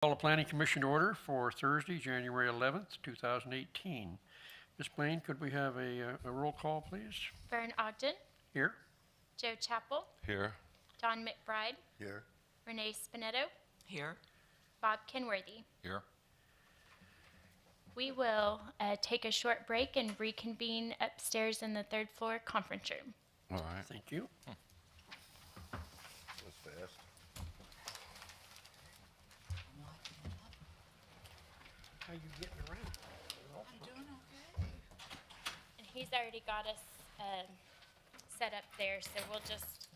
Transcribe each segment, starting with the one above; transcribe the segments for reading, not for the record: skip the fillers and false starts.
Call a planning commission order for Thursday, January 11th, 2018. Ms. Blaine, could we have a roll call, please? Vern Ogden, Here. Joe Chappell, Here. Don McBride, Here. Renee Spinetto, Here. Bob Kenworthy. Here. We will take a short break and reconvene upstairs in the third floor conference room. All right. Thank you. That's fast. How you getting around? I'm doing okay. And he's already got us set up there, so we'll just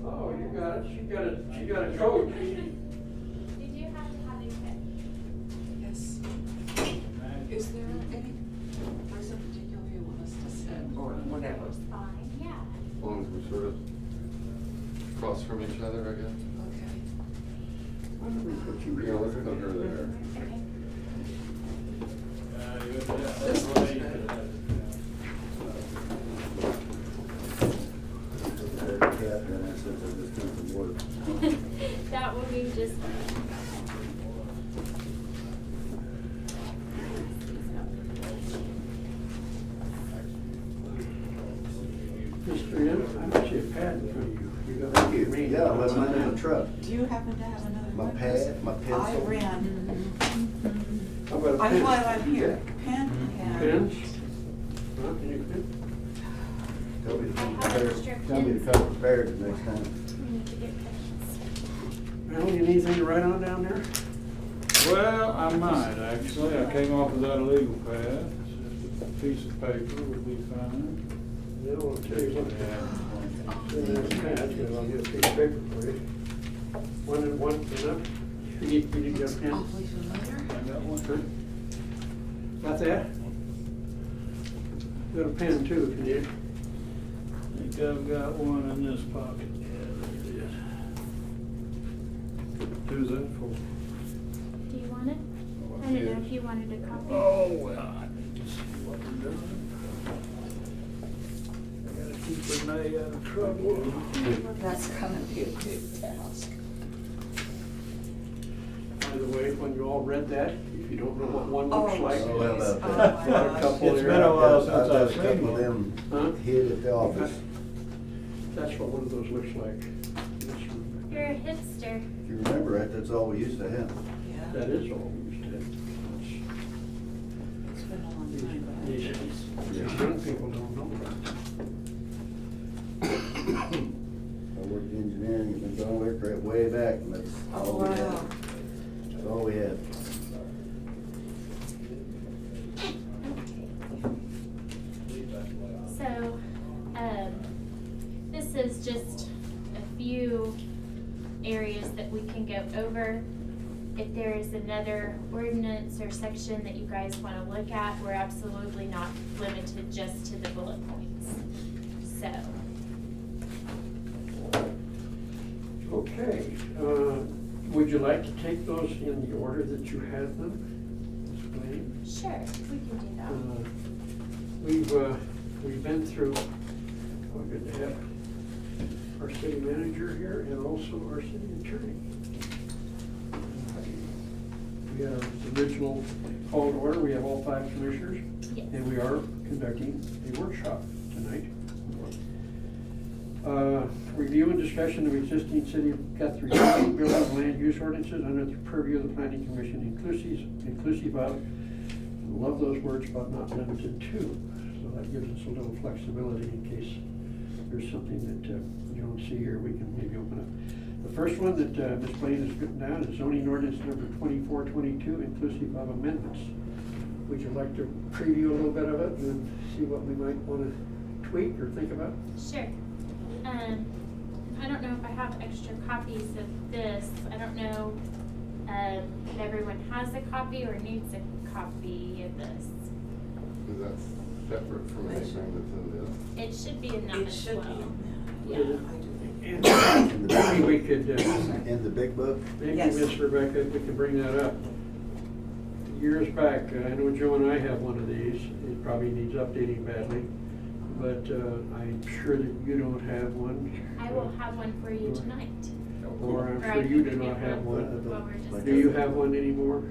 Oh, you got it. She got a code. Did you have to have a check? Yes. Is there any person particular you want us to send or whatever? Fine, yeah. As long as we sort of cross from each other, I guess. Okay. Why don't we put you Yeah, let's put her there. This one. That will be just Mr. M, I see a pad in front of you. You got Thank you. Yeah, I left mine in the truck. Do you happen to have another My one? pad, my pencil. I ran. How about a I pen? while I'm here, pen and. Pens? Huh? Can you pen? Tell me to I come have prepared. instructions. Tell me to come prepared the next time. we need to get pens. Well, you need anything to write on down there? Well, I might actually. I came off without a legal pad. Just a piece of paper would be fine. Yeah, I'll tell you what. In this pad, I'll get a piece of paper for you. One enough? You need to get a pen? Awfully familiar. I got one too. Got that? Got a pen too, can you? I think I've got one in this pocket. Yeah, there it is. Who's that for? Do you want it? I don't know if you wanted a copy. Oh, well, I need to see what we're doing. I gotta keep Renee out of trouble. That's gonna be a big task. By the way, when you all read that, if you don't know what one looks Oh, like. Oh, well, jeez. about Oh, that. my Got a gosh. couple It's there. been a while since I've got I've a seen couple of one. them Huh? hid at the office. That's what one of those looks like. You're a hipster. If you remember it, that's all we used to have. Yeah, That is all we used to have. it's been a long time, but I These these young people don't know about it. I worked in engineering, and been going there way back, and that's Oh, all we had. wow. That's all we had. So, this is just a few areas that we can go over. If there is another ordinance or section that you guys want to look at, we're absolutely not limited just to the bullet points. So, Okay, would you like to take those in the order that you had them? Ms. Blaine? Sure, we can do that. We've been through, we're good to have our city manager here and also our city attorney. We have the original call to order, we have all 5 commissioners. Yes. And we are conducting a workshop tonight. Review and discussion of existing city of Guthrie building land use ordinances under the purview of the planning commission, inclusive of, love those words, but not limited to. So that gives us a little flexibility in case there's something that you don't see here, we can maybe open up. The first one that Ms. Blaine has written down is zoning ordinance number 2422, inclusive of amendments. Would you like to preview a little bit of it and see what we might want to tweak or think about? Sure. I don't know if I have extra copies of this. I don't know if everyone has a copy or needs a copy of this. Is that separate from anything that's in this? It should be in that It as should well. be on Yeah. that. I do think. And maybe we could, In the big book? maybe Yes. Miss Rebecca, we can bring that up. Years back, I know Joe and I have one of these. It probably needs updating badly, but I'm sure that you don't have one. I will have one for you tonight. Or I'm Or I sure can you do give not have one. While we're just. Do you have one anymore?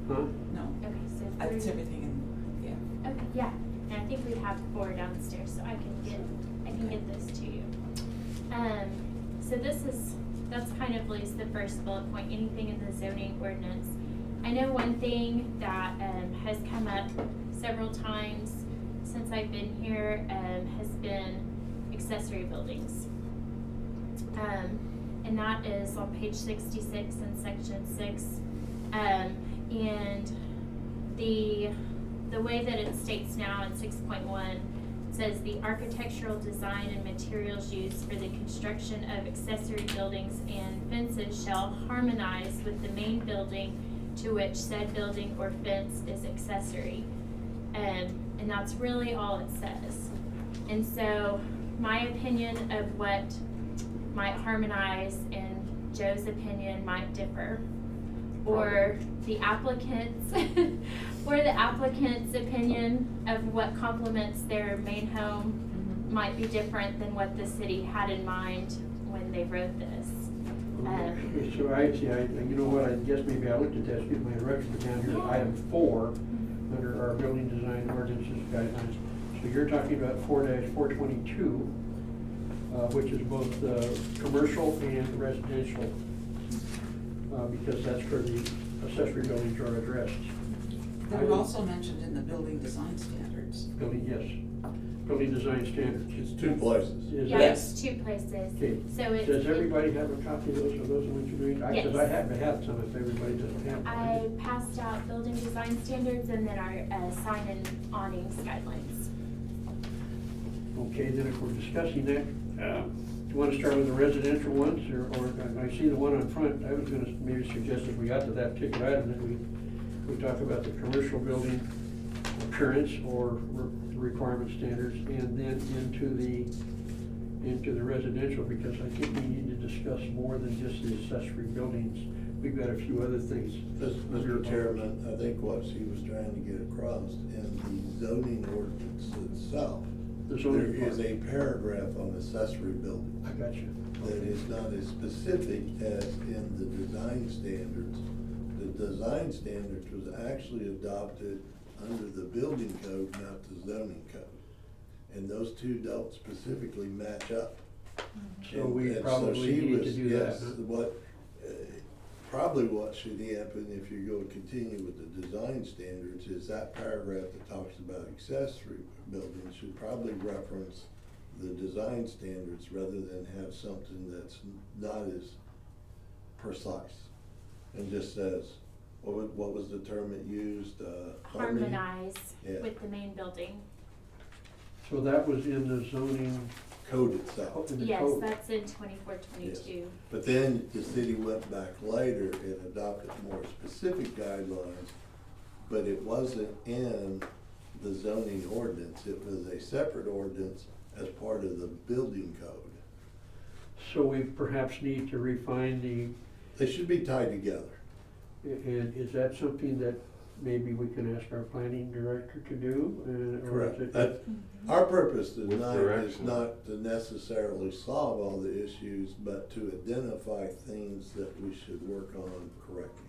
Huh? No, Okay, so it's three. everything in, yeah. Okay, yeah, and I think we have 4 downstairs, so I can get this to you. So that's kind of at least the first bullet point, anything in the zoning ordinance. I know one thing that, has come up several times since I've been here, has been accessory buildings. And that is on page 66 in section 6. And the way that it states now in 6.1 says the architectural design and materials used for the construction of accessory buildings and fences shall harmonize with the main building to which said building or fence is accessory. And that's really all it says. And so my opinion of what might harmonize and Joe's opinion might differ. Or the applicant's opinion of what complements their main home might be different than what the city had in mind when they wrote this. So I see, you know what, I guess maybe I looked at that, excuse my interruption, but down here, item 4, under our building design ordinances guidelines. So you're talking about 4-422, which is both commercial and residential, because that's where the accessory buildings are addressed. They're also mentioned in the building design standards. Building design standards. It's 2 places. Is Yeah, that- it's 2 places. Okay. So it's. Does everybody have a copy of those, or those are what you're doing? Because I Yes. happen to have some, if everybody doesn't have one. I passed out building design standards and then our sign and awnings guidelines. Okay, then if we're discussing that, do you want to start with the residential ones, or I see the one on front, I was gonna maybe suggest if we got to that particular item, that we talk about the commercial building appearance or requirement standards, and then into the residential, because I think we need to discuss more than just the accessory buildings. We've got a few other things. Mr. Chairman, I think what she was trying to get across in the zoning ordinance itself, The there zoning is part. a paragraph on accessory buildings I got you. that is not as specific as in the design standards. The design standards was actually adopted under the building code, not the zoning code. And those two don't specifically match up. So And- we and so probably she need to was- do that. yes, probably what should happen if you're going to continue with the design standards is that paragraph that talks about accessory buildings should probably reference the design standards rather than have something that's not as precise. And just says, what was the term it used? Harmony? Harmonize Yeah. with the main building. So that was in the zoning, Code itself. in the Yes, code. that's in 2422. But then the city went back later and adopted more specific guidelines, but it wasn't in the zoning ordinance. It was a separate ordinance as part of the building code. So we perhaps need to refine They should be tied together. And is that something that maybe we can ask our planning director to do? Or is Correct. it- That, our purpose With tonight is direction. not to necessarily solve all the issues, but to identify things that we should work on correctly.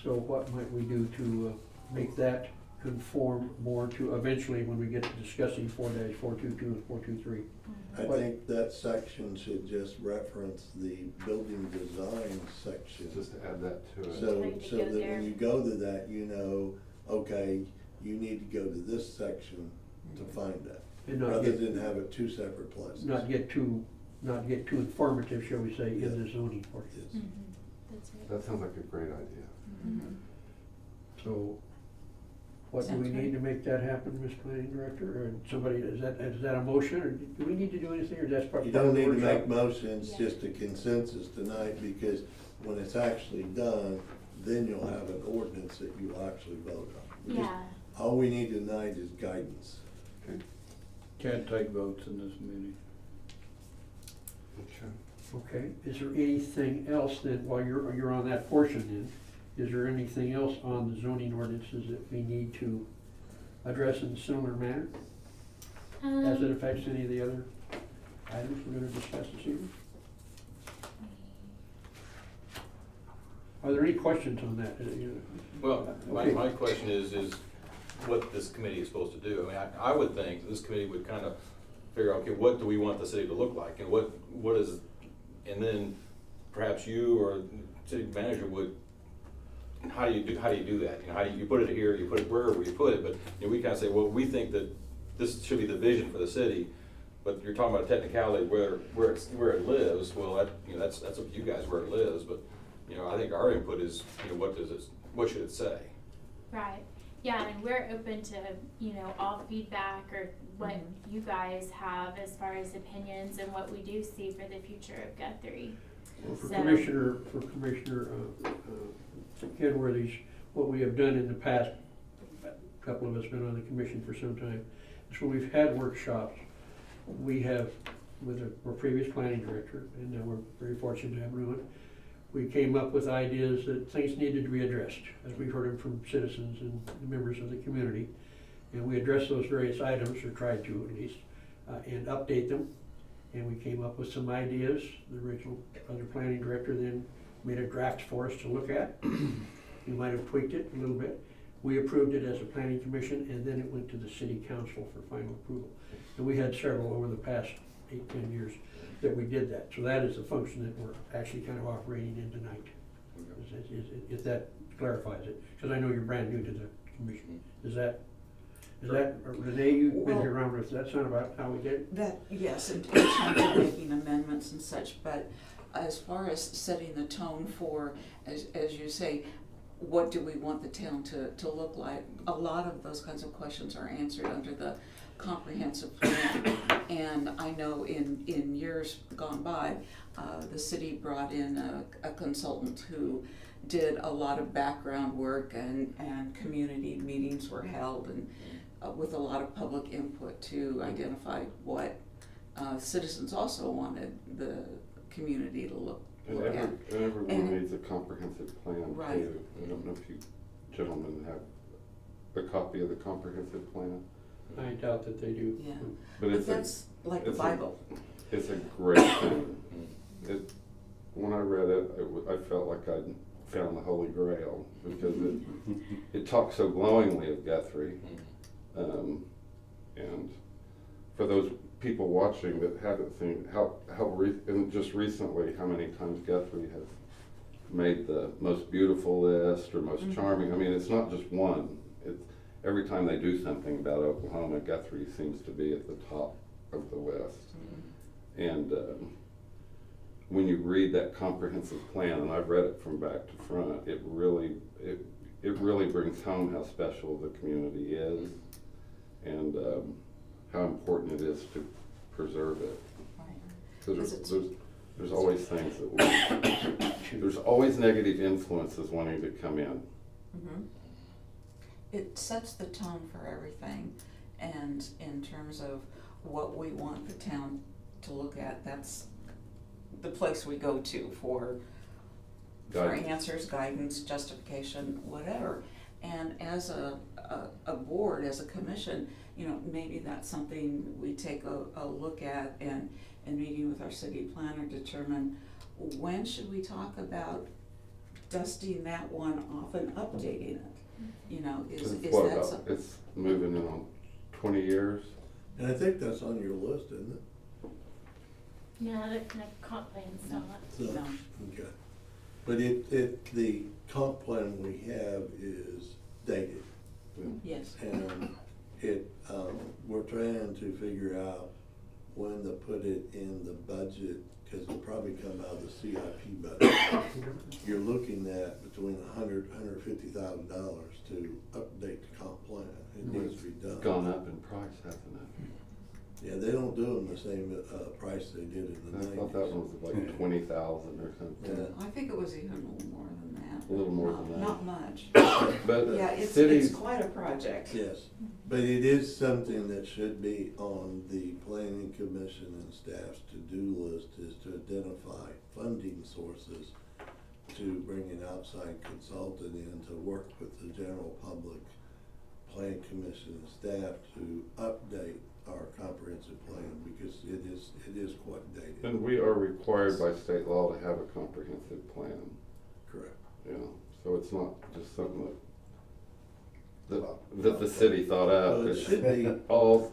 So what might we do to make that conform more to eventually when we get to discussing 4-422 and 423? I What- think that section should just reference the building design section. Just to add that to it. So, Like to so go that there. when you go to that, you know, okay, you need to go to this section to find that. And not Rather get- than have it two separate places. Not get too informative, shall we say, in the zoning portion. Yes. That's right. That sounds like a great idea. Mhm. So, what do we Sounds need good. to make that happen, Ms. Planning Director, or somebody, is that a motion, or do we need to do anything, or that's part You of the don't need to workshop? make motions, Yeah. just a consensus tonight, because when it's actually done, then you'll have an ordinance that you will actually vote on. We just- Yeah, All we need tonight is guidance. Okay. Can't take votes in this meeting. Okay. Okay, is there anything else that, while you're on that portion then, is there anything else on the zoning ordinances that we need to address in a similar manner, as it affects any of the other items we're gonna discuss this evening? Are there any questions on that? Well, my Okay. question is what this committee is supposed to do. I mean, I would think that this committee would kind of figure out, okay, what do we want the city to look like? And what is, and then perhaps you or city manager would, how do you do that? You know, how do you put it here, you put it wherever you put it, but, you know, we kind of say, well, we think that this should be the vision for the city, but you're talking about technicality where it lives. Well, that, you know, that's up to you guys where it lives, but, you know, I think our input is, you know, what should it say? right. Yeah, and we're open to, you know, all feedback or what you guys have as far as opinions and what we do see for the future of Guthrie. Well, for So- Commissioner Kenworthy's, what we have done in the past, a couple of us been on the commission for some time, is when we've had workshops, we have, with our previous planning director, and now we're very fortunate to have a new one, we came up with ideas that things needed to be addressed, as we've heard them from citizens and the members of the community. And we addressed those various items, or tried to at least, and update them. And we came up with some ideas. The original other planning director then made a draft for us to look at. We might have tweaked it a little bit. We approved it as a planning commission, and then it went to the city council for final approval. And we had several over the past 8-10 years that we did that. So that is the function that we're actually kind of operating in tonight. If that clarifies it, because I know you're brand new to the commission. Is that, Renee, you've been here around, does that sound about how we did it? That, yes, in terms of making amendments and such, but as far as setting the tone for, as you say, what do we want the town to look like? A lot of those kinds of questions are answered under the comprehensive plan. And I know in years gone by, the city brought in a consultant who did a lot of background work, and community meetings were held, and with a lot of public input to identify what citizens also wanted the community to look And at. everyone And- needs a comprehensive plan Right. too. I don't know if you gentlemen have a copy of the comprehensive plan, I doubt that they do. Yeah. but But it's that's like the it's a- Bible. it's a great thing. When I read it, I felt like I'd found the Holy Grail, because it talks so glowingly of Guthrie. And for those people watching that haven't seen and just recently, how many times Guthrie has made the most beautiful list or most charming. I mean, it's not just one. It's every time they do something about Oklahoma, Guthrie seems to be at the top of the list. And when you read that comprehensive plan, and I've read it from back to front, it really brings home how special the community is, and how important it is to preserve it. Because there's always things that there's always negative influences wanting to come in. It sets the tone for everything, and in terms of what we want the town to look at, that's the place we go to for for Guidance. answers, guidance, justification, whatever. And as a board, as a commission, you know, maybe that's something we take a look at and meeting with our city planner, determine when should we talk about dusting that one off and updating it? You know, is It's what that about, something? it's moving in on 20 years? And I think that's on your list, isn't it? No, the comp plan's not. So, No. okay. But the comp plan we have is dated. Yes. And we're trying to figure out when to put it in the budget, cause it'll probably come out of the CIP budget. You're looking at between $150,000 to update the comp plan. It needs to be done. It's gone up in price, hasn't it? Yeah, they don't do them the same, price they did in the I nineties. thought that one was like 20,000 or something. Yeah. I think it was even a little more than that. A little more than that. Not much. But Yeah, it's cities, quite a project. Yes, but it is something that should be on the planning commission and staff's to-do list, is to identify funding sources to bring an outside consultant in to work with the general public, planning commission and staff to update our comprehensive plan, because it is quite dated. and we are required by state law to have a comprehensive plan, Correct. you know, so it's not just something that the city thought up. Well, it It's should be, all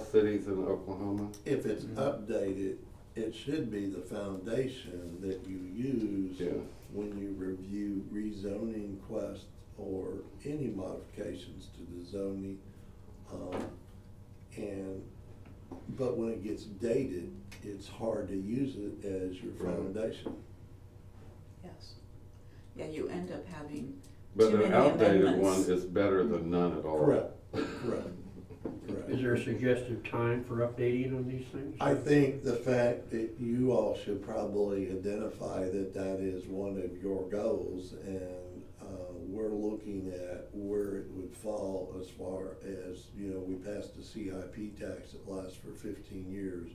cities in Oklahoma. if it's updated, it should be the foundation that you use Yeah. when you review rezoning requests or any modifications to the zoning. But when it gets dated, it's hard to use it as your Right. foundation. Yes. Yeah, you end up having But too an many outdated one amendments. is better than none at all. Correct. Is there a suggested time for updating on these things? I think the fact that you all should probably identify that that is one of your goals, and we're looking at where it would fall as far as, you know, we passed the CIP tax that lasts for 15 years,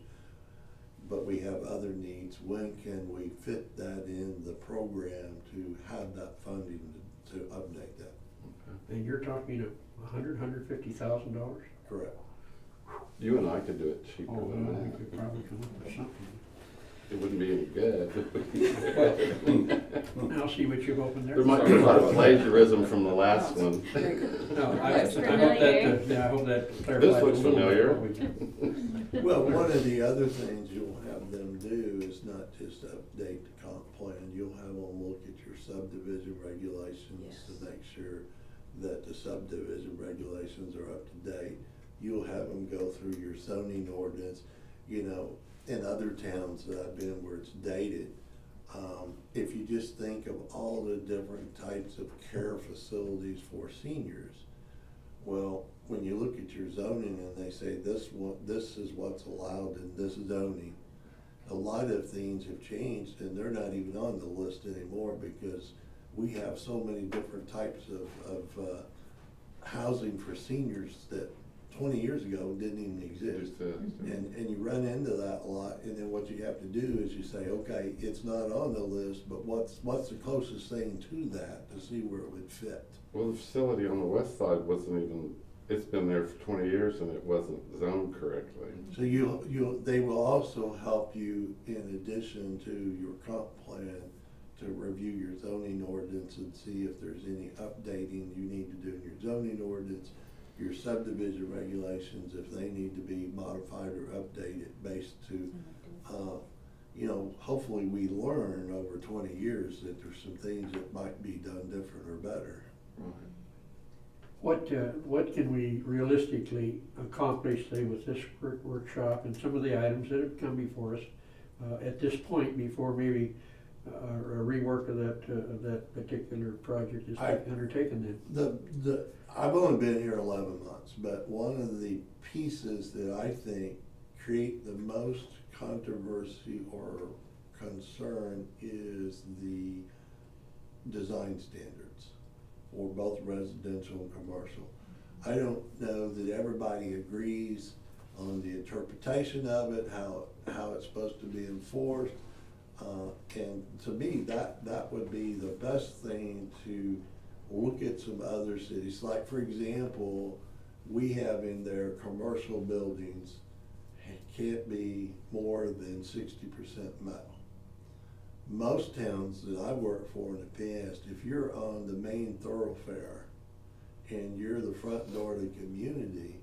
but we have other needs. When can we fit that in the program to have that funding to update that? And you're talking $150,000? Correct. You and I could do it cheaper Oh, than well, we that. could probably come up with something. It wouldn't be any good. Now see what you've opened there. There might be a lot of plagiarism from the last one. Very good. No, I That's hope familiar. I hope that clarifies. This looks a little bit familiar. what we do. Well, one of the other things you'll have them do is not just update the comp plan, you'll have them look at your subdivision regulations Yes. to make sure that the subdivision regulations are up to date. You'll have them go through your zoning ordinance, you know, in other towns that I've been where it's dated. If you just think of all the different types of care facilities for seniors, well, when you look at your zoning and they say this is what's allowed in this zoning, a lot of things have changed and they're not even on the list anymore, because we have so many different types of housing for seniors that 20 years ago didn't even exist. And you run into that a lot, and then what you have to do is you say, okay, it's not on the list, but what's the closest thing to that to see where it would fit? Well, the facility on the west side wasn't even, it's been there for 20 years and it wasn't zoned correctly. So they will also help you, in addition to your comp plan, to review your zoning ordinance and see if there's any updating you need to do in your zoning ordinance, your subdivision regulations, if they need to be modified or updated based to, you know, hopefully we learn over 20 years that there's some things that might be done different or better. What can we realistically accomplish, say, with this workshop and some of the items that have come before us at this point, before maybe a rework of that particular project is undertaken then? I've only been here 11 months, but one of the pieces that I think create the most controversy or concern is the design standards for both residential and commercial. I don't know that everybody agrees on the interpretation of it, how it's supposed to be enforced. And to me, that would be the best thing to look at some other cities. Like, for example, we have in there commercial buildings can't be more than 60% metal. Most towns that I've worked for in the past, if you're on the main thoroughfare and you're the front door of the community,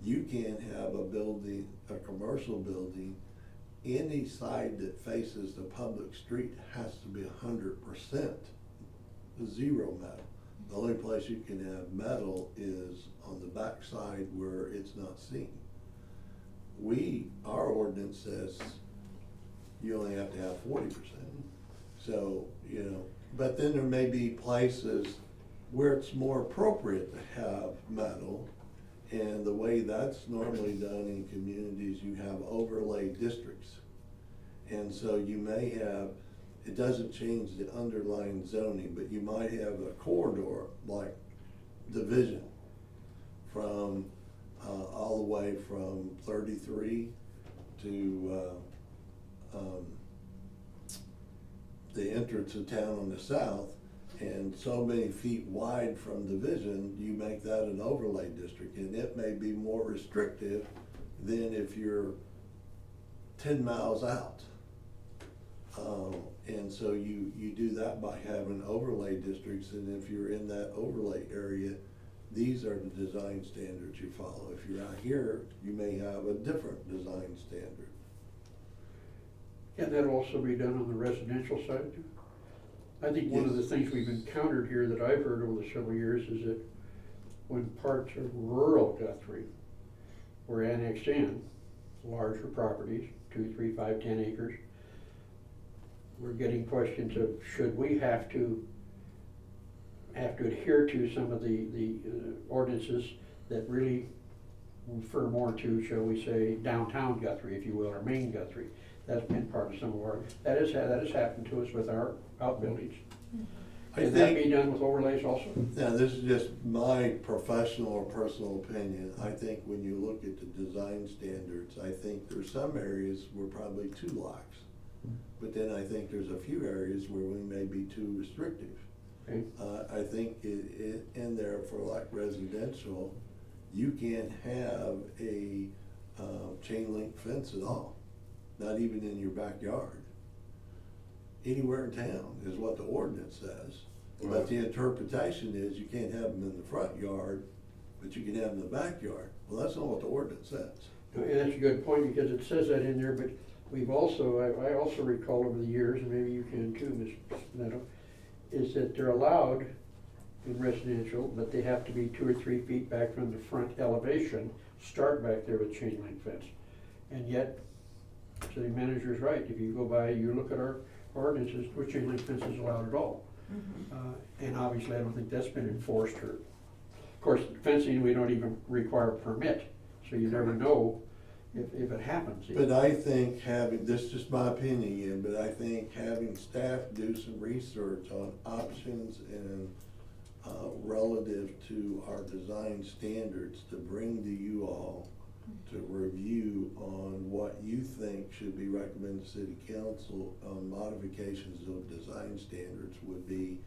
you can't have a building, a commercial building, any side that faces the public street has to be 100% zero metal. The only place you can have metal is on the back side where it's not seen. Our ordinance says you only have to have 40%. So, you know, but then there may be places where it's more appropriate to have metal. And the way that's normally done in communities, you have overlay districts. And so you may have, it doesn't change the underlying zoning, but you might have a corridor like Division from all the way from 33 to the entrance of town on the south, and so many feet wide from Division, you make that an overlay district, and it may be more restrictive than if you're 10 miles out. And so you do that by having overlay districts, and if you're in that overlay area, these are the design standards you follow. If you're out here, you may have a different design standard. Can that also be done on the residential side too? I think one of the things we've encountered here that I've heard over the several years is that when parts of rural Guthrie were annexed in, larger properties, 2, 3, 5, 10 acres, we're getting questions of should we have to adhere to some of the ordinances that really refer more to, shall we say, downtown Guthrie, if you will, or main Guthrie. That's been part of some of our, that has happened to us with our outbuildings. Can that be done with overlays also? Now, this is just my professional or personal opinion. I think when you look at the design standards, I think there's some areas where probably too lax. But then I think there's a few areas where we may be too restrictive. Okay. I think in there for like residential, you can't have a chain link fence at all, not even in your backyard. Anywhere in town is what the ordinance says. Right. But the interpretation is you can't have them in the front yard, but you can have them in the backyard. Well, that's not what the ordinance says. And that's a good point, because it says that in there, but we've also, I also recall over the years, and maybe you can too, Ms. Neto, is that they're allowed in residential, but they have to be 2 or 3 feet back from the front elevation, start back there with chain link fence. And yet, city manager's right, if you go by, you look at our ordinances, which chain link fence is allowed at all. And obviously, I don't think that's been enforced, or, of course, fencing, we don't even require a permit, so you never know if it happens. But I think this is just my opinion, but I think having staff do some research on options and relative to our design standards to bring to you all to review on what you think should be recommended to City Council on modifications of design standards would be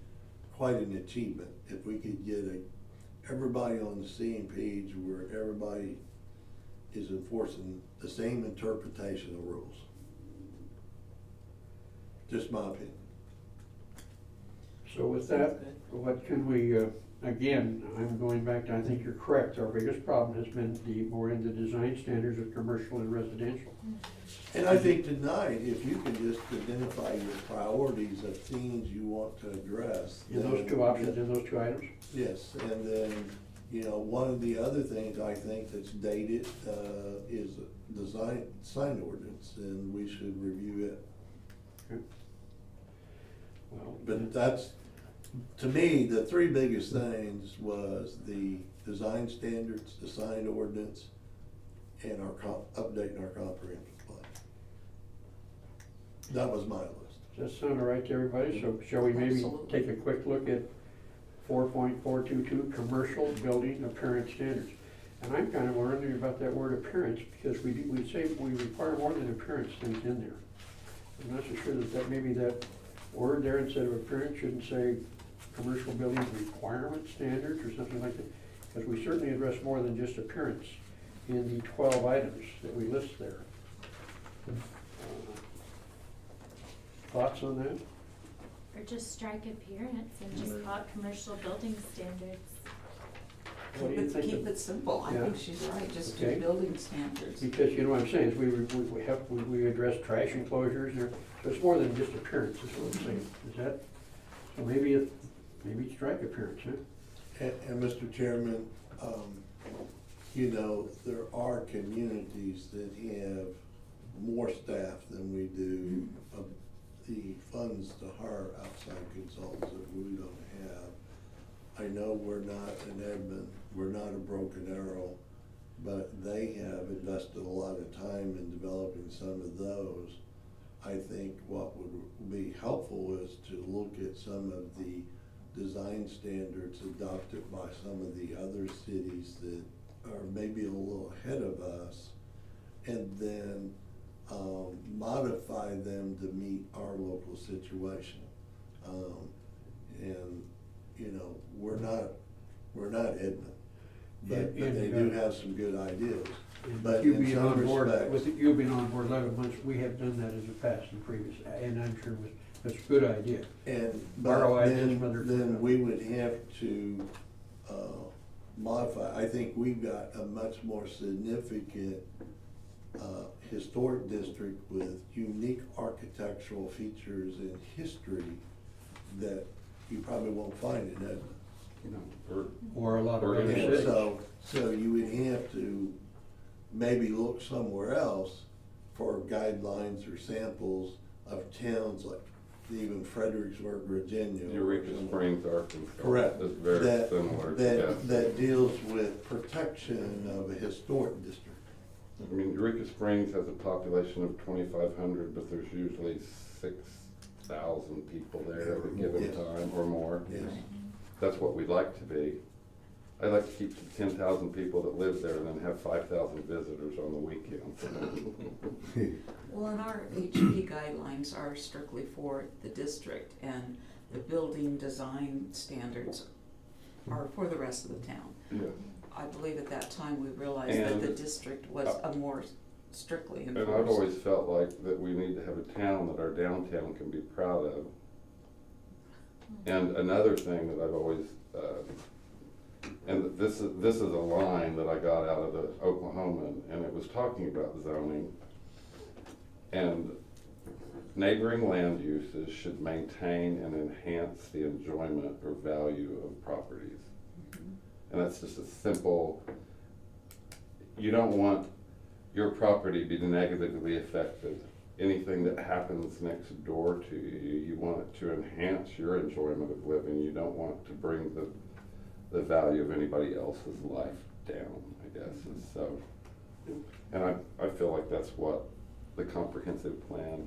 quite an achievement. If we could get everybody on the same page where everybody is enforcing the same interpretation of rules. Just my opinion. So with that, what can we, again, I'm going back to, I think you're correct, our biggest problem has been more in the design standards of commercial and residential. And I think tonight, if you can just identify your priorities of things you want to address. In those two options, in those 2 items? Yes, and then, you know, one of the other things I think that's dated is the sign ordinance, and we should review it. Okay. Well, But that's, to me, the 3 biggest things was the design standards, the sign ordinance, and updating our comprehensive plan. That was my list. does that sound all right to everybody? So shall we maybe Absolutely. take a quick look at 4.422, commercial building appearance standards? And I'm kind of wondering about that word appearance, because we say we require more than appearance things in there. I'm not so sure that maybe that word there instead of appearance shouldn't say commercial buildings requirement standards or something like that. Because we certainly address more than just appearance in the 12 items that we list there. Thoughts on that? Or just strike appearance and just call it commercial building standards. What do you think? Keep it simple, I Yeah. think she's right, just do Okay. building standards. Because you know what I'm saying, is we address trash enclosures there, so it's more than just appearance, is what I'm saying. Is that, so maybe strike appearance, huh? And Mr. Chairman, you know, there are communities that have more staff than we do, the funds to hire outside consultants that we don't have. I know we're not in Edmond, we're not a Broken Arrow, but they have invested a lot of time in developing some of those. I think what would be helpful is to look at some of the design standards adopted by some of the other cities that are maybe a little ahead of us, and then modify them to meet our local situation. And you know, we're not Edmond, but they do have some good ideas. But You in being some on board, respects, with you being on board 11 months, we have done that in the past and previous, and I'm sure that's a good idea. and Borrow but ideas from other- then we would have to modify. I think we've got a much more significant historic district with unique architectural features and history that you probably won't find in Edmond. You know, Or a lot of Or other any- And cities. so you would have to maybe look somewhere else for guidelines or samples of towns like even Fredericksburg, Virginia. or Eureka somewhere. Springs, Arkansas. Correct. Is very That- similar to That Guthrie. deals with protection of a historic district. I mean, Eureka Springs has a population of 2,500, but there's usually 6,000 people there at a given Yes. time or more. Yes. That's what we'd like to be. I'd like to keep the 10,000 people that live there and then have 5,000 visitors on the weekends. Well, and our HP guidelines are strictly for the district, and the building design standards are for the rest of the town. Yeah. I believe at that time we realized that And- the district was a more strictly And enforced. I've always felt like that we need to have a town that our downtown can be proud of. And another thing that I've always, and this is a line that I got out of the Oklahoman, and it was talking about zoning. And neighboring land uses should maintain and enhance the enjoyment or value of properties. And that's just a simple, you don't want your property to be negatively affected. Anything that happens next door to you, you want it to enhance your enjoyment of living. You don't want to bring the value of anybody else's life down, I guess. And so, and I feel like that's what the comprehensive plan.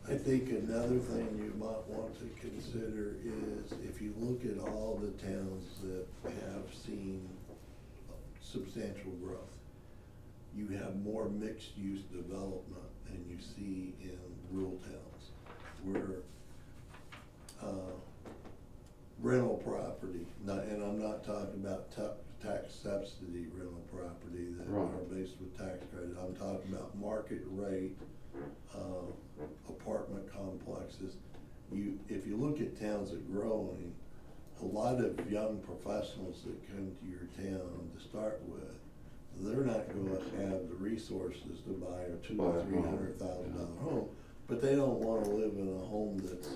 I think another thing you might want to consider is if you look at all the towns that have seen substantial growth, you have more mixed-use development than you see in rural towns, where rental property, and I'm not talking about tax subsidy rental property that Right. are based with tax credit. I'm talking about market rate apartment complexes. If you look at towns that are growing, a lot of young professionals that come to your town to start with, they're not going to have the resources to buy a $200,000 or $300,000 home, but they don't want to live in a home that's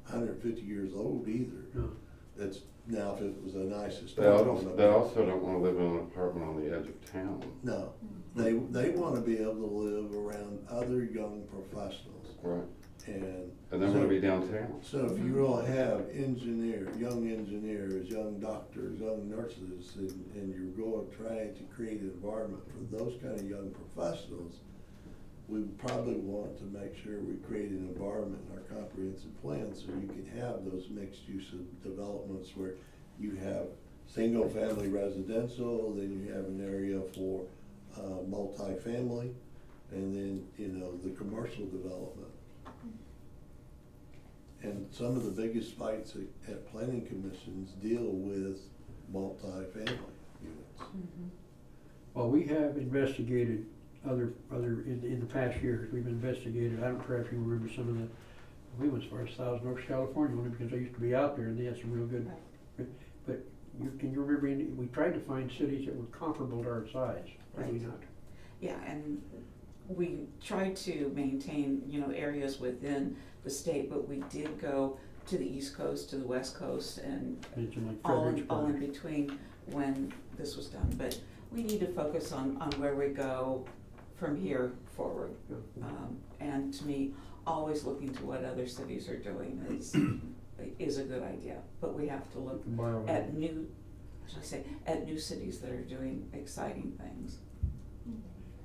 150 years old either. No. That's, now if it was a nice They historic home. also don't want to live in an apartment on the edge of town. No, they want to be able to live around other young professionals. Right. And And they want to be downtown. so if you all have young engineers, young doctors, young nurses, and you're going trying to create an environment for those kind of young professionals, we probably want to make sure we create an environment in our comprehensive plan so you can have those mixed use of developments where you have single family residential, then you have an area for multifamily, and then, you know, the commercial development. And some of the biggest fights at planning commissions deal with multi-family units. Well, we have investigated other, in the past years, we've investigated, I don't know if you remember some of the, we went as far as Thousand Oaks, California, only because I used to be out there and they had some real good, but can you remember, we tried to find cities that were comparable to our size, did we Right. not? Yeah, and we tried to maintain, you know, areas within the state, but we did go to the East Coast, to the West Coast, and Mentioned like all in Fredericksburg. between when this was done. But we need to focus on where we go from here forward. And to me, always looking to what other cities are doing is a good idea. But we have to look Borrow it. at new, should I say, at new cities that are doing exciting things.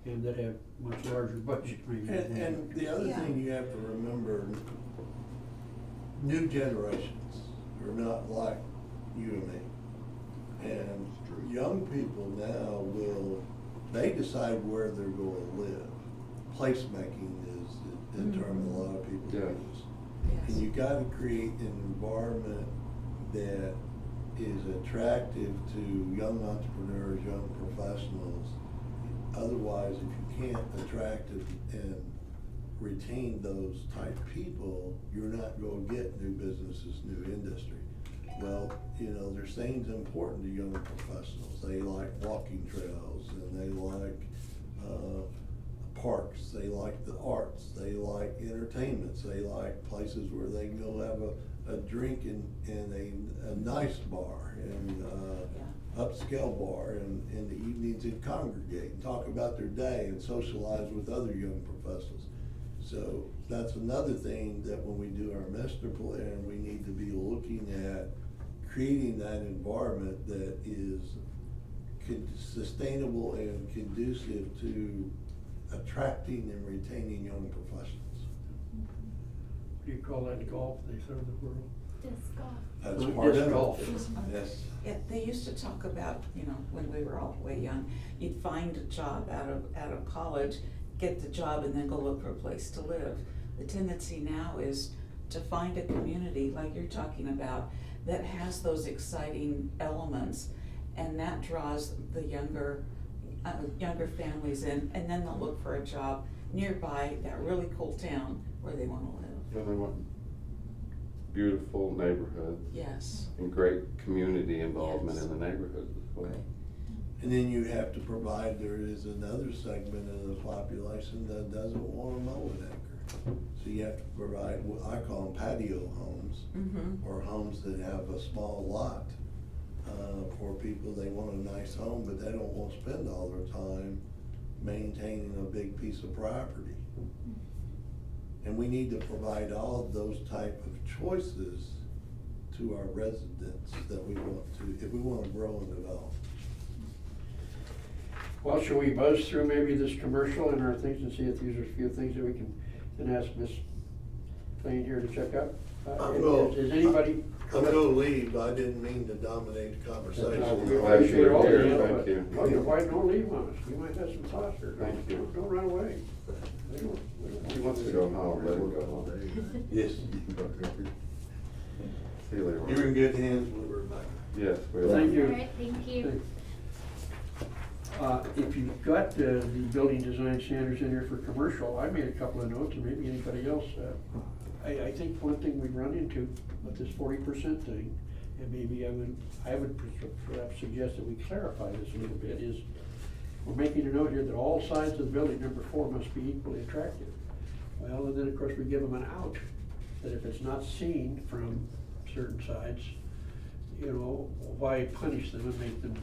And that have much larger budget maybe. And the other Yeah. thing you have to remember, new generations are not like you and me. And young people now they decide where they're going to live. Placemaking is the term a lot of people Yeah. use. Yes. And you gotta create an environment that is attractive to young entrepreneurs, young professionals. Otherwise, if you can't attract and retain those type people, you're not gonna get new businesses, new industry. Well, you know, there's things important to young professionals. They like walking trails and they like, parks, they like the arts, they like entertainments, they like places where they can go have a drink in a nice bar and, upscale bar and in the evenings and congregate and talk about their day and socialize with other young professionals. So that's another thing that when we do our master plan, we need to be looking at creating that environment that is sustainable and conducive to attracting and retaining young professionals. What do you call that, golf, they throw the world? Disc golf. That's Disc part of it. golf. Yes. Yeah, they used to talk about, you know, when we were all way young, you'd find a job out of college, get the job, and then go look for a place to live. The tendency now is to find a community, like you're talking about, that has those exciting elements, and that draws the younger families in, and then they'll look for a job nearby that really cool town where they wanna live. And they want beautiful neighborhoods. Yes. And great community involvement Yes. in the neighborhoods as well. Right. And then you have to provide, there is another segment of the population that doesn't want to mow an acre. So you have to provide what I call them patio homes, Mm-hmm. or homes that have a small lot. For people, they want a nice home, but they don't want to spend all their time maintaining a big piece of property. And we need to provide all of those type of choices to our residents that we want to, if we want to grow and develop. Well, shall we buzz through maybe this commercial and our things and see if these are a few things that we can, and ask Miss Plain here to check out? Is anybody? I'm gonna leave, I didn't mean to dominate the conversation. Glad you're here. Thank you. Oh, you're quite, don't leave on us, you might have some thoughts here. Thank you. Don't run away. He wants to go home, let him go home. Yes. See you later. You're in good hands with Rebecca. Yes, we are. Thank you. All right, thank you. If you've got the building design standards in here for commercial, I made a couple of notes, and maybe anybody else. I think one thing we run into with this 40% thing, and maybe I would perhaps suggest that we clarify this a little bit, is we're making a note here that all sides of the building, number 4, must be equally attractive. Well, and then of course we give them an out, that if it's not seen from certain sides, you know, why punish them and make them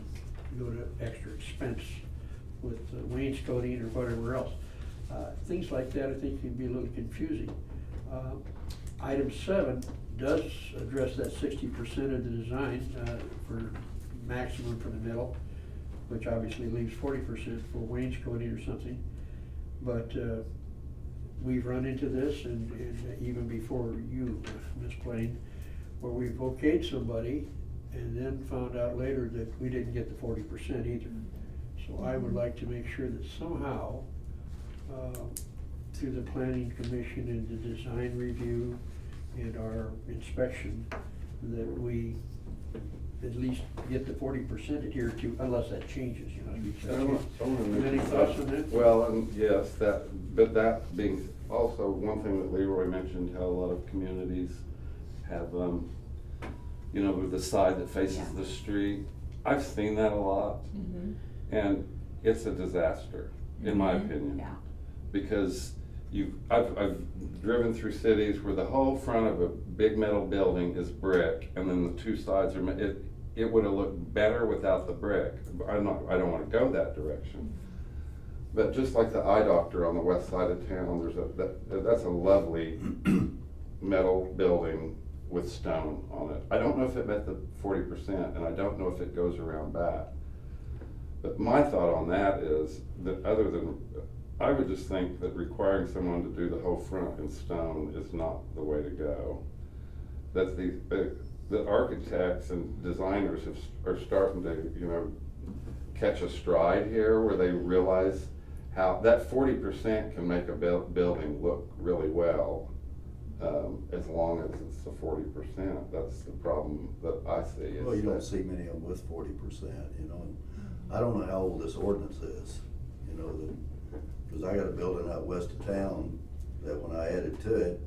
go to extra expense with wainscoting or whatever else. Things like that I think can be a little confusing. Item 7 does address that 60% of the design for maximum for the middle, which obviously leaves 40% for wainscoting or something. But we've run into this, and even before you, Ms. Plain, where we've okayed somebody and then found out later that we didn't get the 40% either. So I would like to make sure that somehow, through the planning commission and the design review in our inspection, that we at least get the 40% adhered to, unless that changes, you know, as we said. Any thoughts on that? Well, and yes, but that being also one thing that Leroy mentioned, how a lot of communities have, you know, with the side that faces the street. I've seen that a lot, and it's a disaster, in my opinion. Yeah. Because I've driven through cities where the whole front of a big metal building is brick, and then the two sides are, it would have looked better without the brick. I don't wanna go that direction. But just like the eye doctor on the west side of town, that's a lovely metal building with stone on it. I don't know if it met the 40%, and I don't know if it goes around back. But my thought on that is that I would just think that requiring someone to do the whole front in stone is not the way to go. That the architects and designers are starting to, you know, catch a stride here where they realize how that 40% can make a building look really well, as long as it's the 40%. That's the problem that I see. Well, you don't see many of them with 40%, you know, and I don't know how old this ordinance is, you know, because I got a building out west of town that when I added to it,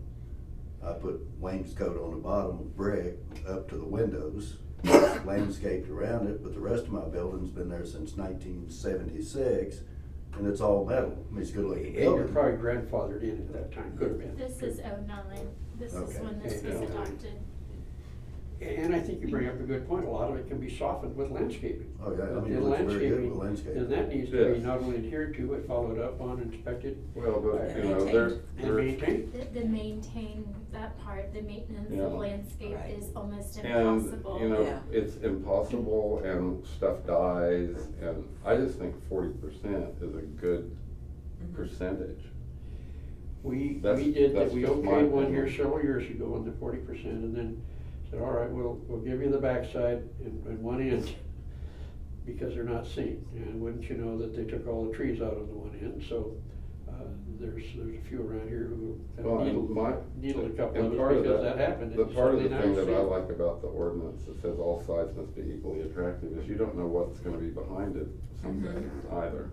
I put wainscot on the bottom with brick up to the windows, landscaped around it, but the rest of my building's been there since 1976, and it's all metal. I mean, it's good looking And you're building. probably grandfathered in at that time, could have been. This is '09, this is Okay. when this was Yeah. adopted. And I think you bring up a good point, a lot of it can be softened with landscaping. Oh, yeah, I mean, And it looks very good landscaping, with landscaping. and that needs to be Yes. not only adhered to, but followed up on, inspected, Well, but, And you know, maintained. and maintained. The maintain, that part, the maintenance Yeah. of landscape Right. is almost and, impossible. you know, Yeah. it's impossible and stuff dies, and I just think 40% is a good percentage. We That's- did, that's we just my okayed one here opinion. several years ago on the 40%, and then said, all right, we'll give you the backside and one end, because they're not seen. And wouldn't you know that they took all the trees out of the one end, so, there's a few around here who Well, have and needled a couple and of part us of because that happened. The and part of the suddenly thing now that I it's like about the ordinance, it says all sides must be equally attractive, is you don't know what's gonna be behind it someday either.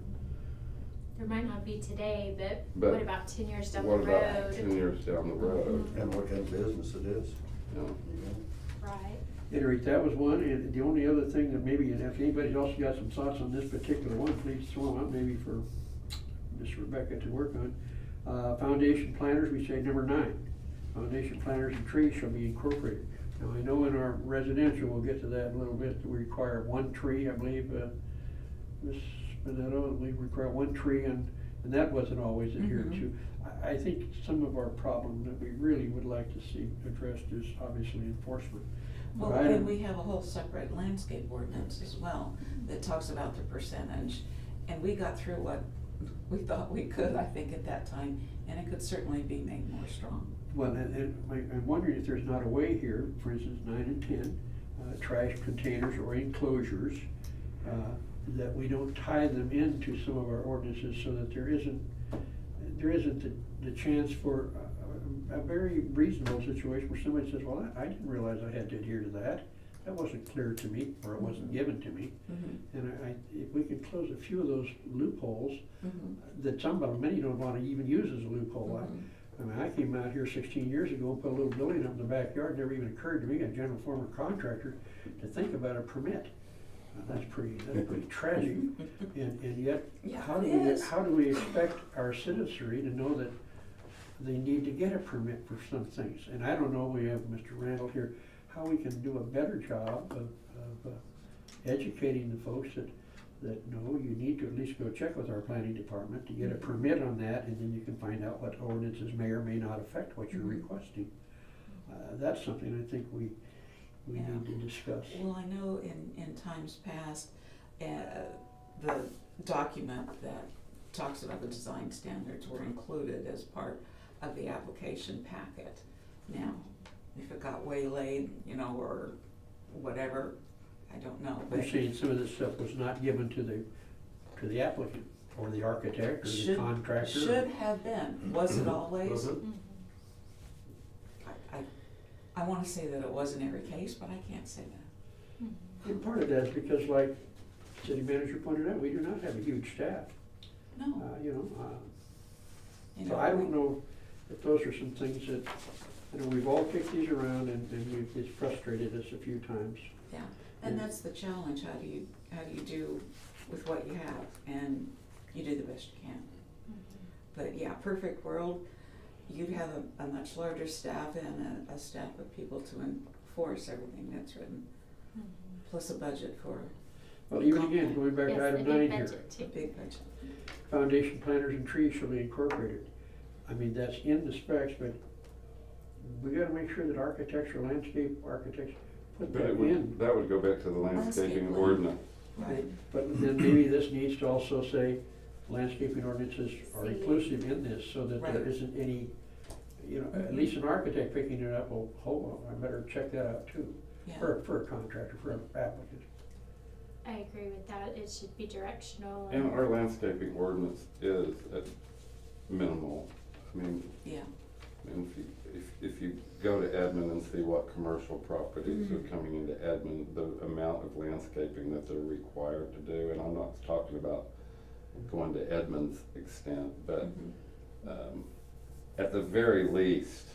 There might not be today, but But what about 10 years down the What road? about 10 years down the road? And what kind of business it is, You know? you know? Right. Iterate, that was one, and the only other thing that maybe, and if anybody's also got some thoughts on this particular one, please throw them out, maybe for Miss Rebecca to work on. Foundation planters, we say number 9. Foundation planters and trees shall be incorporated. Now, I know in our residential, we'll get to that in a little bit, we require 1 tree, I believe, Ms. Spinetto, we require 1 tree, and that wasn't always adhered to. I think some of our problem that we really would like to see addressed is obviously enforcement. Well, But I and don't- we have a whole separate landscape ordinance as well that talks about the percentage. And we got through what we thought we could, I think, at that time, and it could certainly be made more strong. Well, and I'm wondering if there's not a way here, for instance, 9 and 10, trash containers or enclosures, that we don't tie them into some of our ordinances so that there isn't the chance for a very reasonable situation where somebody says, well, I didn't realize I had to adhere to that. That wasn't clear to me, or it wasn't given to me. And if we could close a few of those loopholes, that some of them, many don't want to even use as a loophole. I mean, I came out here 16 years ago and put a little building up in the backyard. Never even occurred to me, a general former contractor, to think about a permit. That's pretty tragic. And yet, Yeah, how it do is. we expect our citizenry to know that they need to get a permit for some things? And I don't know, we have Mr. Randall here, how we can do a better job of educating the folks that no, you need to at least go check with our planning department to get a permit on that, and then you can find out what ordinances may or may not affect what you're requesting. That's something I think we need to discuss. Well, I know in times past, the document that talks about the design standards were included as part of the application packet. Now, if it got waylaid, you know, or whatever, I don't know. We're But saying some of this stuff was not given to the applicant, or the architect, or the contractor. Should have been, was it always? Mhm. I wanna say that it was in every case, but I can't say that. And part of that is because like city manager pointed out, we do not have a huge staff. No, You know, you so know, I don't know if those are some things that, you know, we've all kicked these around and it's frustrated us a few times. Yeah, and that's the challenge, how do you do with what you have, and you do the best you can. But yeah, perfect world, you'd have a much larger staff and a staff of people to enforce everything that's written, plus a budget for Well, even again, going back to Yes, item a big 9 here, budget a too. big budget. foundation planters and trees shall be incorporated. I mean, that's in the specs, but we gotta make sure that architecture, landscape architects put But that it would, in. that would go back to the landscaping Landscape plan. ordinance. Right. But then maybe this needs to also say landscaping ordinances are See. inclusive in this, so that there Right. isn't any, you know, at least an architect picking it up, well, hold on, I better check that out too. Yeah. For a contractor, for an applicant. I agree with that, it should be directional And our landscaping ordinance is at minimal. I mean, Yeah, if you go to Edmond and see what commercial properties Mhm. are coming into Edmond, the amount of landscaping that they're required to do, and I'm not talking about going to Edmond's extent, but mhm, at the very least,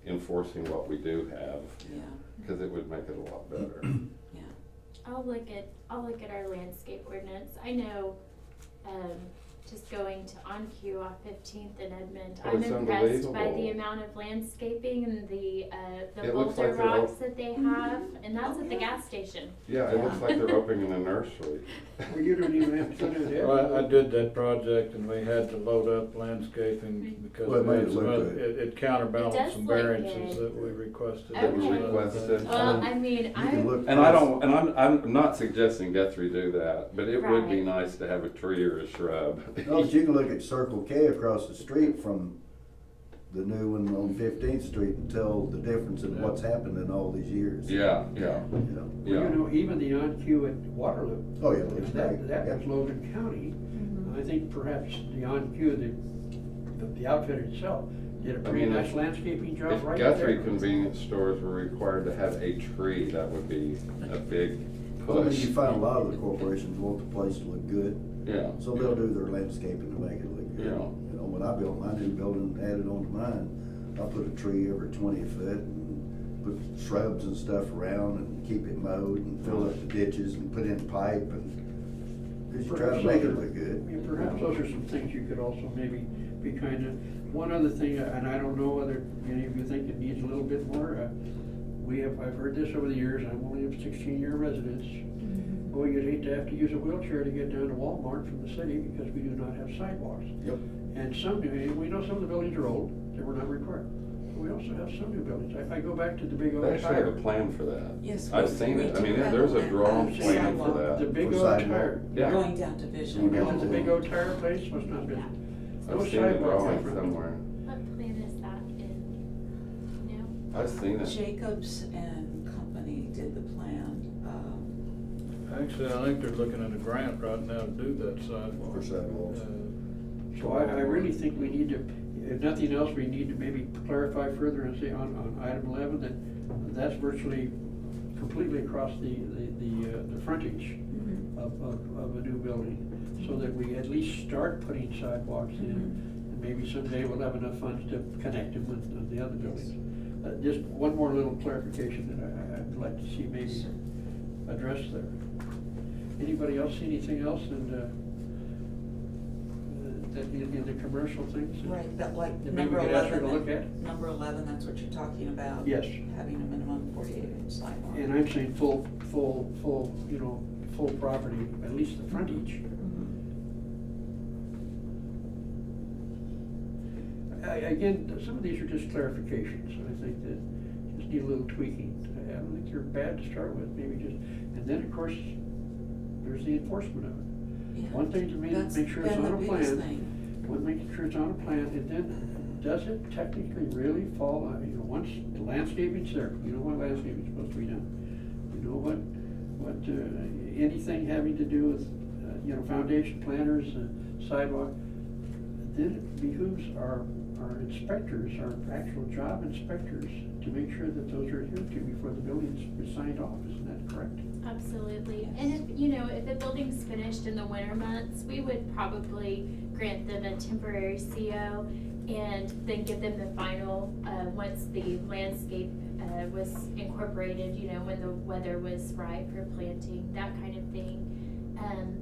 enforcing what we do have, yeah, because it would make it a lot better. yeah. I'll look at our landscape ordinance. I know, just going to OnQ off 15th in Edmond, Oh, I'm it's impressed by the unbelievable. amount of landscaping and the It looks boulder like they're all- rocks that they have, and that's Oh, at the yeah. gas station. Yeah, it looks like they're opening a nursery. Well, you don't even have to do that. Well, I did that project and we had to load up landscaping because Well, it we made had it some look other- good. it counterbalanced It does some look variances good. that we requested. That was Okay. requested. Well, I mean, You can look. And I'm not suggesting Guthrie do that, but it would be Right. nice to have a tree or a shrub. No, but you can look at Circle K across the street from the new one on 15th Street and tell the difference in what's happened in all these years. Yeah, You know? Well, yeah. you know, even the on-Q at Waterloo, Oh, yeah, it's great. that Yeah. was Logan County. I think perhaps the on-Q, the outfit itself, did a pretty mean, nice landscaping job If right there. Guthrie convenience stores were required to have a tree, that would be a big Well, I mean, push. you find a lot of the corporations want the place to look good, Yeah. so they'll do their landscaping to make it look good. Yeah. You know, when I built my new building, added on to mine, I put a tree every 20 foot and put shrubs and stuff around and keep it mowed and fill up the ditches and put in pipe and, cause you try to make it look good. Yeah, perhaps those are some things you could also maybe be kind of, one other thing, and I don't know whether any of you think it needs a little bit more, I've heard this over the years, I'm only a 16-year resident. Boy, you'd hate to have to use a wheelchair to get down to Walmart from the city because we do not have sidewalks. Yep. And we know some of the buildings are old, they were not required. But we also have some new buildings. I go back to the big old They actually have tire. a plan for that. Yes, I've we- seen we it. I do mean, have there's a a drawn plan. plan for The that. big For old sidewalk. tire. Yeah. Going down Division. Down at the big old tire place, must not be. Yeah. No I've seen the sidewalk drawing in front. somewhere. What plan is that in? No? I've seen it. Jacobs and Company did the plan. Actually, I think they're looking at a grant right now to do that sidewalk. For sidewalks. So I really think we need to, if nothing else, we need to maybe clarify further and say on item 11 that that's virtually completely across the frontage of a new building, so that we at least start putting sidewalks in, and maybe someday we'll have enough funds to connect them with the other buildings. Just one more little clarification that I'd like to see maybe addressed there. Anybody else see anything else that in the commercial things? Right, but like That maybe we number could ask her 11. to look at? Number 11, that's what you're talking about? Yes. Having a minimum 48-inch sidewalk. And I'm saying full, you know, full property, at least the frontage. Again, some of these are just clarifications, I think that just need a little tweaking. I don't think they're bad to start with, maybe just, and then, of course, there's the enforcement of it. Yeah. One thing to me, That's make sure it's been on a the biggest plan. thing. One, making sure it's on a plan, and then, does it technically really fall on, you know, once the landscaping's there, you know what landscaping's supposed to be done. You know what, anything having to do with, you know, foundation planters, sidewalk, then it behooves our our inspectors, our actual job inspectors, to make sure that those are adhered to before the building's signed off, isn't that correct? Absolutely. And if, you know, if the building's finished in the winter months, we would probably grant them a temporary CO and then give them the final, once the landscape, was incorporated, you know, when the weather was right for planting, that kind of thing.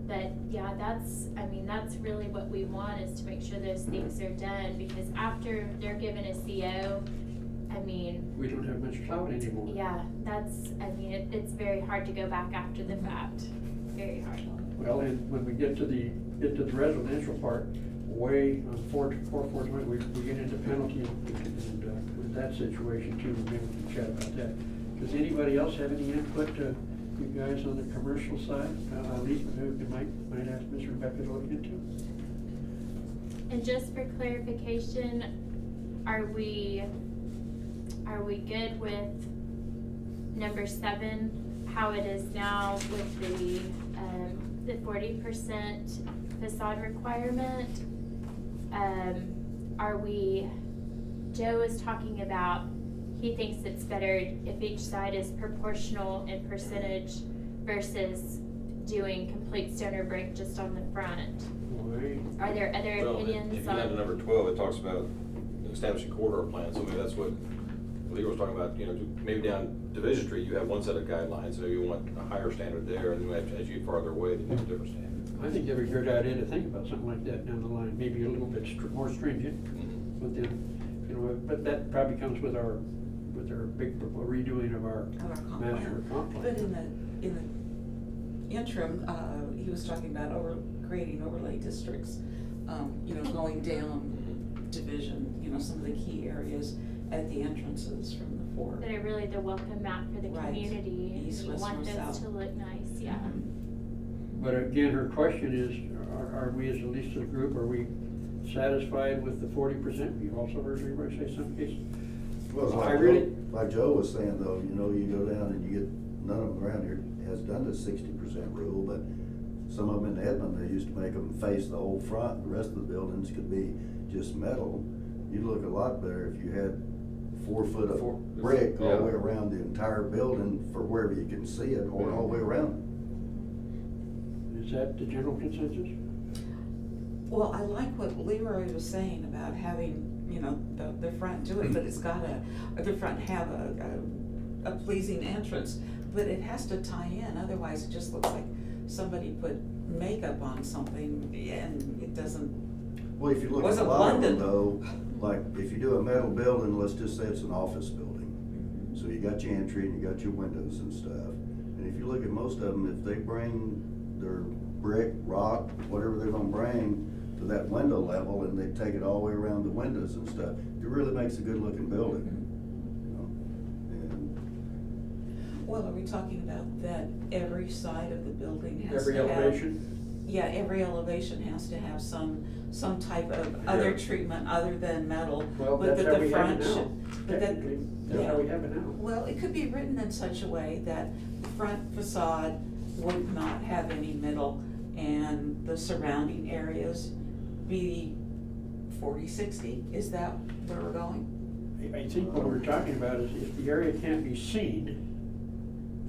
But yeah, that's really what we want, is to make sure those things are done, because after they're given a CO, We don't have much clout anymore. yeah, it's very hard to go back after the fact, very hard. Well, and when we get to the residential part, way on 420, we get into penalty and with that situation too, maybe we can chat about that. Does anybody else have any input, you guys on the commercial side? At least you might ask Ms. Rebecca to look into. And just for clarification, are we good with number 7, how it is now with the 40% facade requirement? Joe is talking about, he thinks it's better if each side is proportional in percentage versus doing complete stone or brick just on the front. Wait. Are there other Well, opinions if you on? go down to number 12, it talks about establishing corridor plans, so maybe that's what Leo was talking about, you know, maybe down Division Street, you have one set of guidelines, so you want a higher standard there, and then as you get farther away, then you have a different standard. I think that'd be a good idea to think about something like that down the line, maybe a little bit more stringent, but then, you know, but that probably comes with our big redoing of our Of our comp master plan. comp plan. But in the interim, he was talking about creating overlay districts, you know, going down Division, you know, some of the key areas at the entrances from the fort. That are really the welcome mat for the Right. community, and East, we west, want north, those south. to look nice, yeah. But again, her question is, are we as at least as a group, are we satisfied with the 40%? You've also heard everybody say some cases. Well, I really, like Joe was saying though, you know, you go down and you get, none of them around here has done the 60% rule, but some of them in Edmond, they used to make them face the whole front, the rest of the buildings could be just metal. You'd look a lot better if you had 4 foot of brick all the way around the entire building for wherever you can see it, or all the way around. is that the general consensus? Well, I like what Leroy was saying about having, you know, the front do it, but it's gotta, the front have a pleasing entrance, but it has to tie in, otherwise it just looks like somebody put makeup on something and it doesn't. Well, if you look at a Wasn't lot of them London. though, like if you do a metal building, let's just say it's an office building. So you got your entry and you got your windows and stuff. And if you look at most of them, if they bring their brick, rock, whatever they're gonna bring to that window level and they take it all the way around the windows and stuff, it really makes a good looking building. You know? And Well, are we talking about that every side of the building has to Every have? elevation? Yeah, every elevation has to have some type of other Yeah. treatment other than metal. Well, but that's that how the we have front it now. should- but that- Technically, that's how yeah. we have it now. Well, it could be written in such a way that the front facade would not have any middle and the surrounding areas be 40-60. Is that where we're going? I think what we're talking about is if the area can't be seen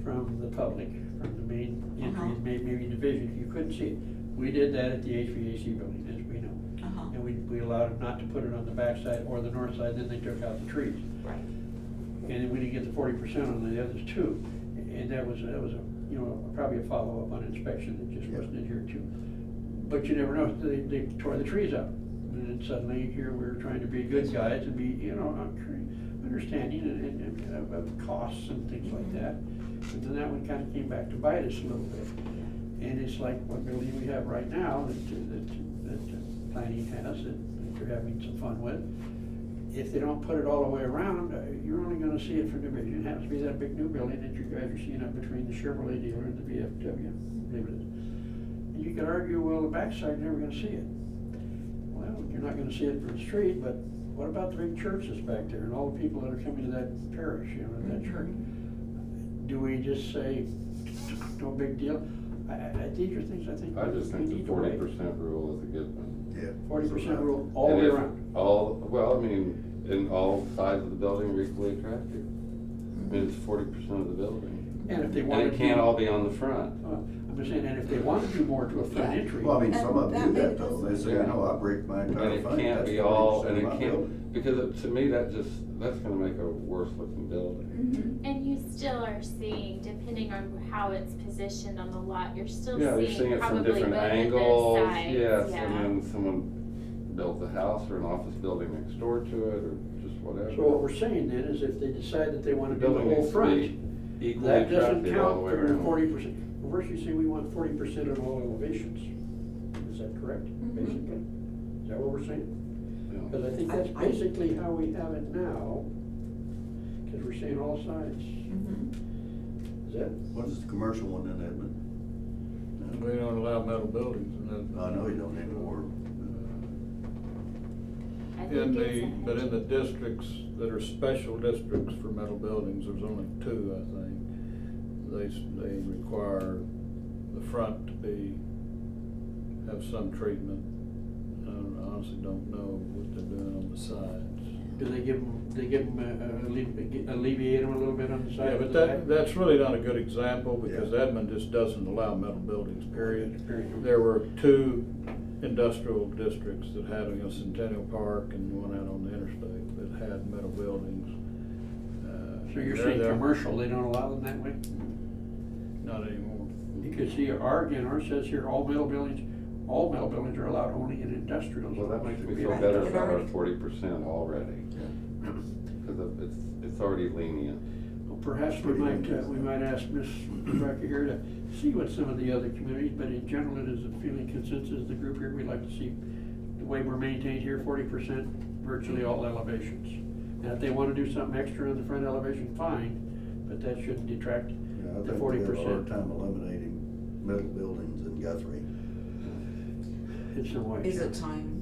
from the public, from the main entry, maybe division, if you couldn't see it. We did that at the HVAC building, as we know. Uh-huh. And we allowed them not to put it on the back side or the north side, then they took out the trees. Right. And then we didn't get the 40% on the others too. And that was a, you know, probably a follow-up on inspection that just wasn't adhered to. But you never know, they tore the trees out. And then suddenly here we're trying to be good guys and be, you know, understanding and of costs and things like that. And then that one kind of came back to bite us a little bit. And it's like what building we have right now that planning has, that they're having some fun with. If they don't put it all the way around, you're only gonna see it from division. It happens to be that big new building that you guys are seeing up between the Chevrolet dealer and the VFW, I believe it is. And you could argue, well, the backside, you're never gonna see it. Well, you're not gonna see it from the street, but what about the big churches back there and all the people that are coming to that parish, you know, that church? Do we just say, no big deal? These are things I think I just we think need the to weigh. 40% rule is a good one. Yeah. 40% rule all the And way if around. well, I mean, and all sides of the building are equally attractive. I mean, it's 40% of the building. And if they And want to it can't all be on the front. I'm just saying, and if they want to do more to a front entry. Well, I mean, some of them do And that though, they say, Yeah. no, I break my And entire it front. can't that's be all, 40% and of it my can't, building. because to me, that's gonna make a worse looking building. And you still are seeing, depending on how it's positioned on the lot, you're still Yeah, you're seeing seeing it from probably different both of angles, those sides, yes, yeah. and then someone built a house or an office building next door to it, or just whatever. So what we're saying then is if they decide that they want to do the Building whole needs to front, be equally that doesn't attractive all the count way for the around. 40%. Well, first you say we want 40% on all elevations. Is that correct, basically? Is that what we're saying? Yeah. Because I think that's basically how we have it now, because we're saying all sides. Is that? What is the commercial one in Edmond? We don't allow metal buildings in that. I know you don't anymore. I In think it's the, a but in hedge. the districts that are special districts for metal buildings, there's only two, I think. They require the front to have some treatment. I honestly don't know what they're doing on the sides. Do they give them, alleviate them a little bit on the side? Yeah, of but the back? that's really not a good example, because Yeah. Edmond just doesn't allow metal buildings, period. Period. There were two industrial districts that had, Centennial Park and one out on the interstate that had metal buildings. So you're They're saying there. commercial, they don't allow them that way? Not anymore. Because see, ours says here, all metal buildings are allowed only in industrial. Well, that makes me zones. feel Right. better It about our already- 40% already, because it's already lenient. Well, perhaps we might ask Ms. Rebecca here to see what some of the other communities, but in general, it is a feeling consensus of the group here, we'd like to see the way we're maintained here, 40%, virtually all elevations. And if they wanna do something extra on the front elevation, fine, but that shouldn't detract Yeah, I the think we have a 40%. hard time eliminating metal buildings in Guthrie. in some ways. Is it time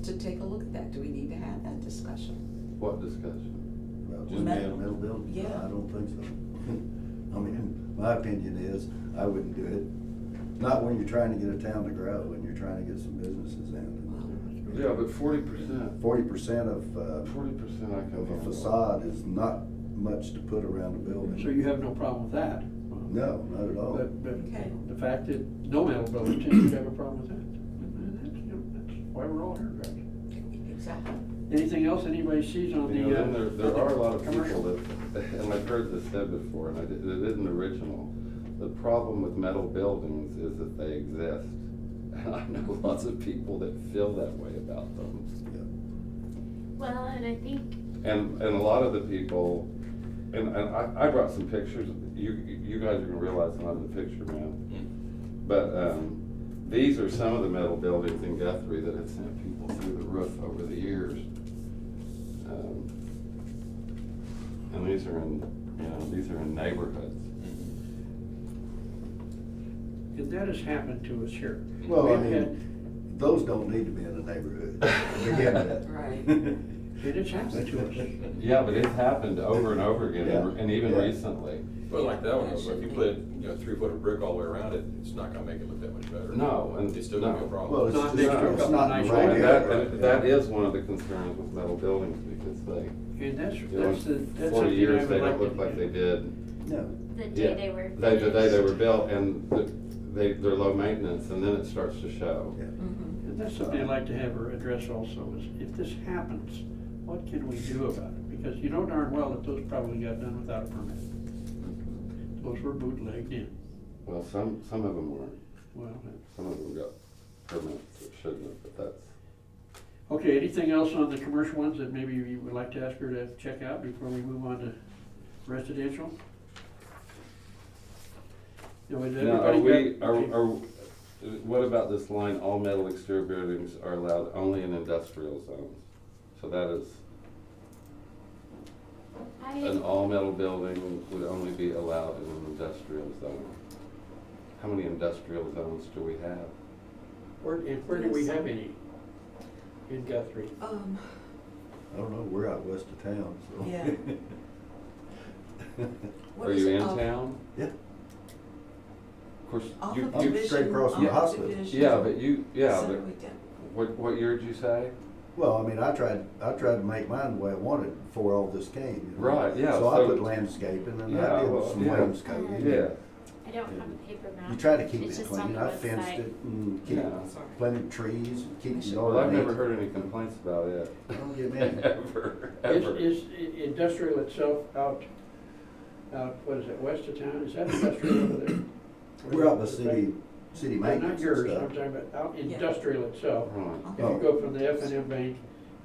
to take a look at that? Do we need to have that discussion? What discussion? About Just metal buildings? Yeah. I don't think so. I mean, my opinion is, I wouldn't do it. Not when you're trying to get a town to grow, when you're trying to get some businesses in. Yeah, but 40%, 40% of 40% I can a handle. facade is not much to put around a building. So you have no problem with that? No, not at all. But Okay. the fact that no metal buildings, you have a problem with that? And that's why we're all here, guys. Exactly. Anything else anybody sees on the? You know, then there are a lot of commercial? people that, and I've heard this said before, and it isn't original. The problem with metal buildings is that they exist. And I know lots of people that feel that way about them. Well, and I think, And a lot of the people, and I brought some pictures, you guys are gonna realize I'm not a picture man. But, these are some of the metal buildings in Guthrie that have sent people through the roof over the years. And these are in neighborhoods. And that has happened to us here. Well, I We've had- mean, those don't need to be in a neighborhood to begin with. Right. It has happened to us. Yeah, but it's happened over and over again, Yeah. and even Yeah. recently. Well, like that one, if you put, 3 foot of brick all the way around it, it's not gonna make it look that much better. No, and It's still gonna be a no. problem. Well, it's Not just, next to a it's couple not nice in the right homes. And area. that is one of the concerns with metal buildings, because they, And that's you know, that's 40 something I years, would they like don't look to- like they did. No. the Yeah. day they were The day they were finished. built, and they're low maintenance, and then it starts to show. Yeah. Mhm. And that's something I'd like to have her address also, is if this happens, what can we do about it? Because you know darn well that those probably got done without a permit. Those were bootlegged in. Well, some of them weren't. Well, Some of them got permits that shouldn't have, but that's. okay, anything else on the commercial ones that maybe you would like to ask her to check out before we move on to residential? No, is Now, are everybody we, got- okay. what about this line, all metal exterior buildings are allowed only in industrial zones? So that is, an all metal building would only be allowed in an industrial zone. How many industrial zones do we have? Where do we have any in Guthrie? I don't know, we're out west of town, so. Yeah. What Are is you it? in Off- town? Yeah. Of course, Off you, of I'm you, Division- straight across from the off of hospital. Division. yeah, but you, yeah, So but we did- What year did you say? Well, I mean, I tried to make mine the way I wanted before all this came. You know? Right, yeah, So I so- put landscaping and Yeah, I did well, some yeah. wainscoting. Yeah, I don't have a paper map. You try to keep It's it just on clean. the I fenced website. it and keep Yeah. plenty of trees, and keep the well, yard I've neat. never heard any complaints about it. Don't get many. Ever, ever. Is industrial itself out, what is it, west of town? Is that industrial over there? We're out in the city Not maintenance and yours, I'm stuff. talking about out Yeah. industrial itself. Right. If you go from the F&M Bank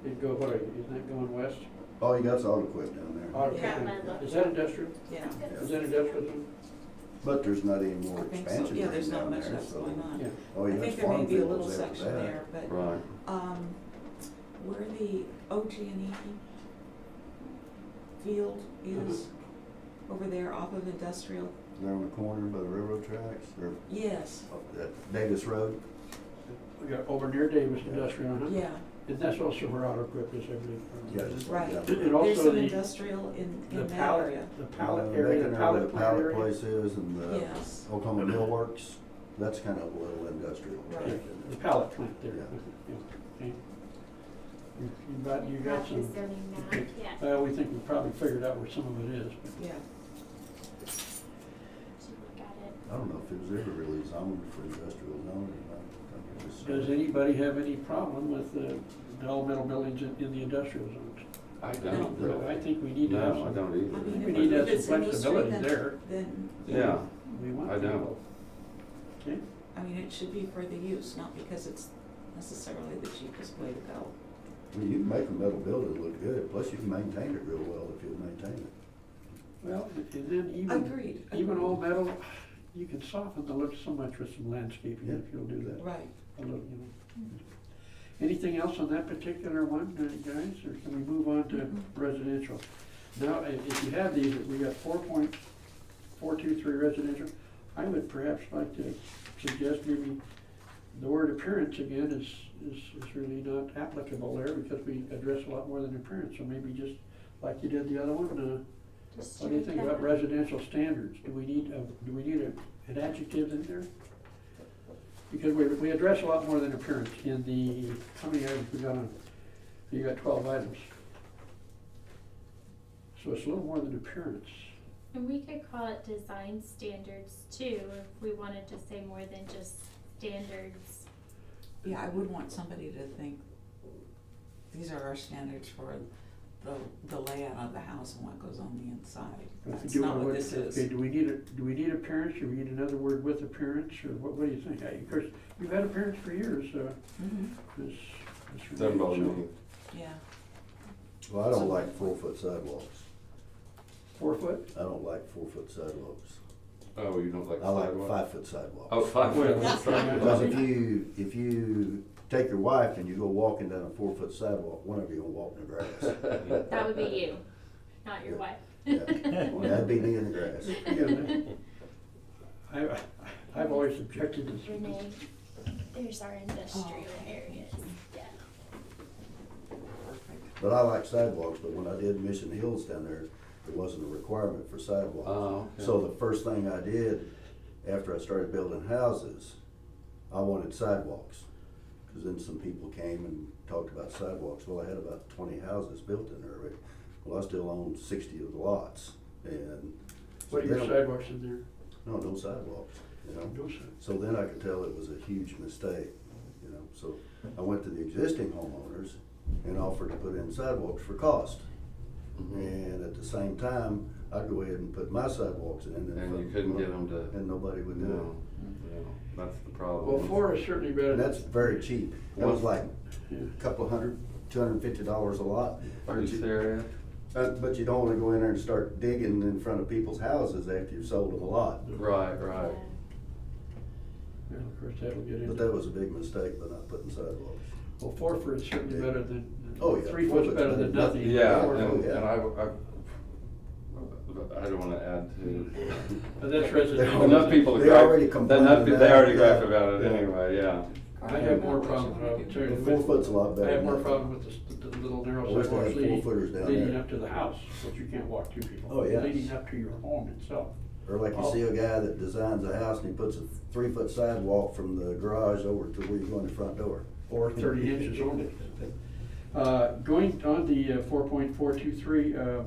and go, what are you, isn't that going west? All you got's auto quit down there. Auto Yeah. Equipment. Is that industrial? Yeah. Is that industrial zone? But there's not any more I think so. expansion Yeah, there's down not much there, else so. going on. Yeah. Oh, I yeah, think that's there may farm be a fields little after section that. there, but, Right. where the OG&E field is, over there off of Industrial, They're on the corner by the railroad tracks, or yes, at Davis Road. We got over near Davis Industrial, huh? yeah, And that's also where Auto Equip is, I believe. Yeah, just right. down And there. also There's some the- industrial The in that pallet, area. the pallet Back area, in the there where pallet plant area. place is and the Yes. Oklahoma Mill Works, that's kind of a little industrial. Right. Yeah, the pallet plant there. Yeah. Yeah, okay. You got Not the some, zoning map, yeah. well, we think we probably figured out where some of it is. but- Yeah, Should look at it. I don't know if it was ever really zoned for industrial zoning. I think it was- Does anybody have any problem with the all metal buildings in the industrial zones? I don't No, I really. think we need to have No, I some, don't I either. mean, We if need to have it's some industry, flexibility then- there. Then, Yeah, we want. I to. know. Okay, I mean, it should be for the use, not because it's necessarily the cheapest way to go. I mean, you can make a metal building look good, plus you can maintain it real well if you maintain it. well, and then Agreed. even all metal, you can soften the look so much with some landscaping Yeah. if you'll do that. Right. A little, you know. Anything else on that particular one, guys, or can we move on to Mhm. residential? Now, if you have these, we got 4.423 residential, I would perhaps like to suggest maybe the word appearance again is really not applicable there because we address a lot more than appearance, so maybe just like you did the other one, Just what do you strike think about that. residential standards? Do we need an adjective in there? Because we address a lot more than appearance in the, how many items we got on? You got 12 items. So it's a little more than appearance. And we could call it design standards too, if we wanted to say more than just standards. Yeah, I would want somebody to think, these are our standards for the layout of the house and what goes on the inside. If we That's do not it what with- this is. Okay, do we need appearance, or we need another word with appearance, or what do you think? Of course, you've had appearance for years, Mhm. this. Doesn't bother me. Yeah, Well, I don't like 4-foot sidewalks. 4 foot? I don't like 4-foot sidewalks. Oh, you don't like I like sidewalk? 5-foot sidewalks. Oh, 5 Well, foot. yeah. Because if you take your wife and you go walking down a 4-foot sidewalk, one of you will walk in the grass. That would be you, not your wife. Yeah, that'd be me in the grass. I've always objected to. Renee, there's our industrial areas, yeah. perfect. But I like sidewalks, but when I did Mission Hills down there, there wasn't a requirement for sidewalks. Oh, okay. So the first thing I did after I started building houses, I wanted sidewalks. Cause then some people came and talked about sidewalks. Well, I had about 20 houses built in there already. Well, I still own 60 of the lots and. What are your sidewalks in there? No sidewalks, you know? No sidewalks. So then I could tell it was a huge mistake, you know, so I went to the existing homeowners and offered to put in sidewalks for cost. Mhm. And at the same time, I'd go ahead and put my sidewalks in. And you couldn't get them to. And nobody would do No, no, that's the problem. Well, 4 is certainly better. it. And that's very cheap. That was like Yeah. a couple of $100, $250 a lot. Are you serious? But you don't wanna go in there and start digging in front of people's houses after you've sold them a lot. Right, right. Yeah, of course, that'll get into. But that was a big mistake by not putting sidewalks. Well, 4 foot is certainly Yeah. better than. Oh, yeah, 3 4 foot's foot's better better than than nothing. nothing. Yeah, 4 and, foot. and I don't wanna add to. But that's residential. Enough people. They gripe- already complain enough pe- They about already it, gripe yeah. about it Yeah. anyway, yeah. I have more problems with The it. 4 foot's a lot better. I have more than problem with the little narrow I wish they had sidewalks leading, 4-footers down leading there. up to the house, but you can't walk 2 people. Oh, yeah. Leading up to your home itself. Or like you see a guy that designs a house and he puts a 3-foot sidewalk from the garage over to where you go in the front door. or 30 inches only. Going on the 4.423,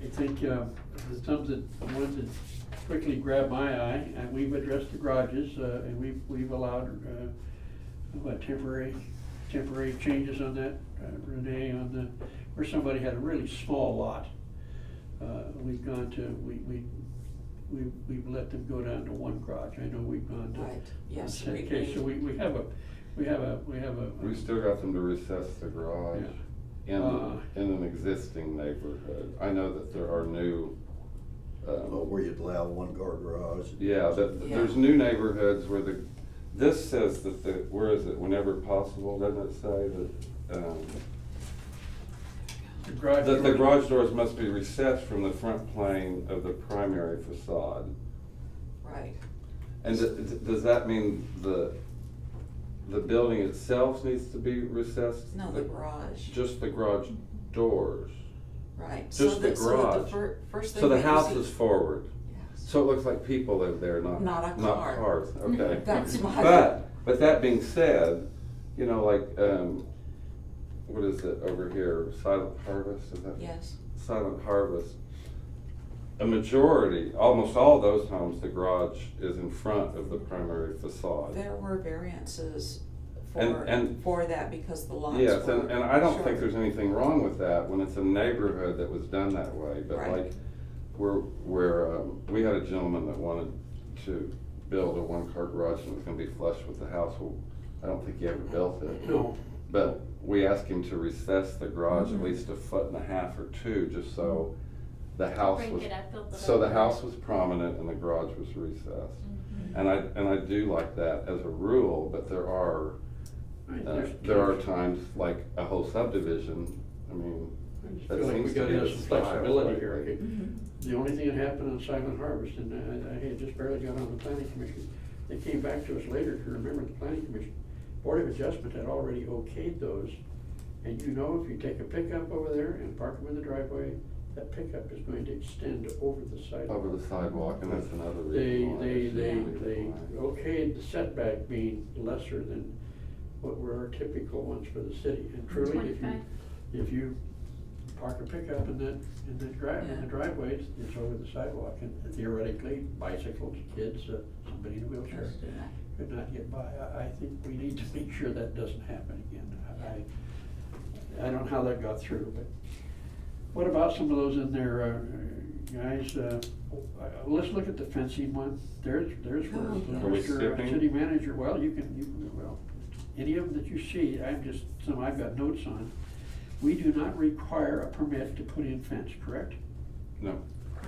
I think some of the ones that quickly grabbed my eye, and we've addressed the garages, and we've allowed temporary changes on that, Renee, on the, where somebody had a really small lot. We've gone to, we've let them go down to one garage. I know we've gone to. Right, yes. Okay, so we have a. We still got them to recess the garage Yeah. in an existing neighborhood. I know that there are new, Where you'd allow one car garage. yeah, there's new neighborhoods where this says that where is it, whenever possible, doesn't it say that, The garage that the doors- garage doors must be recessed from the front plane of the primary facade? Right. And does that mean the building itself needs to be recessed? No, the garage. Just the garage doors? Right. Just the garage. First thing So the that you house see- is forward? Yes. So it looks like people live there, not Not a car. not cars, okay. That's my- But that being said, you know, like, what is it over here, Silent Harvest, is that? Yes. Silent Harvest. A majority, almost all those homes, the garage is in front of the primary facade. There were variances And- for that because the lots were. Yes, and I don't think short. there's anything wrong with that when it's a neighborhood that was done that way, but Right. like, we had a gentleman that wanted to build a one-car garage and it was gonna be flush with the house. Well, I don't think he ever built it. No. But we asked him to recess the garage Mm-hmm. at least 1.5 or 2 feet, just so the house Break was, it up a little so the bit. house was prominent and the garage was recessed. Mhm. And I do like that as a rule, but there are there are times, like a whole subdivision, I mean, I just that feel like we seems to gotta be have the some style flexibility lately. here. Mhm. The only thing that happened on Silent Harvest, and I had just barely got on the planning commission, they came back to us later to remember the planning commission. Board of Adjustment had already okayed those, and you know, if you take a pickup over there and park them in the driveway, that pickup is going to extend over the sidewalk. Over the sidewalk, and that's another They, reason why. they, it should they, be they compliant. okayed the setback being lesser than what were our typical ones for the city. And truly, if you park a pickup in the driveway, it's over the sidewalk, and theoretically, bicycles, kids, somebody in a wheelchair Let's do that. could not get by. I think we need to make sure that doesn't happen again. I don't know how that got through, but what about some of those in there, guys? Let's look at the fencing one. There's where Oh, yeah. Are we Mr. skipping? City Manager, well, well, any of them that you see, some I've got notes on. We do not require a permit to put in fence, correct? No,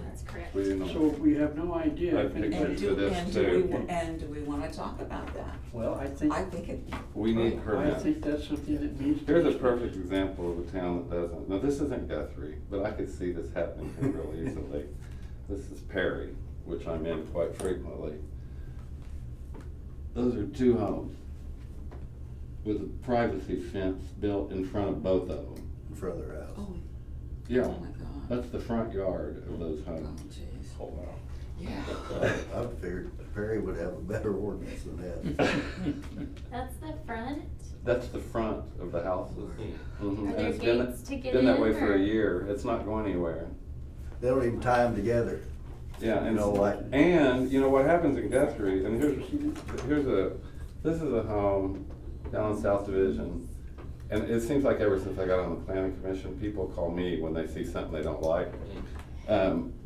That's correct. we do not. So we have no idea I if think anybody. to this too. And do we wanna talk about that? Well, I think it. We need I permits. think that's something that needs to be. Here's a perfect example of a town that doesn't. Now, this isn't Guthrie, but I could see this happening here real easily. This is Perry, which I'm in quite frequently. Those are 2 homes with a privacy fence built in front of both of them. In front of their house. Oh, Yeah, oh my God. that's the front yard of those Oh, homes. jeez. Oh, wow. Yeah. I figured Perry would have a better ordinance than that. That's the front? That's the front of the houses. Hmm. Mhm. Are And there it's been gates to get been that way in, for or- a year. It's not going anywhere. They don't even tie them together. Yeah, You and know, like- and you know what happens in Guthrie, and this is a home down in South Division, and it seems like ever since I got on the planning commission, people call me when they see something they don't like.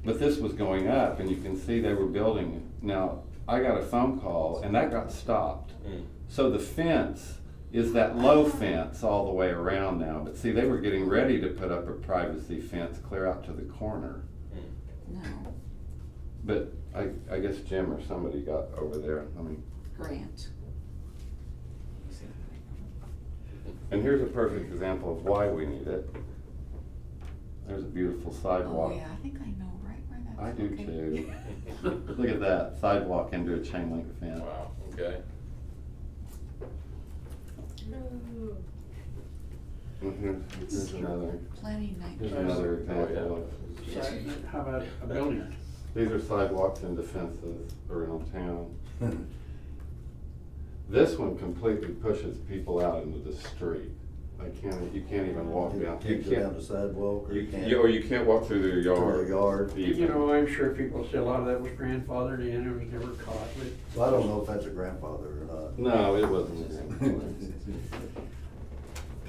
But this was going up, and you can see they were building it. Now, I got a phone call, and that got stopped. Mm. So the fence is that low fence all the way around now, but see, they were getting ready to put up a privacy fence clear out to the corner. Mm. No, But I guess Jim or somebody got over there, I mean, Grant. and here's a perfect example of why we need it. There's a beautiful Oh, sidewalk. yeah, I think I know right where that's I do located. too. Look at that, sidewalk into a chain link fence. Wow, okay. Ooh. And here's another, Planning here's night. another Oh, example yeah. of, How about a building? these are sidewalks into fences around town. This one completely pushes people out into the street. You can't even walk down. You Can't go down the sidewalk or You, can't. you- or you can't walk through their yard. Through their yard. even. You know, I'm sure people say a lot of that was grandfathered in, it was never caught, but So I don't know if that's a grandfather or not. No, it wasn't.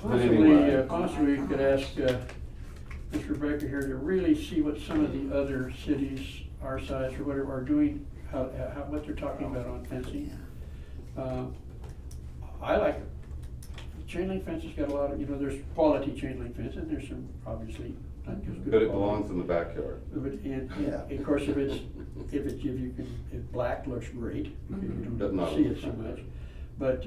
But anyway. possibly you could ask, Ms. Rebecca here to really see what some of the other cities our size or whatever are doing, what they're talking about on fencing. I like it. Chain link fence has got a lot of, there's quality chain link fence, and there's some obviously not as good. But it quality. belongs in the backyard. And Yeah. of course, if black looks great, because you But don't not see on it the so front much. yard. But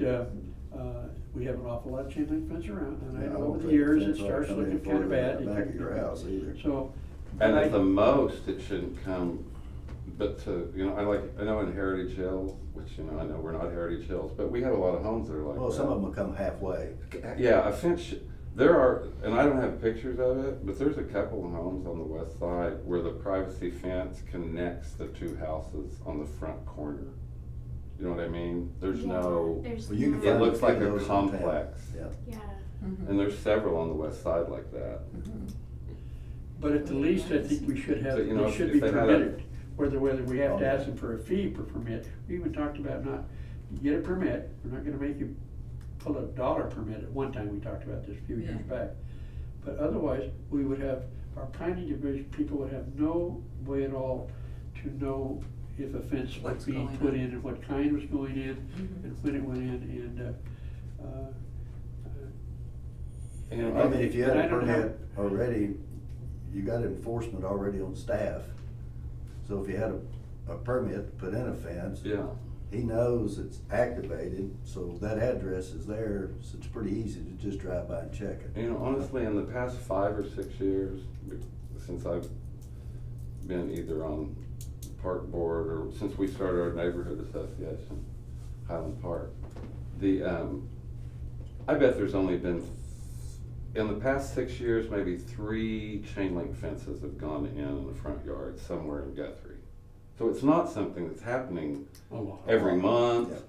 we have an awful lot of chain link fence around, and I Yeah, know don't over the think years, it fence ought to starts come any looking kind of further bad. than the back of your house either. So. And I- at the most, it shouldn't come, but I know in Heritage Hills, which, I know we're not Heritage Hills, but we have a lot of homes that are like that. Well, some of them will come halfway. Yeah, a fence, there are, and I don't have pictures of it, but there's a couple of homes on the west side where the privacy fence connects the two houses on the front corner. You know what I mean? There's no, There's Well, you can no- It find looks a few like of a those in town. complex. Yeah. Yeah. and there's several on the west side like that. But at the least, I think we should have, So, they if should be they had permitted, whether we have to Oh, ask yeah. them for a fee per permit. We even talked about you get a permit, we're not gonna make you pull a dollar permit. At one time, we talked about this a few years Yeah. back. But otherwise, we would have, our planning division people would have no way at all to know if a fence was What's being going put on. in and what kind was going in Mhm. and when it went in and. I mean, if you had and I a don't know how- permit already, you got enforcement already on staff. So if you had a permit to put in a fence, Yeah. he knows it's activated, so that address is there, so it's pretty easy to just drive by and check it. Honestly, in the past 5 or 6 years, since I've been either on park board or since we started our neighborhood association, Highland Park, I bet there's only been, in the past 6 years, maybe 3 chain link fences have gone in the front yard somewhere in Guthrie. So it's not something that's happening A lot. every month.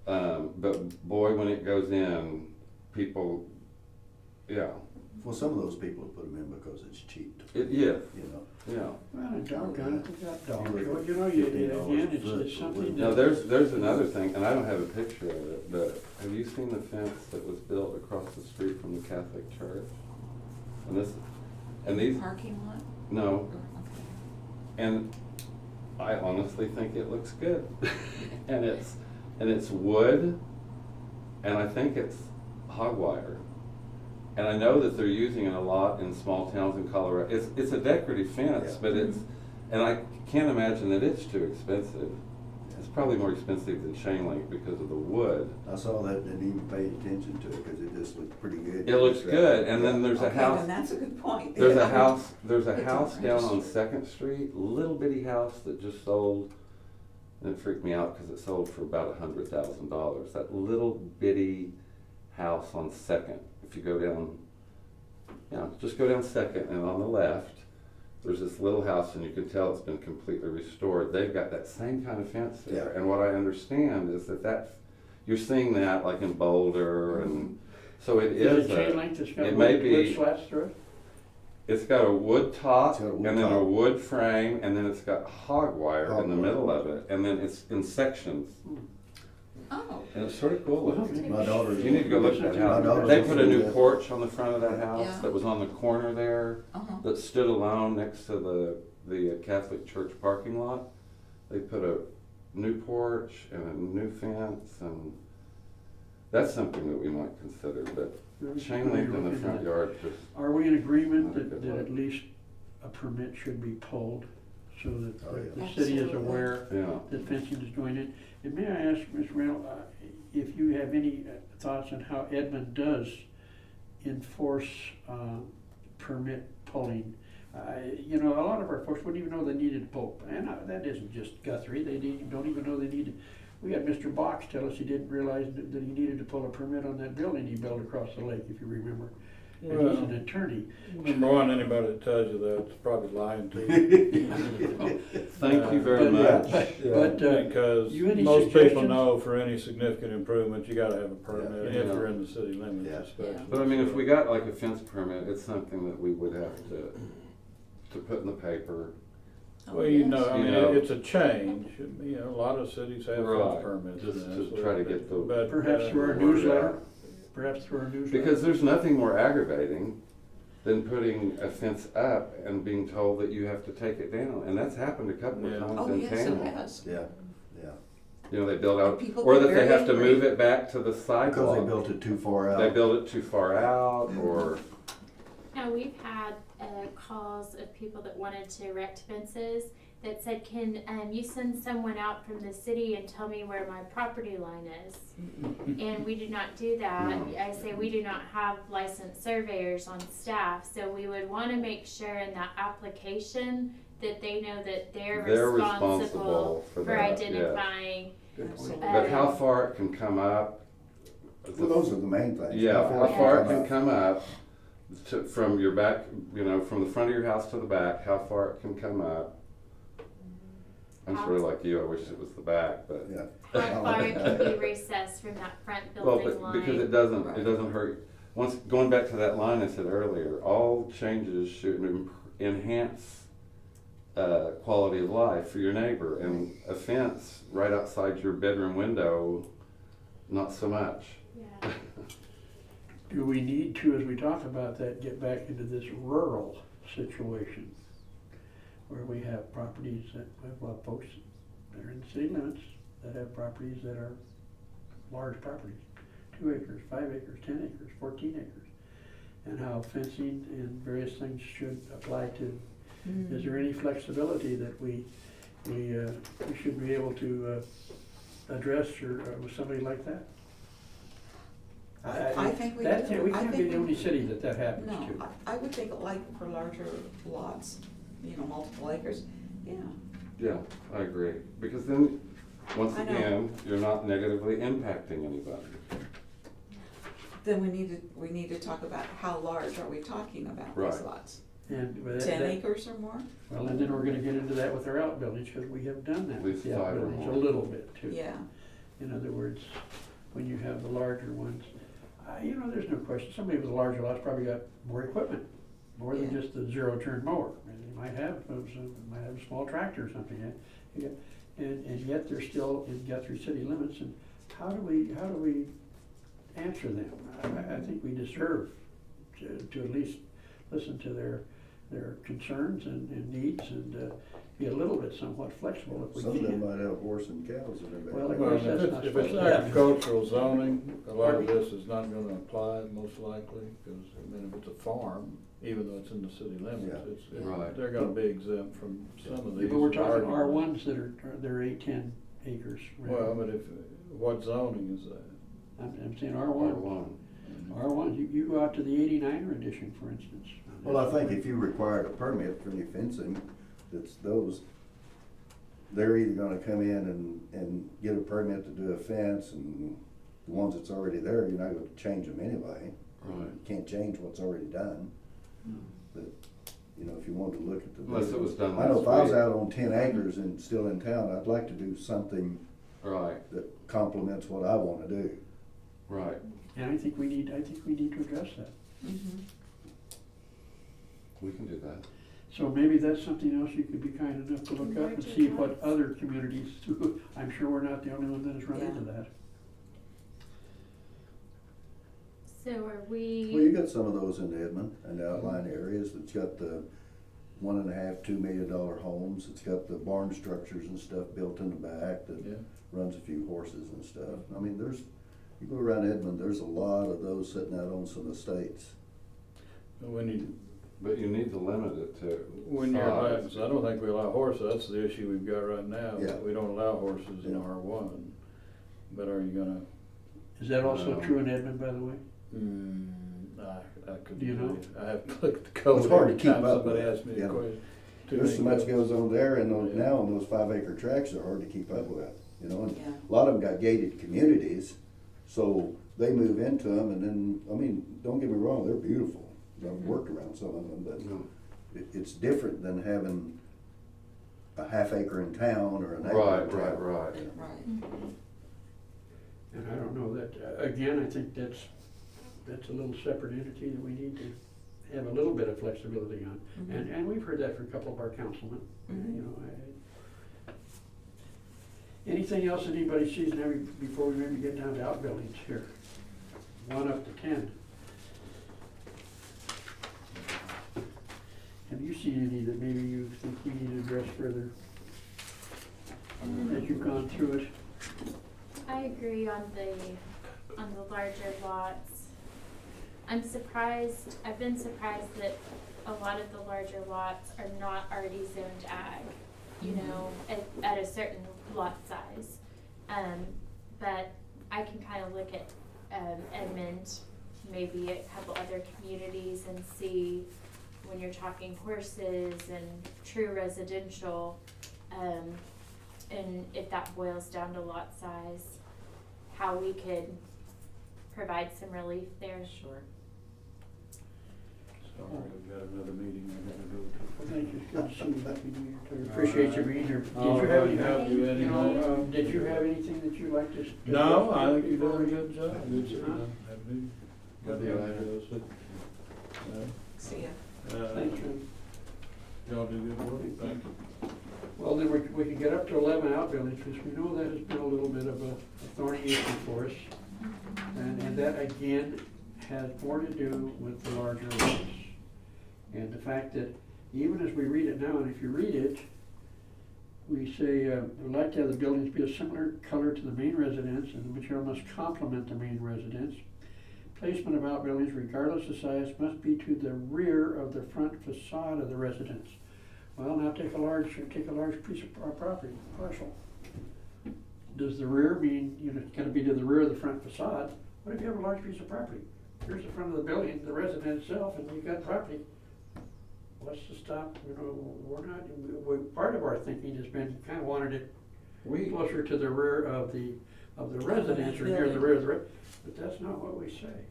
But boy, when it goes in, people, yeah, Well, some of those people put them in because it's cheap, yeah, you know. yeah. Well, and doggone it, they got dogs. You look at Again, $15 a foot it's for something. wood. Now, there's another thing, and I don't have a picture of it, but have you seen the fence that was built across the street from the Catholic Church? And these, Parking lot? no, Okay. and I honestly think it looks good. And it's wood, and I think it's hog wire. And I know that they're using it a lot in small towns in Colorado. It's a decorative fence, Yeah. but and I can't imagine that it's too expensive. It's probably more expensive than chain link because of the wood. I saw that and didn't even pay attention to it, cause it just looked pretty good. It looks good, and then there's a Okay, house. then that's a good point. There's a Yeah. house, there's a It's house on down on registry. Second Street, little bitty house that just sold, and it freaked me out because it sold for about $100,000. That little bitty house on Second, if you go down, just go down Second, and on the left, there's this little house, and you can tell it's been completely restored. They've got that same kind of fence there, Yeah. and what I understand is that you're seeing that like in Boulder, and so it Is is it chain link that's got it may be. wood slats through it? It's got a wood top, It's got a wood and then a top. wood frame, and then it's got hog wire in Hog the wire. middle of it, and then it's in sections, Oh, and it's sort of cool Well, looking. My daughter's. You need to go look at that My house. daughter's They put a looking new at- porch on the front of that house Yeah. that was on the corner there, uh-huh. that stood alone next to the Catholic Church parking lot. They put a new porch and a new fence, and that's something that we might consider, but chain link in the front yard just, Are we in agreement Not a that, good that look. at least a permit should be pulled so that Oh, yeah. the city is Absolutely. aware yeah. that fencing is going in? And may I ask, Ms. Randall, if you have any thoughts on how Edmond does enforce permit pulling? A lot of our folks wouldn't even know they needed to pull, and that isn't just Guthrie, don't even know they needed. We had Mr. Box tell us he didn't realize that he needed to pull a permit on that building he built across the lake, if you remember. and he's Well, an attorney. Number one, anybody that tells you that is probably lying to you. Thank you very But, much. But, Because you any most people suggestions? know for any significant improvement, you gotta have a permit Yeah. if you're in the city limits Yeah. especially. But I mean, if we got like a fence permit, it's something that we would have to put in the paper. Well, you know, I You mean, know. it's a change, you know, a lot of cities have fence Right. permits. Just and to that's try to what- get the but, Perhaps through our word newsletter, out. perhaps through our newsletter. Because there's nothing more aggravating than putting a fence up and being told that you have to take it down. And that's happened a couple of Yeah. times Oh, in yes, it town. has. Yeah, yeah. You know, they build out, And people or get that they very have to angry. move it back to the Because sidewalk. they built it too far out. They build it too far out, Mm-hmm. or, Now, we've had calls of people that wanted to erect fences that said, can you send someone out from the city and tell me where my property line is? And we do not do that. No. I say we do not have licensed surveyors on staff, so we would want to make sure in that application that they know that they're responsible responsible for for that, yes. identifying. Absolutely. But how far it can come up. Well, those are the main things. Yeah, how Yeah. far it can come up from your back, you know, from the front of your house to the back, how far it can come up. I'm sort of like you, I wish it was the back, but. Yeah. How far it can be recessed from that front Well, building but because line. it doesn't, Right. it doesn't hurt. Once, going back to that line I said earlier, all changes should enhance quality of life for your neighbor. And a fence right outside your bedroom window, not so much. Yeah. Do we need to, as we talk about that, get back into this rural situation? Where we have properties that, well, folks that are in city limits, that have properties that are large properties, 2 acres, 5 acres, 10 acres, 14 acres. And how fencing and various things should apply to, is there any flexibility that we should be able to address or with somebody like that? I think we That's do. it. We I can't think be the we- only city that happens No, to. I would think like for larger lots, you know, multiple acres, yeah. Yeah, I agree. Because then, once I know. again, you're not negatively impacting anybody. Then we need to talk about how large are we talking about these Right. lots? And with 10 that- acres or more? Well, and then we're gonna get into that with our outbuildings, because we have done that At with least the 5 or outbuildings a more. little bit too. Yeah, In other words, when you have the larger ones, you know, there's no question, somebody with a larger lot's probably got more equipment, more than Yeah. just the zero-turn mower. And they might have, might have a small tractor or something, and yet they're still in Guthrie city limits, and how do we answer them? I think we deserve to at least listen to their concerns and needs and be a little bit somewhat flexible if we Some of them can. might have horse and cows in their Well, backyard. of Well, course, that's if not it's supposed to happen. agricultural zoning, a lot of this is not gonna apply most likely, because, I mean, if it's a farm, even though it's in the city limits, Yeah. Right. they're gonna be exempt from some of Yeah, these. but we're talking larger R ones. ones that are, they're 8, 10 acres. really. Well, but what zoning is that? I'm saying R one. R1. R1, you go out to the 89er edition, for instance. Well, I think if you required a permit for any fencing, that's those, they're either gonna come in and get a permit to do a fence, and the ones that's already there, you're not gonna change them anyway. Right. You can't change what's already done. But, you know, if you wanted to look at the. Unless it was done I know last if I was week. out on 10 acres and still in town, I'd like to do something Right, that complements what I wanna do. right. And I think we need to address that. mhm. We can do that. So maybe that's something else you could be kind enough to look up and see what other communities do. I'm sure we're not the only one that has run Yeah. into that. So are Well, you we, got some of those in Edmond and outlying areas that's got the $1.5, $2 million homes. It's got the barn structures and stuff built in the back that Yeah. runs a few horses and stuff. I mean, you go around Edmond, there's a lot of those sitting out on some estates. But you need to limit it to When you're size. allowed, 'cause I don't think we allow horses, that's the issue we've got right now. Yeah. We don't allow horses in Yeah. R1. But are you gonna, Is that also No. true in Edmond, by the way? I couldn't Do you tell know? I have to look at the code It's hard to every keep time up somebody with. asks me a Yeah. question. Too There's so many much codes. goes on there, and Yeah. now on those 5-acre tracts are hard to keep up with, you know, and Yeah. a lot of them got gated communities, so they move into them, and then, I mean, don't get me wrong, they're beautiful, I've worked around some of them, but No. it's different than having a half acre in town or an acre in Right, town. right, right. Right. And I don't know that, again, I think that's a little separate entity that we need to have a little bit of flexibility on. Mhm. And we've heard that from a couple of our councilmen, Mhm. you know. Anything else that anybody sees now before we maybe get down to outbuildings here? 1 up to 10. Have you seen any that maybe you think we need to address further as you've gone through it? I agree on the larger lots. I've been surprised that a lot of the larger lots are not already zoned ag, you know, at a certain lot size. But I can kind of look at, Edmond, maybe a couple other communities and see when you're talking horses and true residential, and if that boils down to lot size, how we could provide some relief there. Sure. Sorry, I've got another meeting I gotta go to. Well, thank you, it's good to see you. Happy New Year to you. Appreciate you being here. Did All you have right, anything, have you you any know, more? did you have anything that you'd like to? No, I think you're doing a good job. Good Huh? job. Have me. Got the idea, so. See ya. Thank you. Y'all do good work, thank you. Well, then we can get up to 11 outbuildings, because we know that has been a little bit of a thorny issue for us. And that again has more to do with the larger lots. And the fact that even as we read it now, and if you read it, we say, we'd like to have the buildings be a similar color to the main residence, and the material must complement the main residence. Placement of outbuildings, regardless of size, must be to the rear of the front facade of the residence. Well, now take a large piece of property, parcel. Does the rear mean, you know, it's gonna be to the rear of the front facade? What if you have a large piece of property? Here's the front of the building, the residence itself, and you've got property. What's to stop, you know, part of our thinking has been, kind of wanted it closer to the rear of the residence, or near the rear of the but that's not what we say.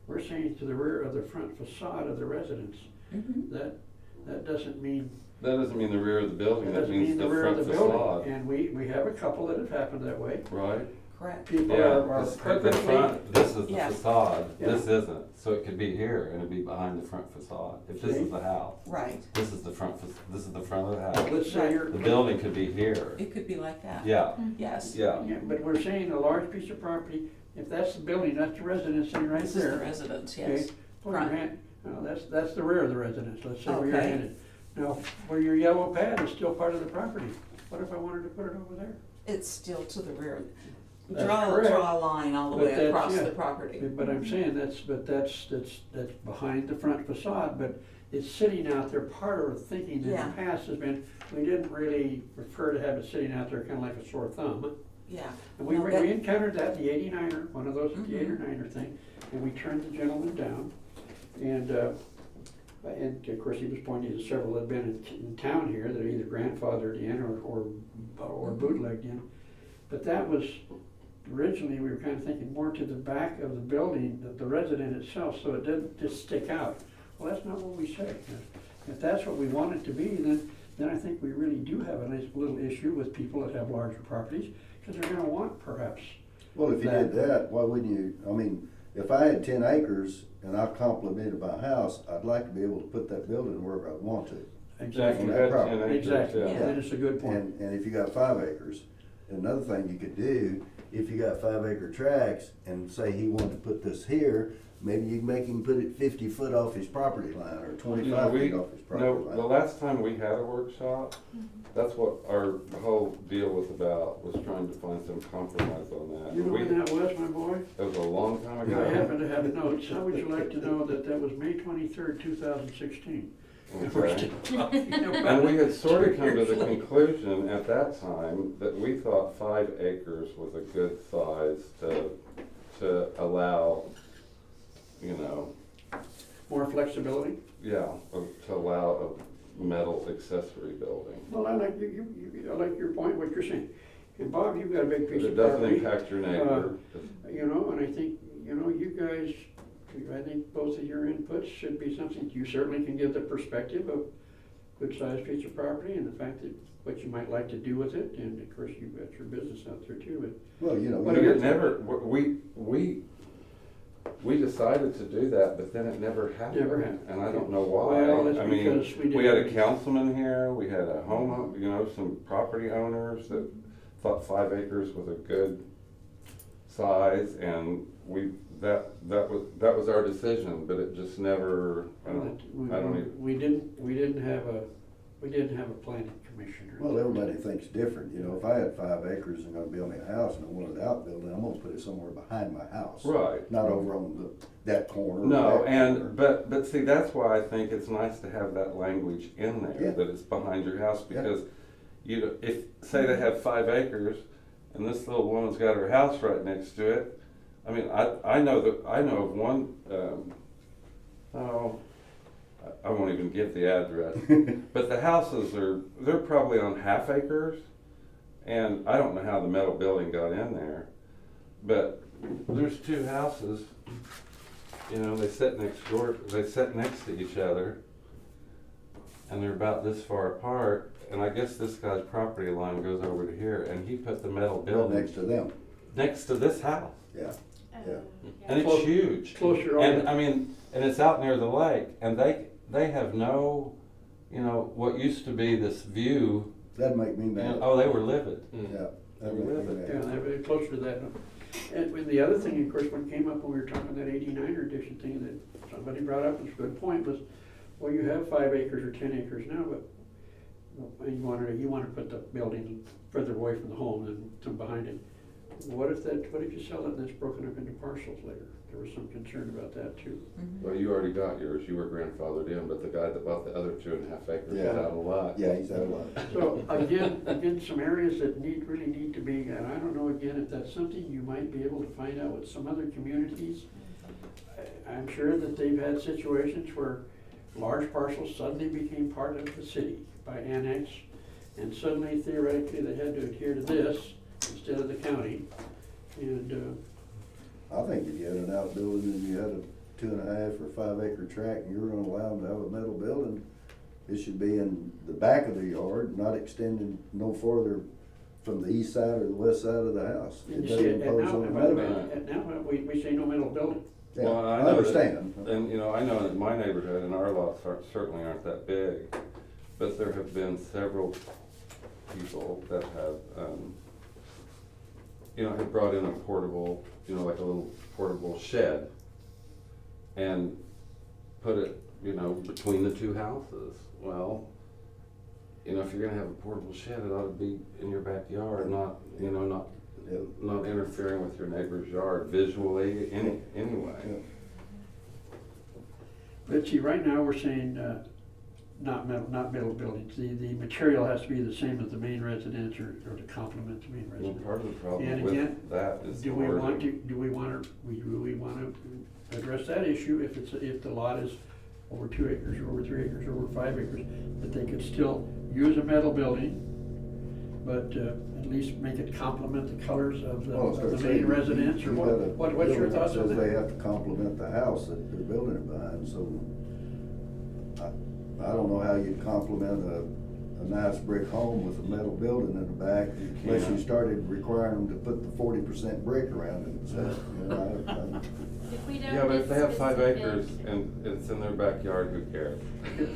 We're saying to the rear of the front facade of the residence. Mhm. That doesn't mean, That doesn't mean the rear of the building, that that doesn't means mean the the rear of front the building. facade, And we have a couple that have happened that way. right? Correct. People Yeah, are the perfectly. front, this is the Yes. facade, Yeah. this isn't, so it could be here and it'd be behind the front facade. If this See? is the house, Right. this is the front, this is the front of the house. Let's say you're. The building could be here, It could be like that. yeah, Yes. yeah. Yeah, but we're saying a large piece of property, if that's the building, that's the residence sitting right This is the there. residence, Okay, yes. put your Front. hand, no, that's the rear of the residence, let's say where you're Okay. headed. Now, where your yellow pad is still part of the property, what if I wanted to put it over there? It's still to the rear. That's Draw correct. a line all the But way that's- across yeah. the property. But I'm saying that's behind the front facade, but it's sitting out there. Part of our thinking in the Yeah. past has been, we didn't really prefer to have it sitting out there kind of like a sore thumb. Yeah. And we No, that- encountered that in the 89er, one of those at the Mhm. 89er thing, and we turned the gentleman down. And of course, he was pointing to several that had been in town here that are either grandfathered in or bootlegged in. But that was, originally, we were kind of thinking more to the back of the building, the resident itself, so it didn't just stick out. Well, that's not what we say. If that's what we want it to be, then I think we really do have a nice little issue with people that have larger properties, because they're gonna want perhaps. Well, if you did that, why wouldn't you, I mean, if I had 10 acres and I complemented my house, I'd like to be able to put that building wherever I want to. Exactly. You had 10 property. acres, Exactly, yeah. Yeah. that is a good point. And if you got 5 acres, another thing you could do, if you got 5-acre tracts and say he wanted to put this here, maybe you can make him put it 50 foot off his property line or 25 feet off his property No, the line. last time we had a workshop, that's what our whole deal was about, was trying to find some compromise on that. You know when that was, my boy? It was a long time ago. I happen to have notes. How would you like to know that that was May 23rd, 2016? And we're Okay. still talking about And we had it sort 2 of come to years the later. conclusion at that time that we thought 5 acres was a good size to allow, you know, More flexibility? yeah, to allow a metal accessory building. Well, I like I like your point, what you're saying. And Bob, you've got a big But piece it of doesn't property. impact your neighbor. You know, and I think, you know, you guys I think both of your inputs should be something, you certainly can give the perspective of good sized piece of property and the fact that what you might like to do with it, and of course you've got your business out there too, but. Well, you know. What But are your it never, we decided to do that, but then it never happened. Never happened. And I don't know why. Well, it's I mean, because we we had a didn't- councilman here, we had a home, you know, some property owners that thought 5 acres was a good size, and that was our decision, but it just never, I don't even. We didn't have a planning commissioner. Well, everybody thinks different, you know, if I had 5 acres and I'm gonna build me a house and I want it outbuilding, I'm gonna put it somewhere behind my house. Right. Not over on that corner. or No, that and, corner. but see, that's why I think it's nice to have that language in there, Yeah. that it's behind your house, Yeah. because if, say they have 5 acres, and this little woman's got her house right next to it, I mean, I know of one, I won't even give the address, but the houses they're probably on half acres, and I don't know how the metal building got in there, but there's 2 houses, you know, they sit next to each other, and they're about this far apart, and I guess this guy's property line goes over to here, and he put the metal building Next to them, next to this house. yeah. Oh, Yeah. And it's Close- huge. closer And on. I mean, and it's out near the lake, and they have no, you know, what used to be this view, That'd make me mad. oh, they were livid. Yeah, that'd make me Yeah, mad. they're very closer to that. And the other thing, of course, what came up when we were talking that 89er edition thing that somebody brought up, was a good point, was, well, you have 5 acres or 10 acres now, but and you wanna put the building further away from the home than to behind it. What if you sell it and it's broken up into parcels later? There was some concern about that too. Well, you already got yours, you were grandfathered in, but the guy that bought the other 2.5 acres is Yeah. out a lot. Yeah, he's out of line. So again, some areas that really need to be, and I don't know, again, if that's something you might be able to find out with some other communities. I'm sure that they've had situations where large parcels suddenly became part of the city by annex, and suddenly theoretically they had to adhere to this instead of the county. And, I think if you had an outbuilding and you had a 2.5 or 5 acre tract and you were gonna allow them to have a metal building, it should be in the back of the yard, not extending no farther from the east side or the west side of the house. and It you see, doesn't and impose now, on the and by the metal. way, and now we say no metal building. Yeah, Well, I know that- understand. And, you know, I know in my neighborhood, and our lots certainly aren't that big, but there have been several people that have, you know, have brought in a portable, you know, like a little portable shed, and put it, you know, between the 2 houses. Well, you know, if you're gonna have a portable shed, it ought to be in your backyard, not, you know, Yeah. not interfering with your neighbor's yard visually, anyway. Yeah. But see, right now, we're saying, not metal buildings. The material has to be the same as the main residence or to complement the main Well, residence. part of the problem And again, with that is the Do we want wording. to address that issue if the lot is over 2 acres, or over 3 acres, or over 5 acres, that they could still use a metal building, but at least make it complement the colors of Well, the start main saying residence, or you got a what's your building that thoughts on says they that? have to complement the house that they're building it behind, so I don't know how you'd complement a nice brick home with a metal building in the back, unless you can't. started requiring them to put the 40% brick around it, so, you know, If we don't Yeah, but get if they have 5 specific- acres and it's in their backyard, who cares? If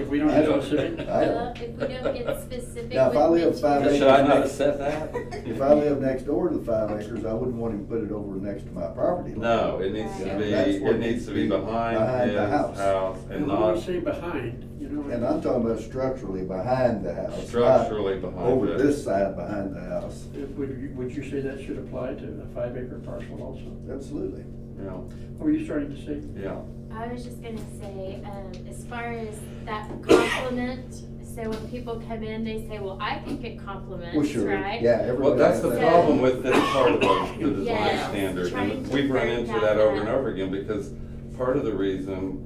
we don't have specific, I Well, if we don't get specific Now, if I with live 5 material- acres Should I not have said that? If I live next door to the 5 acres, I wouldn't want him to put it over next to my property line. No, it needs to Yeah. be, That's what it needs to be behind behind his the house. house and and when we not say behind, you know. And I'm talking about structurally behind the house. not structurally behind Over it. this side behind the house. Would you say that should apply to a 5 acre parcel also? Absolutely. Yeah, What were you starting to say? yeah. I was just gonna say, as far as that compliment, so when people come in, they say, well, I think it complements, Well, sure, right? yeah, everybody. Well, that's the has Yeah. problem with this part of the design Yes, standard, trying and to we've run bring into that that over and up. over again, because part of the reason,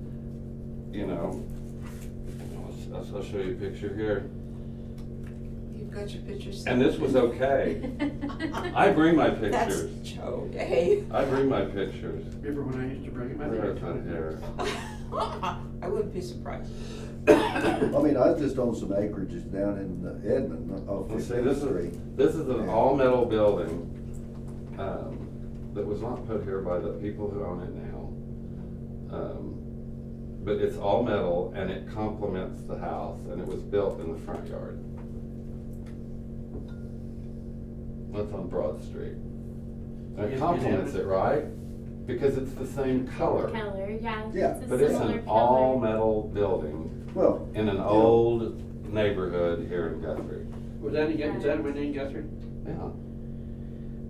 you know, I'll show you a picture here, You've got your pictures. and this was okay. I bring my That's pictures. Joe, hey. I bring my pictures. Remember when I used to bring him? I think I There's told my you. hair. I wouldn't be surprised. I mean, I just own some acreages down in Edmond off Well, see, 15th Street. this is an all-metal building, that was not put here by the people who own it now. But it's all metal and it complements the house, and it was built in the front yard. That's on Broad Street. And it complements it, right? Because it's the same color. Color, yeah. Yeah, It's a But it's similar an color. all-metal building Well, in an old neighborhood here in Guthrie. Was that, is that my name, Guthrie? Yeah.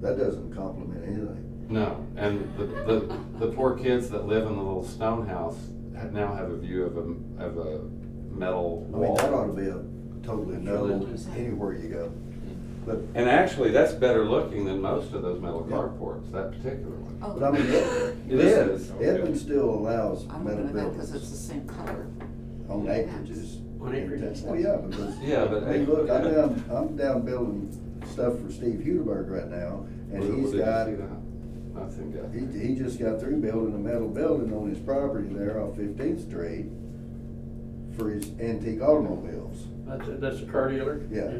that doesn't compliment anything. No, and the poor kids that live in the little stone house now have a view of a metal I mean, wall. that ought to be a totally no anywhere you go. But, And actually, that's better looking than most of those metal Yeah. carports, that particular one. but I mean, It is. Edmond still allows I'm metal gonna know because buildings it's the same color. on acreages. On acreages. Oh, yeah, because. Yeah, but- Hey, look, I'm down building stuff for Steve Hudeberg right now, and What he's did you got, see that? I've seen that. he just got through building a metal building on his property there off 15th Street for his antique automobiles. That's a car dealer? Yeah.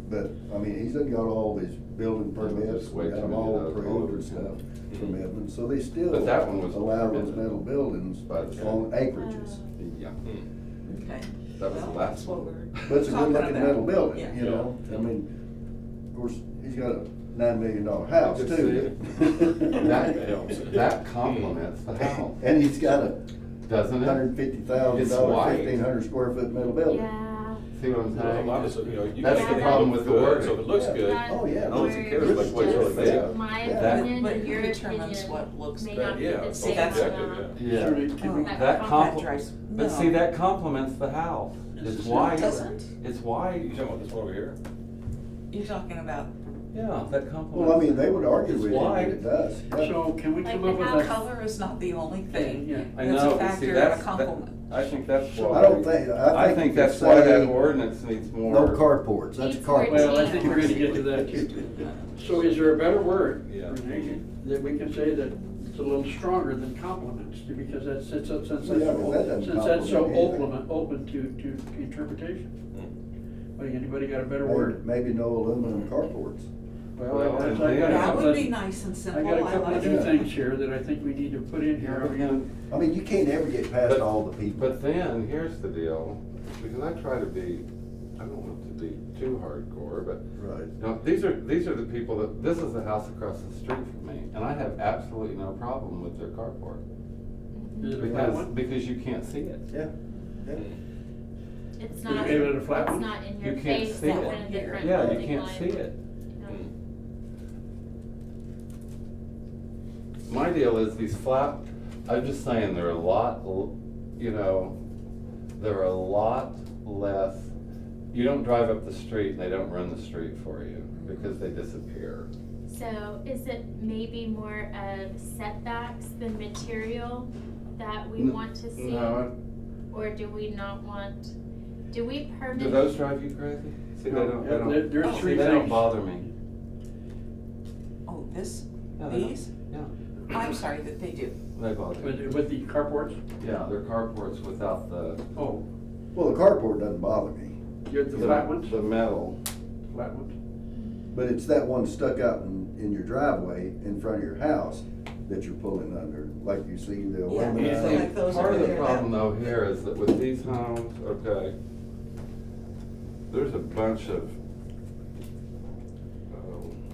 But, I mean, he's done got all these building permits, Just way got too them many all of those all approved over and stuff town. from Edmond, so they still But that one was allow those permitted metal buildings by the on state. acreages. Yeah. Okay. That was the Well, last that's what one. we're But it's a good talking looking about. metal building, Yeah. you know, I mean, of course, he's got a $9 million house You too. can That complements the house, And he's got a doesn't it? $150,000, It's white. 1,500 square foot metal building. Yeah. See what I'm There's a saying? lot of, you know, you That's can the make problem it with the good, wording. so if it looks Yeah. good, Oh, yeah. no one Where cares like what's really just bad. My That- opinion But and who your determines opinion what looks may good? not be Yeah, the well, same that's- on exactly, that. Yeah. Surely, can we- That That complements- drives, But see, no. that complements the house. It's white. Doesn't? It's You white. talking about this one over here? You're talking about, Yeah, that complements. Well, I mean, they would argue It's with you that white. it does. yeah. So can we Like come the up with house a? color is not the only thing. Yeah. I It's know, a but see, factor and a that's, compliment. I think that's why. I don't think, I think you that's could why say that ordinance needs more. no carports, that's a Needs more carport. Well, I think we're gonna get to that too. So is there a better word? Yeah. Renee, that we can say that it's a little stronger than compliments, because that's, since that's Well, yeah, but that doesn't since that's so compliment open to interpretation? Well, anybody got a better word? Maybe no aluminum carports. Well, Well, I and got a then- that couple would be of, nice and I simple, got a I couple of like new it. things here that I think we need to put in Yeah, here. but then- I mean, you can't ever get past But- all the people. But then, here's the deal, because I try to be, I don't want to be too hardcore, but, Right. you know, these are the people that, this is the house across the street from me, and I have absolutely no problem with their carport. Is it a flat Because, one? because you can't see it. Yeah, yeah. It's Did you not, give it a flat it's one? not in You your can't face, see that it. one of the front Yeah, you building can't line. see it. Yeah. My deal is these flat, I'm just saying, they're a lot, you know, they're a lot less, you don't drive up the street and they don't run the street for you, because they disappear. So is it maybe more of setbacks than material that we N- want to see? No, Or do we not want, do we permit? do those drive you crazy? See, they No, don't, yeah, they don't, there's Oh, three see, they don't things. bother me. Oh, this, Yeah, they don't- these? Yeah, I'm sorry that they do. they bother me. With the carports? Yeah, they're carports without the. Oh, Well, the carport doesn't bother me, you're the flat ones? The metal. Flat ones? but it's that one stuck out in your driveway in front of your house that you're pulling under, like you see the Yeah, aluminum. I feel like those Part are of the there problem now. though here is that with these homes, okay, there's a bunch of,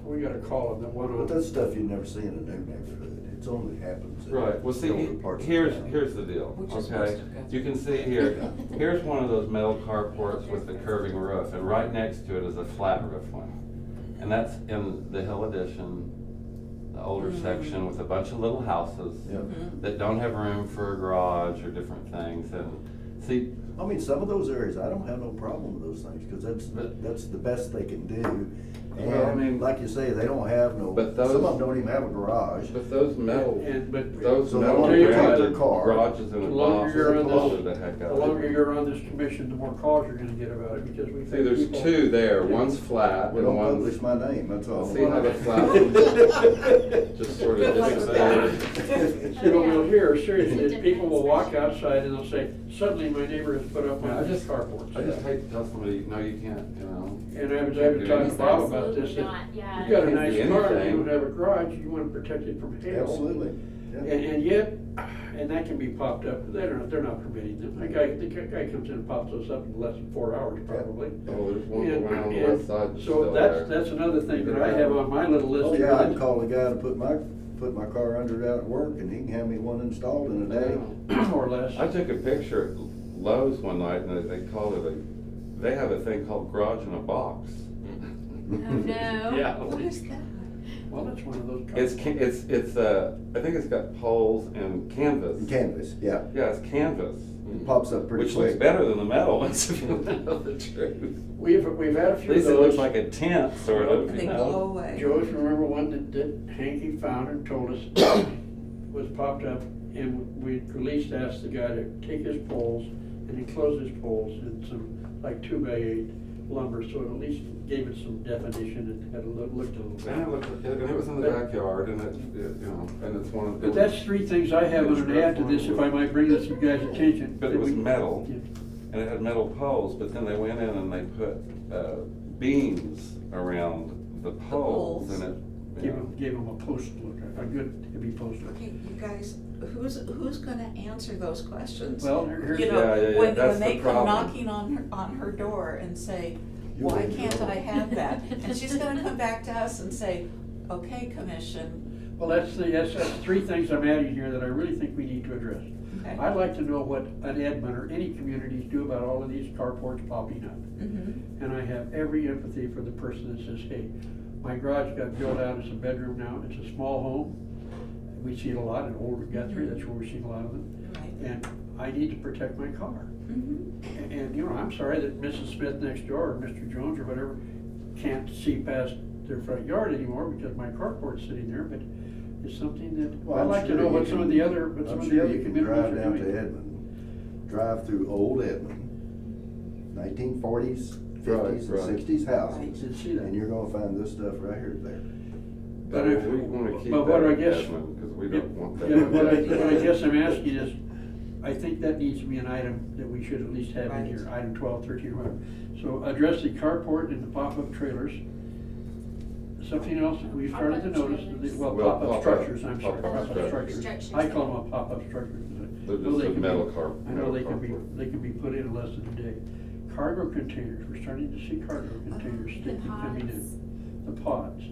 We got a call on that one But on. that's stuff you never see in a new neighborhood, it's only happens in right, well see, older parts of here's, town. here's the deal, Which is okay? most of Guthrie. You can see here, here's one of those metal carports with the curving roof, and right next to it is a flat roof one. And that's in the Hill Edition, the older section with a bunch of little houses Yeah. Mhm. that don't have room for a garage or different things, and See, I mean, some of those areas, I don't have no problem with those things, cause that's the best they can do. Well, I mean- And like you say, they don't have no, But some those- of them don't even have a garage. but those metal, But those So they metal wanna protect their car. garages in The a longer box, you're they on clutter this, the heck the out longer of it. you're on this commission, the more calls you're gonna get about it, because we See, think there's people- two there, one's flat Well, and don't publish one's, my name, that's all. see how the flat one just sort of disappeared? You know, we'll hear, seriously, that people will walk outside and they'll say, suddenly my neighbor has put up Yeah, one I of these just- carports. I just hate to tell somebody, no, you can't, you know. And I was Can't do talking to anything. Bob about this, Absolutely that not, yeah. you've got a Can't nice do car, and you anything. don't have a garage, you wanna protect it from hail. Absolutely, yeah. And yet, and that can be popped up, they're not permitting them. The guy comes in and pops those up in less than 4 hours probably. Oh, there's one And- going on the and west side that's So still there. that's another thing that I have on my little list. Oh, here. yeah, I can call the guy to put my car under it out at work, and he can have me one installed in a day. More or less. I took a picture at Lowe's one night and they called it they have a thing called garage in a box. Oh, no. Yeah. What is that? Well, that's one of those. It's I think it's got poles and canvas. Canvas, yeah, Yeah, it's canvas, it pops up pretty which quick. looks better than the metal ones if you know the truth. We've had a At few of least it those. looks like a tent, sort of, And you they blow know. away. Joe's, remember one that Hanky found and told us was popped up, and we at least asked the guy to take his poles and enclose his poles in some, like 2x8 lumber, so it at least gave it some definition and had looked a little And it bit. looked, and it was in the backyard and you know, and it's one of the. But that's three things I have on an add to this, if I might bring this to you guys' attention. But it was metal. Yeah. And it had metal poles, but then they went in and they put beams around the poles poles. and it, you know. Gave them a post look, a good heavy post look. Okay, you guys, who's gonna answer those questions? Well, here's. You know, Yeah, when that's they the come problem. knocking on her door and say, You why wouldn't can't know. I have that? And she's gonna come back to us and say, okay, commission, Well, that's three things I'm adding here that I really think we need to address. okay? I'd like to know what an Edmond or any communities do about all of these carports popping up. Mhm. And I have every empathy for the person that says, hey, my garage got built out as a bedroom now, it's a small home. We see it a lot in Old Guthrie, that's where we're seeing a lot of them. Right. And I need to protect my car. Mhm. And, you know, I'm sorry that Mrs. Smith next door, or Mr. Jones or whatever, can't see past their front yard anymore because my carport's sitting there, but it's something that, Well, I'd I'm like to sure know you what some of the other, I'm other sure you can communities drive are down to doing. Edmond, drive through old Edmond, 1940s, 50s, Right, and right. 60s I houses. did see that. And you're gonna find this stuff right here there. But No, if- we wanna keep but what I that guess- because we don't want that. Yeah, what I guess I'm asking is, I think that needs to be an item that we should at least have in Right. here, item 12, 13, or whatever. So address the carport and the pop-up trailers. Something else that we started to Pop-up notice, trailers. well, Well, pop-up pop-up- structures, I'm sorry, pop-up pop-up structures. structures. I call them pop-up structures. They're I know just they a can be- metal car- I know metal they can be, carport. they can be put in less than a day. Cargo containers, we're starting to see cargo containers The sticking, coming pods. in. The pods.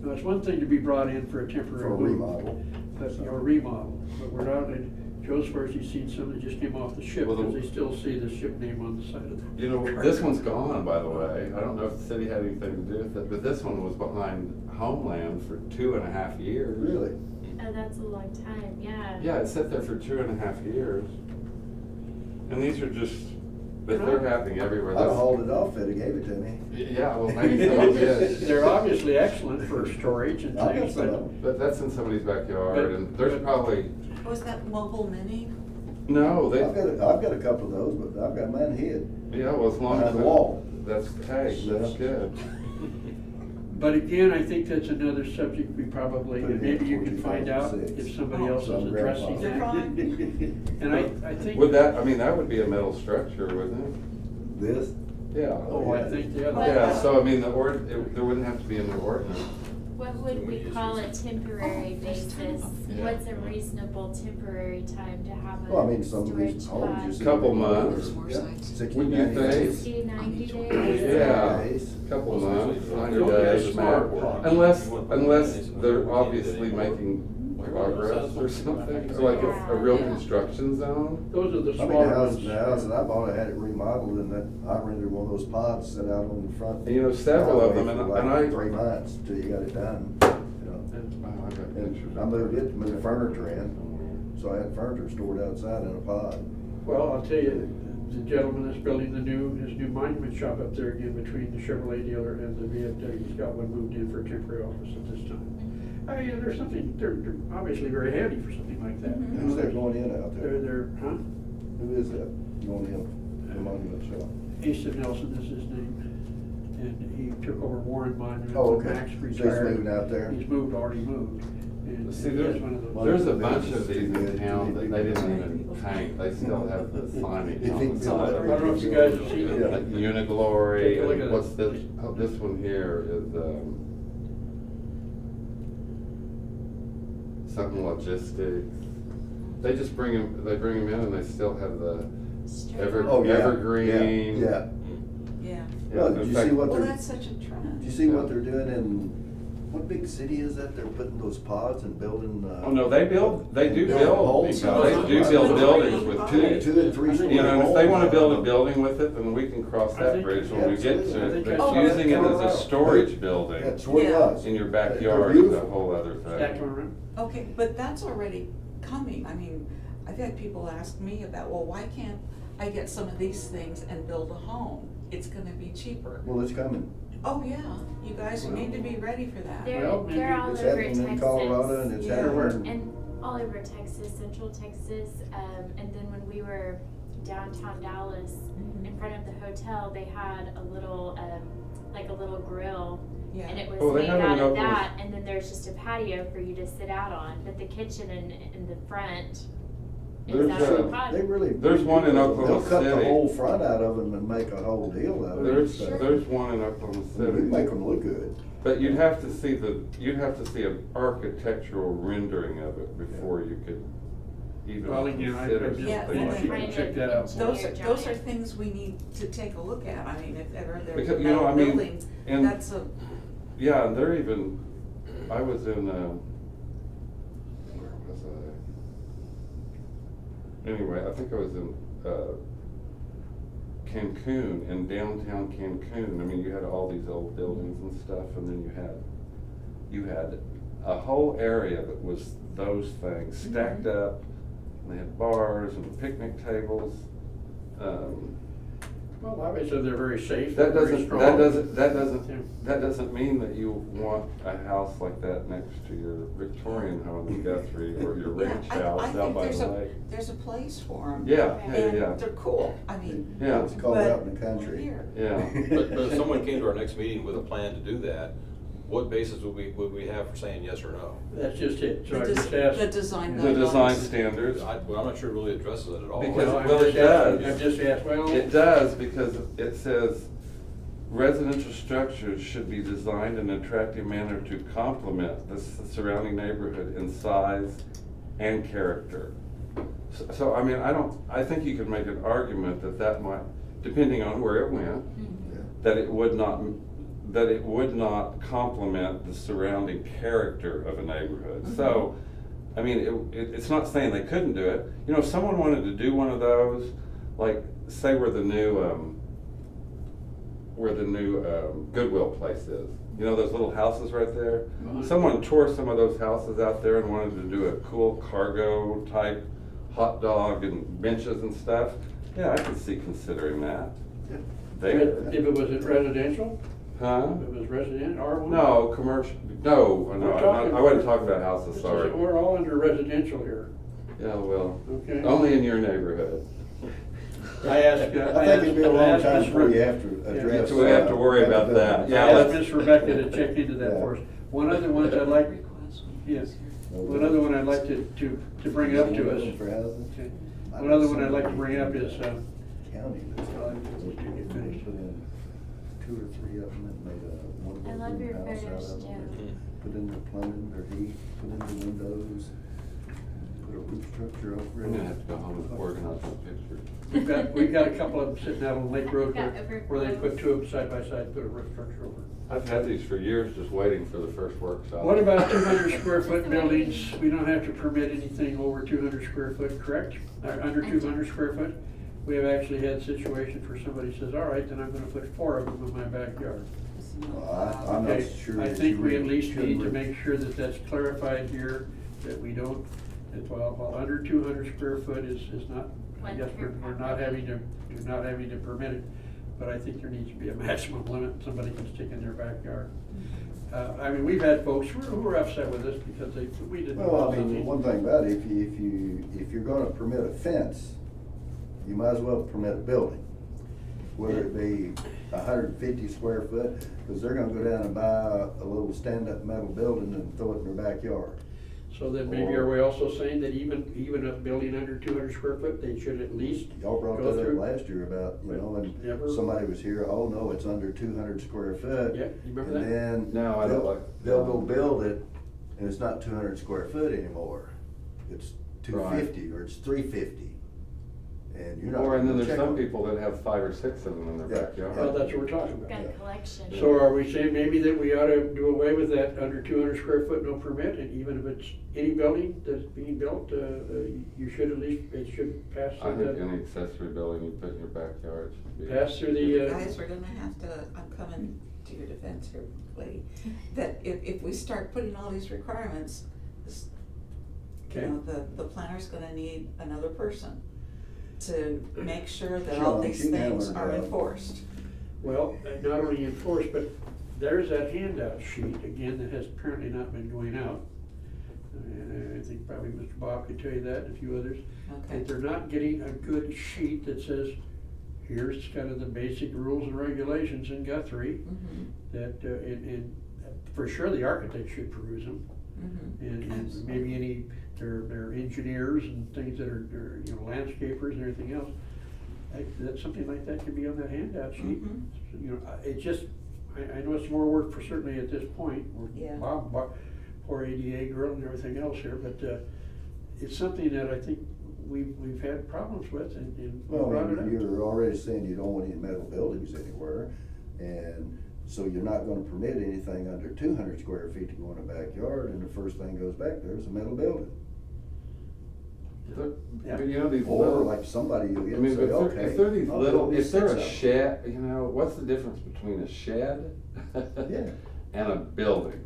Now, it's one thing to be brought in for a temporary. For a move, remodel. But, or remodel, but we're not in, Joe's first, he's seen some that just came off the ship, Well, the- because they still see the ship name on the side of the. You know, this one's gone, by the way. I don't know if the city had anything to do with it, but this one was behind Homeland for 2.5 years. Really? Oh, that's a long time, yeah. Yeah, it sat there for 2.5 years. And these are just, but they're happening everywhere. I'd have hauled it off if they'd gave it to me. Yeah, well, maybe someone did. They're obviously excellent for storage and I've got things, some of but, them. But that's in somebody's backyard But- and there's but- probably, Was that mobile mini? no, they, I've got a couple of those, but I've got mine hid. yeah, well, as long as. Behind the wall. That's, hey, that's good. but again, I think that's another subject we probably, Put it and in maybe you for can find out 2006. if somebody Oh, else is some addressing grandfather. that. And I think. Would that, I mean, that would be a metal structure, wouldn't This, it? Yeah. Oh, I think the other. Yeah, so I mean, there wouldn't have to be in the ordinance. What would we call a temporary Oh, there's basis? Yeah. What's a reasonable temporary time to have well, I mean, a some of these storage homes pod? you see. Couple Yeah, months. More yeah, sites. 60, Wouldn't you 90 think? days. 60, 90 Yeah. days? Yeah, Days. couple months, 90 Don't get days, smart. unless they're obviously making progress or something, or like a real construction zone. Those are the I mean, smaller ones. the house that I bought, I had it remodeled, and that, I rented one of those pods, set out on the front. And you know, several of them, driveway and for I. like 3 months till you got it done, you know. Oh, I got pictures. And I moved furniture in, so I had furniture stored outside in a pod. Well, I'll tell you, the gentleman that's building his new monument shop up there again between the Chevrolet dealer and the VFW. He's got one moved in for a temporary office at this time. I mean, there's something, they're obviously very handy for something like that. Mhm. You know, Who's that going in out there? They're, huh? Who is that going in, the monument shop? Easton Nelson is his name, and he took over Warren Monument Oh, when okay. Max So he's retired. moving out there? He's already moved. And See, he there's, has one of those. there's a bunch of these in town that they didn't even paint, they still have the signage on the side. I don't know if you guys have seen it. Like Uniglory, Take a look at and it. what's this, oh, this one here is, something logistics. They just bring them in and they still have the Straight Oh, yeah. evergreen. Yeah. Yeah. Well, in did you fact- see what Well, they're, that's such a trend. did you see what they're doing in, what big city is that? They're putting those pods and building, Oh, no, they do build, Yeah, they do holes. build buildings with two and three story You know, and if they wanna holes. build a building with it, then we can cross I that think- bridge when we get absolutely. to I it. think But that's- using it as a Colorado. storage building That's what it Yeah. was. in your They're backyard is a beautiful. whole other Stacked thing. on around. Okay, but that's already coming. I mean, I've had people ask me about, well, why can't I get some of these things and build a home? It's gonna be cheaper. Well, it's coming. Oh, yeah, you guys need to be ready for that. Well, They're all It's over happening in Texas. Colorado and it's Yeah. happening. And all over Texas, central Texas, and then when we were downtown Dallas, in front of the hotel, they had a little, like a little grill. Yeah. And it was Oh, they made have it out in of Oklahoma. that, and then there's just a patio for you to sit out on, but the kitchen in the front is There's actually a- pot. They really. There's one in Oklahoma They'll cut the City. whole front out of them and make a whole deal out of it. There's one in Oklahoma We City. make them look good. But you'd have to see an architectural rendering of it before you could even Well, again, I consider just Yeah, something and like think that. you can check that out. Those are things we need to take a look at. I mean, if ever there's Because, a you know, I metal mean, building, and- that's a, Yeah, and they're even, I was in, where was I? Anyway, I think I was in, Cancun, in downtown Cancun. I mean, you had all these old buildings and stuff, and then you had a whole area that was those things stacked up. And they had bars and picnic tables. Well, obviously, they're very safe. That very doesn't, strong. that doesn't mean that you want a house like that next to your Victorian home in Guthrie or your yeah, ranch I house out think by there's the a, lake. there's a place for them. Yeah, yeah, And yeah, they're cool. I mean, yeah, It's called but out in the country. here. yeah. But if someone came to our next meeting with a plan to do that, what basis would we have for saying yes or no? That's just it. So I The just des- asked. the design The design guidelines. standards. Well, I'm not sure it really addresses it at all. Because- I'm well, it just asking- does. I've just asked, well. It does, because it says residential structures should be designed in an attractive manner to complement the surrounding neighborhood in size and character. So, I mean, I think you could make an argument that might, depending on where it went, Yeah. that it would not complement the surrounding character of a neighborhood. So, I mean, it's not saying they couldn't do it. You know, if someone wanted to do one of those, like, say where the new Goodwill place is. You know those little houses right there? Someone tore some of those houses out there and wanted to do a cool cargo type hot dog and benches and stuff. Yeah, I could see considering that. There. If it was residential, Huh? if it was resident, R1? No, commercial, no, We're talking- I wasn't talking about houses, sorry. We're all under residential here, Yeah, well, okay? only in your neighborhood. I asked, I think it'd be a long time before you have to address. We have to worry about that. I Yeah, asked let's- Miss Rebecca to check into that for us. One other one I'd like, yes, one other one I'd like to bring up to us. For housing? Okay. One other one I'd like to bring up is, County. that's Well, let's do get finished. Put in 2 or 3 of them and made one I love your bedroom house out photos, of them. Joe. Put in the plumbing, their heat, put in the windows, put a roof structure over it. I'm gonna have to go home and organize my pictures. we've got a couple of them sitting out on Lake Road Got where they put 2 of them side by side, put a roof structure over. I've had these for years, just waiting for the first workshop. What about 200 square foot buildings? We don't have to permit anything over 200 square foot, correct? Under 200 square foot? We have actually had situations where somebody says, all right, then I'm gonna put 4 of them in my backyard. I'm not Okay, sure. I that think you we at really least should need to re- make sure that that's clarified here, that we don't, that while under 200 square foot is not I guess we're not having to permit it, but I think there needs to be a maximum limit somebody can stick in their backyard. I mean, we've had folks who were upset with us because we didn't. Well, I mean, one thing about it, if you're gonna permit a fence, you might as well permit a building. Whether it be 150 square foot, because they're gonna go down and buy a little stand-up metal building and throw it in their backyard. So then maybe are we also saying that even a building under 200 square foot, they should at least Y'all brought go that up through? last year about, you know, Never- and somebody was here, oh no, it's under 200 square foot. Yeah, you remember that? And then No, I don't like- they'll go build it, and it's not 200 square foot anymore. It's 250 or it's 350. And you're not. Or, and then gonna there's check some them. people that have 5 or 6 of them in their Yeah. backyard. Well, that's what we're talking about. Got a collection. So are we saying maybe that we ought to do away with that under 200 square foot no permit, and even if it's any building that's being built, you should at least, it should pass I through think the, any accessory building you put in your backyard should be. pass through You the, guys are gonna have to, I'm coming to your defense here, lady, that if we start putting all these requirements, this, you Okay. know, the planner's gonna need another person to make sure that Sure, all these she can things handle are it. enforced. well, not only enforced, but there's that handout sheet, again, that has apparently not been going out. And I think probably Mr. Bob could tell you that, and a few others. Okay. That they're not getting a good sheet that says, here's kind of the basic rules and regulations in Guthrie, Mhm, that, and for sure the architect should peruse them. mhm. And Absolutely. maybe any, their engineers and things that are, you know, landscapers and everything else. That something like that could be on that handout sheet. Mhm. You know, it just, I know it's more work for certainly at this point. Yeah. Bob, poor ADA girl and everything else here, but, it's something that I think we've had problems with and we Well, I brought it mean, up. you're already saying you don't want any metal buildings anywhere, and so you're not gonna permit anything under 200 square feet to go in a backyard, and the first thing goes back there is a metal building. I mean, you know, these Or little, like somebody you'll I get mean, and if say, they're, okay. if they're these I'll little, build if they're a 6 of them. shed, you know, what's the difference between a shed Yeah. and a building?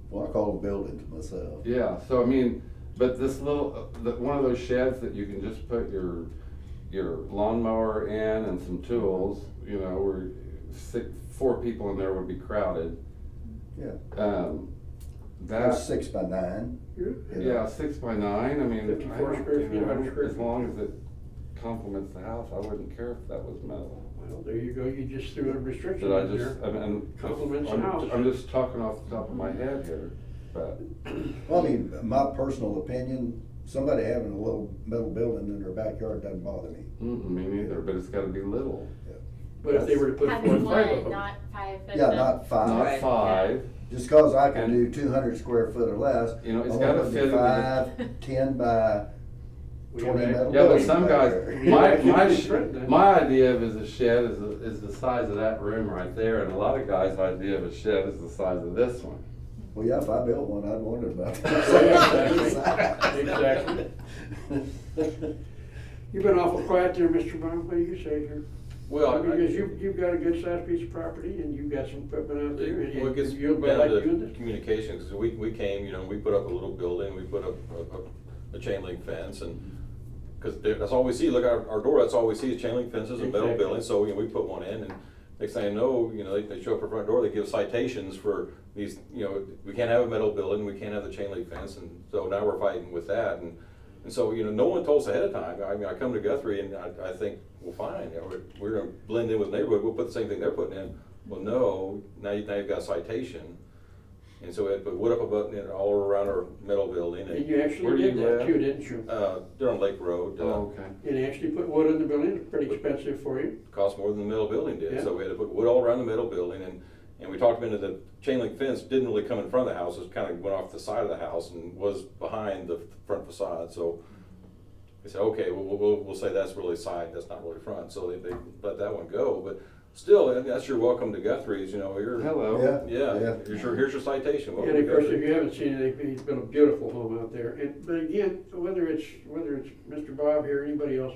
Well, I call them buildings myself. Yeah, so I mean, but this little, one of those sheds that you can just put your lawnmower in and some tools, you know, where 4 people in there would be crowded. Yeah. That, 6 by 9. You- yeah, 6 by 9, I mean, 54 I don't- square you feet, know, 100 square as feet. long as it complements the house, I wouldn't care if that was metal. Well, there you go, you just threw a restriction But I in just, there. and Compliments the I'm, house. I'm just talking off the top of my head here, but. Well, I mean, my personal opinion, somebody having a little metal building in their backyard doesn't bother me. Me neither, but it's gotta be little, But if they were to put 4 Having or 5 of one, them. not 5 of Yeah, them. not 5. not Right. 5. Just cause I can And- do 200 square foot or less. You know, it's I'm gotta gonna fit do into the- 5, 10 by We 20 have- metal Yeah, but buildings some back guys, there. my idea of is a shed is the size of that room right there, and a lot of guys' idea of a shed is the size of this one. Well, yeah, if I built one, I'd wonder about that. Exactly. You've been awful quiet there, Mr. Baum, what do you say here? Well, Because you've got a good sized piece of property and you've got some equipment out there and Well, it gets you'll be down like to doing this. communication, because we came, you know, we put up a little building, we put up a chain link fence, and, because that's all we see, look at our door, that's all we see is chain link fences and metal Exactly. buildings, so, you know, we put one in, and next thing I know, you know, they show up at the front door, they give citations for these, you know, we can't have a metal building, we can't have the chain link fence, and so now we're fighting with that, and so, you know, no one told us ahead of time. I mean, I come to Guthrie and I think, well, fine, you know, we're gonna blend in with the neighborhood, we'll put the same thing they're putting in. Well, no, now you've got a citation. And so we had to put wood up above, you know, all around our metal building. And you Where actually do did you that live? too, didn't you? They're on Lake Road. Oh, okay. And actually put wood in the building, it's pretty expensive for you. Cost more than the metal building did, Yeah. so we had to put wood all around the metal building, and we talked them into the chain link fence, didn't really come in front of the house, it kind of went off the side of the house and was behind the front facade, so they said, okay, we'll say that's really side, that's not really front, so they let that one go, but still, that's your welcome to Guthrie's, you know, you're. Hello. Yeah, here's your citation. And Welcome of to course, if Guthrie. you haven't seen it, he's built a beautiful home out there. And, but again, whether it's Mr. Bob here or anybody else,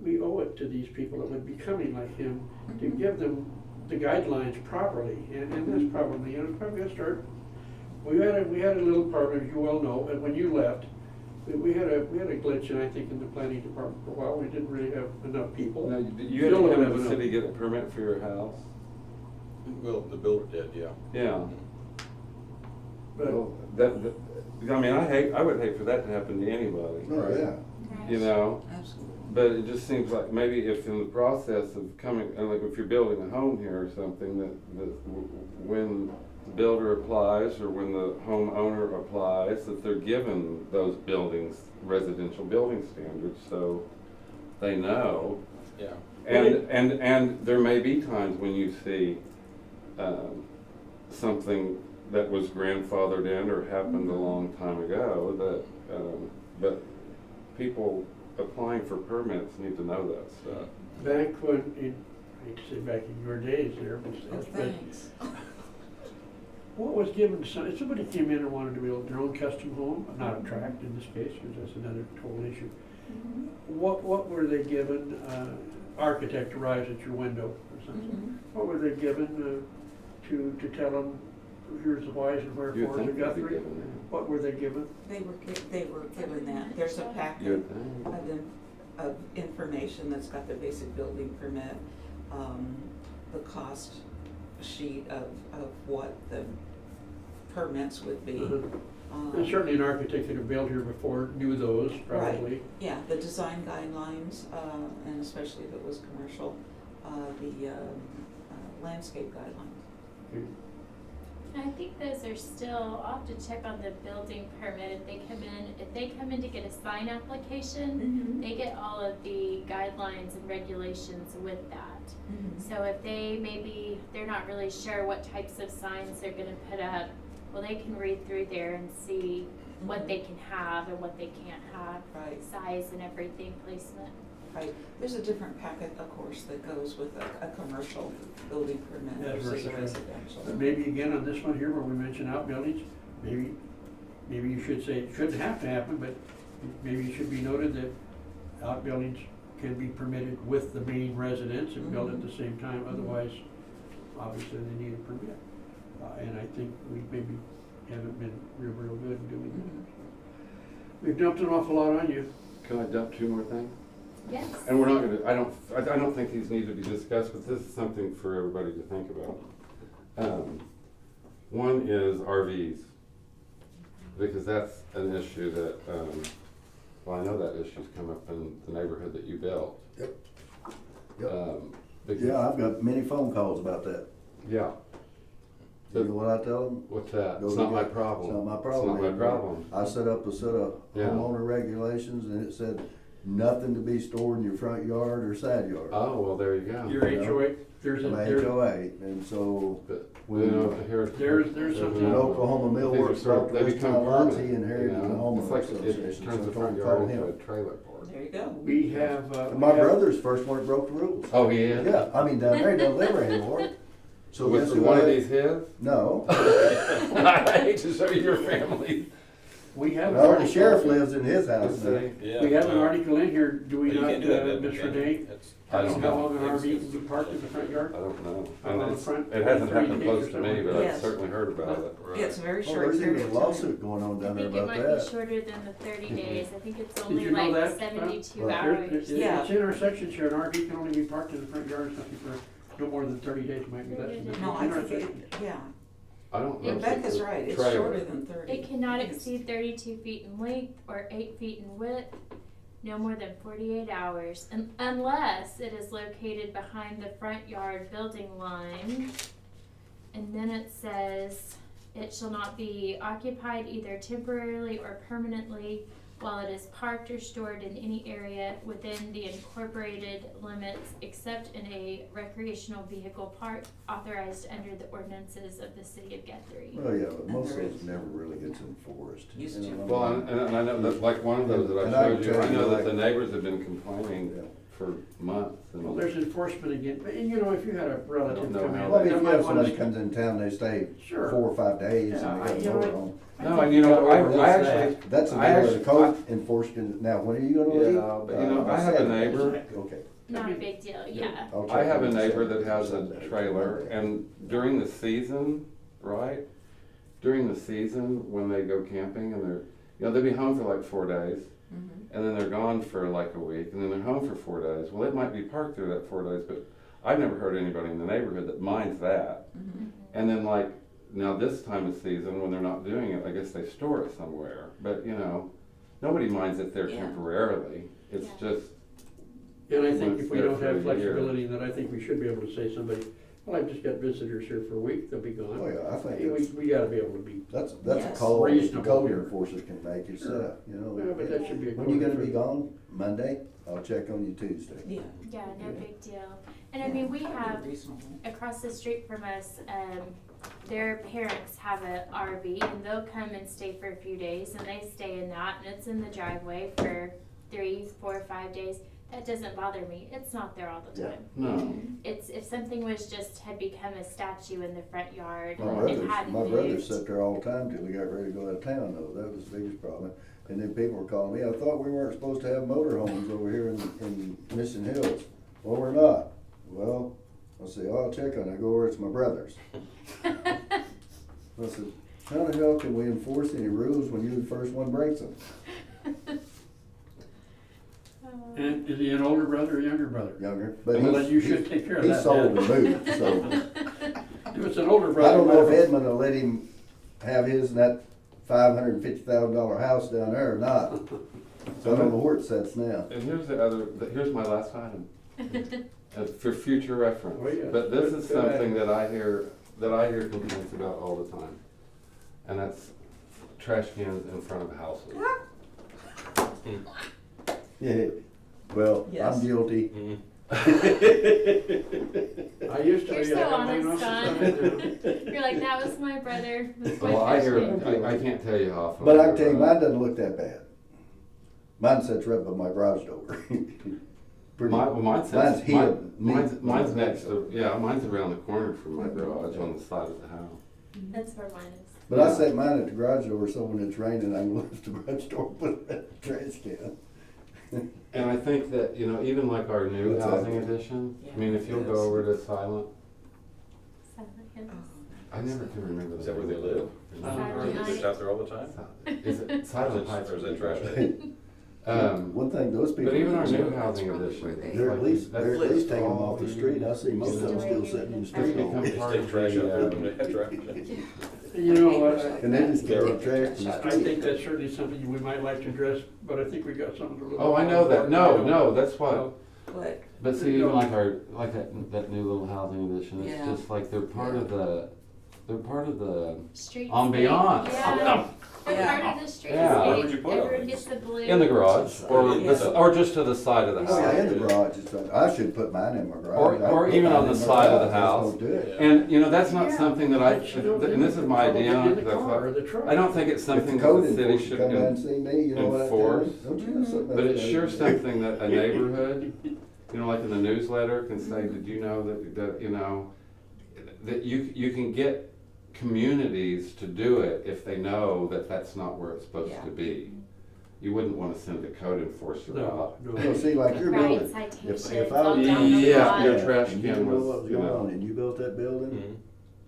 we owe it to these people that would be coming like him to give them the guidelines properly. And that's probably, you know, it's probably a start. We had a little apartment, as you well know, and when you left, We had a glitch, and I think in the planning department for a while, we didn't really have enough people. Now, you had Still to don't come have to the enough. city to get a permit for your house? Well, the builder did, yeah. Yeah. But Well, I mean, I would hate for that to happen to anybody. Oh, yeah. You know? Absolutely. But it just seems like maybe if in the process of coming, and like if you're building a home here or something, when the builder applies or when the homeowner applies, that they're given those buildings, residential building standards, so they know. Yeah. And there may be times when you see something that was grandfathered in or happened a long time ago that, but people applying for permits need to know that stuff. back when, I hate to say back in your days there, but Oh, thanks. what was given to if somebody came in and wanted to build their own custom home, not a tract in this case, because that's another total issue. What were they given, architect arrives at your window or something? What were they given to tell them, here's the whys and You'd wherefores think of they'd be Guthrie? given What were they given? They were given that. There's a that. packet You'd think. of information that's got the basic building permit, the cost sheet of what the permits would be. And certainly an architect that had built here before knew those, probably. Right, yeah, the design guidelines, and especially if it was commercial, the landscape guidelines. I think those are still, I'll have to check on the building permit if they come in to get a sign application, they get all of the guidelines and regulations with that. So if they're not really sure what types of signs they're gonna put up, well, they can read through there and see what they can have and what they can't have, Right. size and everything, placement. Right, there's a different packet, of course, that goes with a commercial building permit Yes, versus a versus- residential. But maybe again on this one here where we mention outbuildings, maybe you should say it shouldn't have to happen, but maybe it should be noted that outbuildings can be permitted with the main residence and built at the same time, otherwise, obviously, they need a permit. And I think we maybe haven't been real good in doing that. We've dumped an awful lot on you. Can I dump two more things? Yes. And we're not gonna, I don't think these need to be discussed, but this is something for everybody to think about. One is RVs, because that's an issue that, well, I know that issue's come up in the neighborhood that you built. Yep. Yep. Because- Yeah, I've got many phone calls about that. Yeah, You know what I tell them? what's that? Go It's to not my the- problem. It's not my problem. It's not my problem. I set up a set of Yeah. homeowner regulations and it said nothing to be stored in your front yard or side yard. Oh, well, there you go. Your HOA, there's a, My there's, HOA, and so But we don't hear. There's something- an Oklahoma These are millwork sort of- Dr. they West become Tallahassee permanent, inherited you the know? homeowner It's like association, it so turns the I front call yard into a him. trailer park. There you go. we have, My we have- brother's first one that broke the rules. Oh, he is? Yeah, I mean, down there, he doesn't live there anymore. So Was guess who one of I- these his? No, I hate to show you your family. we have. an no, the article- sheriff lives in his house Let's now. see. Yeah. We have an article in here, do we You not, can't do that, Ed, Ms. can you? Renee? It's- I don't How know. long an RV can be parked in the front yard? I don't know. On And the it's, front, it hasn't 30 happened days close or to me, something. but I've Yes. certainly heard about it. Yeah, it's a very Oh, short there's period even of a time. lawsuit going on I down there think it about might be that. shorter than the 30 days. I think it's Did only you know like that? 72 Well, hours. Yeah. It's in our section here, an RV can only be parked in the front yard or something for no more than 30 days, might be less than that. No, It's I in our think section. yeah, I don't know. if Rebecca's it's a right, it's trailer. shorter than 30. It cannot exceed 32 feet in length or 8 feet in width, no more than 48 hours, unless it is located behind the front yard building line. And then it says, it shall not be occupied either temporarily or permanently while it is parked or stored in any area within the incorporated limits except in a recreational vehicle park authorized under the ordinances of the city of Guthrie. Well, yeah, but most of there those is. never really gets enforced. Used you know, to. Well, and I know that, like one of those that And I I showed you, tell I you, know that like- the neighbors have been complaining Yeah. for months. And Well, there's enforcement again, and you know, if you had a relative know come in. how Well, I mean, that if you might have somebody wanna- comes in town, they stay Sure. 4 or 5 days Yeah, and I- they you got know, vote on. No, and you know, I That's actually. That's I another actually- code enforcement. Now, when are you gonna leave? Yeah, but you know, I have a neighbor. Okay. Not a big deal, yeah. I'll I check have a on neighbor Saturday that has or a Sunday. trailer, and during the season, right? During the season, when they go camping and You know, they'll be home for like 4 days, Mhm. and then they're gone for like a week, and then they're home for 4 days. Well, it might be parked there that 4 days, but I've never heard anybody in the neighborhood that minds that. Mhm. And then like, now this time of season, when they're not doing it, I guess they store it somewhere. But, you know, nobody minds it there Yeah. temporarily. It's Yeah. just, And I When think it's if we there don't for have a year. flexibility, then I think we should be able to say somebody, well, I've just got visitors here for a week, they'll be gone. Oh, yeah, I think Hey, that's, we gotta be able to be, that's a Yes. call that the Reasonable code here. enforcers can make yourself, you know. well, but that should be a. When you code gonna be for- gone? Monday? I'll check on you Tuesday. Yeah. Yeah, no Yeah. big deal. And I mean, we have, Reasonable. across the street from us, their parents have a RV and they'll come and stay for a few days and they stay in that and it's in the driveway for 3, 4, 5 days. That doesn't bother me. It's not there all the Yeah. time. no. It's, if something was just, had become a statue in the front yard My and hadn't brothers moved. sat there all the time till we got ready to go out of town though, that was the biggest problem. And then people were calling me, I thought we weren't supposed to have motorhomes over here in Mission Hills. Well, we're not. Well, I said, oh, I'll check on it, I go over, it's my brother's. I said, how the hell can we enforce any rules when you're the first one breaks them? And is he an older brother or younger brother? Younger, but Well, then you he's, should take care of he's that. sold Dad. and moved, so. If it's an older brother. I don't know if whatever. Edmund will let him have his in that $550,000 house down there or not. So I don't know where it sits now. And here's my last item, for future reference. Oh, yes. But this is Good something idea. that I hear complaints about all the time. And that's trash cans in front of houses. Yeah, well, Yes. I'm guilty. Mhm. I used to. You're be, so I got mine honest, off son. the side. You're like, that was my brother. That's my Well, I hear, husband." I can't tell you how often. But I hear can tell you, about mine it. doesn't look that bad. Mine sits right by my garage door. Pretty- Mine's Mine's hidden. mine's next to, yeah, mine's around the corner from my garage on the side of the house. That's where mine is. But I set mine at the garage door, so when it's raining, I can lift the garage door, put it in the trash can. And I think that, you know, even like our new What's that? housing addition, I mean, if you'll go over to Silent, Silent Hills. I never can remember the Is that where name they of live? it. Silent It's Night. out there all the time? Is it Silent Heights? Or is that trash? One thing, those people. But even our new That's housing probably edition. where they- They're at least, that's they're at least taking them all off the you- street. I see most of them still sitting in the street. Become They just part take of trash out there the, when they have trash. You know what? And they just get the trash in the I street. think that's certainly something we might like to address, but I think we got something a little. Oh, I know that, no, that's why, But, but see, even like that new little housing edition, it's Yeah. just like they're part of the Streetscape. ambiance. Yeah. They're Yeah. part of the streetscape. Yeah. Where would you put 'em? Everyone gets the blue. In the garage, or just to the side of the Oh, yeah, in house. the garage, it's right. I should put mine in my garage. Or- I or put even mine on the in my side of the garage. house. That's no good. And, you know, that's not Yeah. something that I, But you don't and this is my think idea in on the it, 'cause I car or thought- the truck. I don't think it's If the something that code the city enforcement should come by and see me, you know what I tell them? enforce. Don't you know something? But it's else sure better? something that a neighborhood, you know, like in the newsletter can say, did you know that, you know, that you can get communities to do it if they know that that's not where it's supposed Yeah. to be. You wouldn't wanna send a code enforcer No, out. no. Well, see, like your Right, building. citations If all I down the Yeah, block. your trash and can you know was, what was you going know. on, and you built that building, Mhm.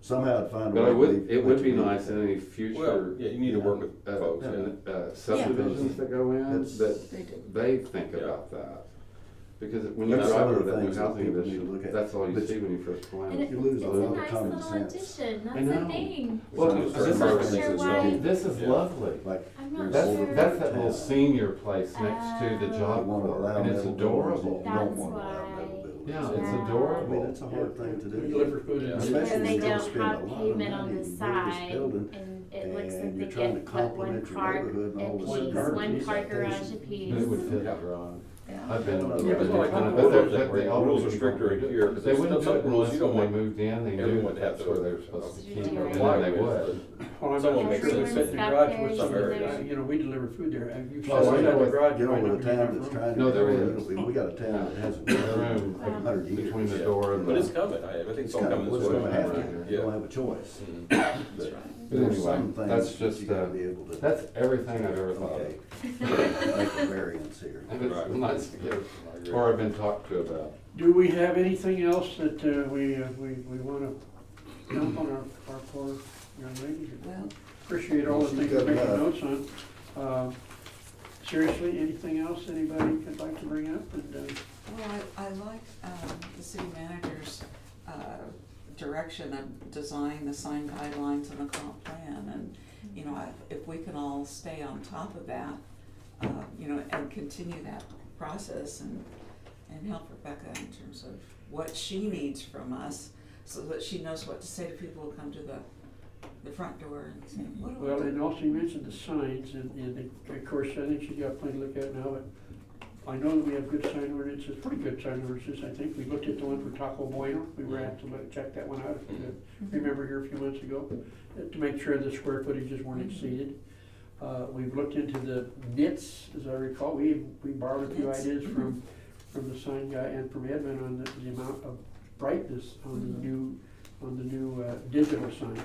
somehow I'd find a But way. it would be to nice in any future. Well, yeah, you need to work with folks, Subdivisions that go in, That's- that they do. they think Yeah. about that. Because when you That's drive some of over the that new things that housing people need to edition, look at. that's all you But see when you first plan. And You lose it's a a lot of nice common little sense. addition, I that's the know. thing. Well, Some of this the is, certain things things is as well. this is Yeah. lovely. Like, I'm not there's That's, sure. that's that little town. senior place next to the You job wanna corps, allow and it's metal buildings, adorable. you don't That's wanna allow why- metal buildings. Yeah, it's Yeah. I mean, adorable. that's a hard thing to We do. deliver food in. Yeah. Especially Because when they you don't spend a have lot of pavement money on the to build this side, building, and it looks and like you're they trying to get put one complement your car neighborhood and all a this piece, stuff. one car garage a Citation. piece. It would fit Yeah. the garage. Yeah. I've been. Yeah, but like but rules they're- that they were- all rules are would be stricter going to do here, it. 'cause They there's wouldn't do some it rules unless you don't when want they moved in, they knew everyone that to have that's to- where they were supposed to keep it, Everyone and comply then they with, would. Well, I'm Some not will make sure sense. they fit in the Everyone's garage back with there, some so areas. they're- You know, we deliver food there. You've Oh, I seen know the what- garage. Get might over not the be town enough that's room. trying to. No, there grow. We got a town that hasn't grown Room in 100 years. between the Yeah. door and But it's the. coming, I think it's all kinda coming what's this way. gonna happen. Yeah. You don't have a choice. Mhm. But But there's anyway, some things that's that just, you gotta be able to. That's everything I've ever thought Okay. of. Make a variance here. And it's Right. nice to I get, agree. or I've been talked to about. Do we have anything else that we wanna dump on our poor young lady here? Well, Appreciate all the She's things you're got making enough. notes on. Seriously, anything else anybody could like to bring up? Well, I like the city manager's direction of designing the sign guidelines and the comp plan, and, you know, if we can all stay on top of that, you know, and continue that process and help Rebecca in terms of what she needs from us, so that she knows what to say to people who come to the front door and say, what do we Well, do? and also you mentioned the signs, and of course, I think she's got plenty to look at now, but I know that we have good sign ordinances, pretty good sign ordinances. I think we looked at the one for Taco Bueno. We were asked to check that one out, if you remember here a few months ago, to make sure the square footages weren't exceeded. We've looked into the nits, as I recall. We borrowed a few ideas from the sign guy and from Edmund on the amount of brightness on the new digital signs.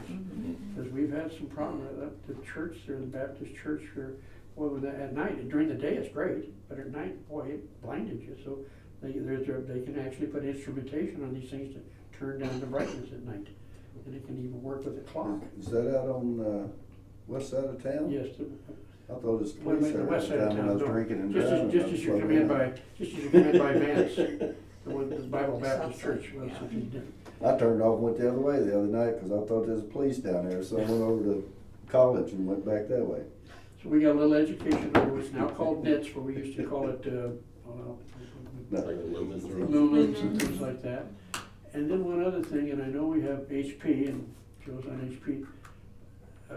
Because we've had some problem with the church there, the Baptist church here. Well, with that, at night, during the day it's great, but at night, boy, it blinded you. So they can actually put instrumentation on these things to turn down the brightness at night. And it can even work with a clock. Is that out on, west side of town? Yes. I thought it was Well, police the there west at side the of time when I town, was no. drinking and Just driving. as you come in by Vance, the Bible Baptist Church was something different. I turned off and went the other way the other night because I thought there was police down there, so I went over to college and went back that way. So we got a little education on what's now called nits, where we used to call it, No. Like lumens or- lumens and things like that. And then one other thing, and I know we have HP, and Joe's on HP,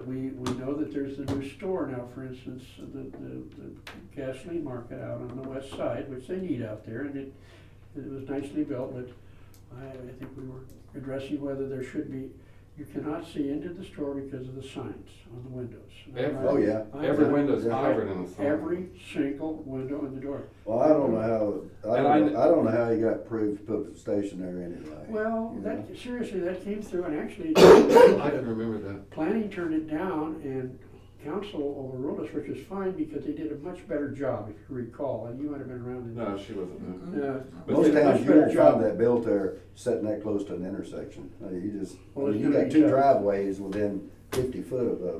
we know that there's the new store now, for instance, the gasoline market out on the west side, which they need out there, and it was nicely built, but I think we were addressing whether there should be, you cannot see into the store because of the signs on the windows. Oh, yeah. Every window's Yeah. covered in a sign. Every single window in the door. Well, I don't know how, And I don't know how you got approved to put the station there anyway. Well, you that, know? seriously, that came through, and actually, I can remember that. planning turned it down, and council overruled us, which is fine, because they did a much better job, if you recall, and you might have been around then. No, she wasn't there. But Most they did a towns, much you better won't job. find that built there sitting that close to an intersection. You just, Well, it's you gonna got be two tough. driveways within 50 foot of a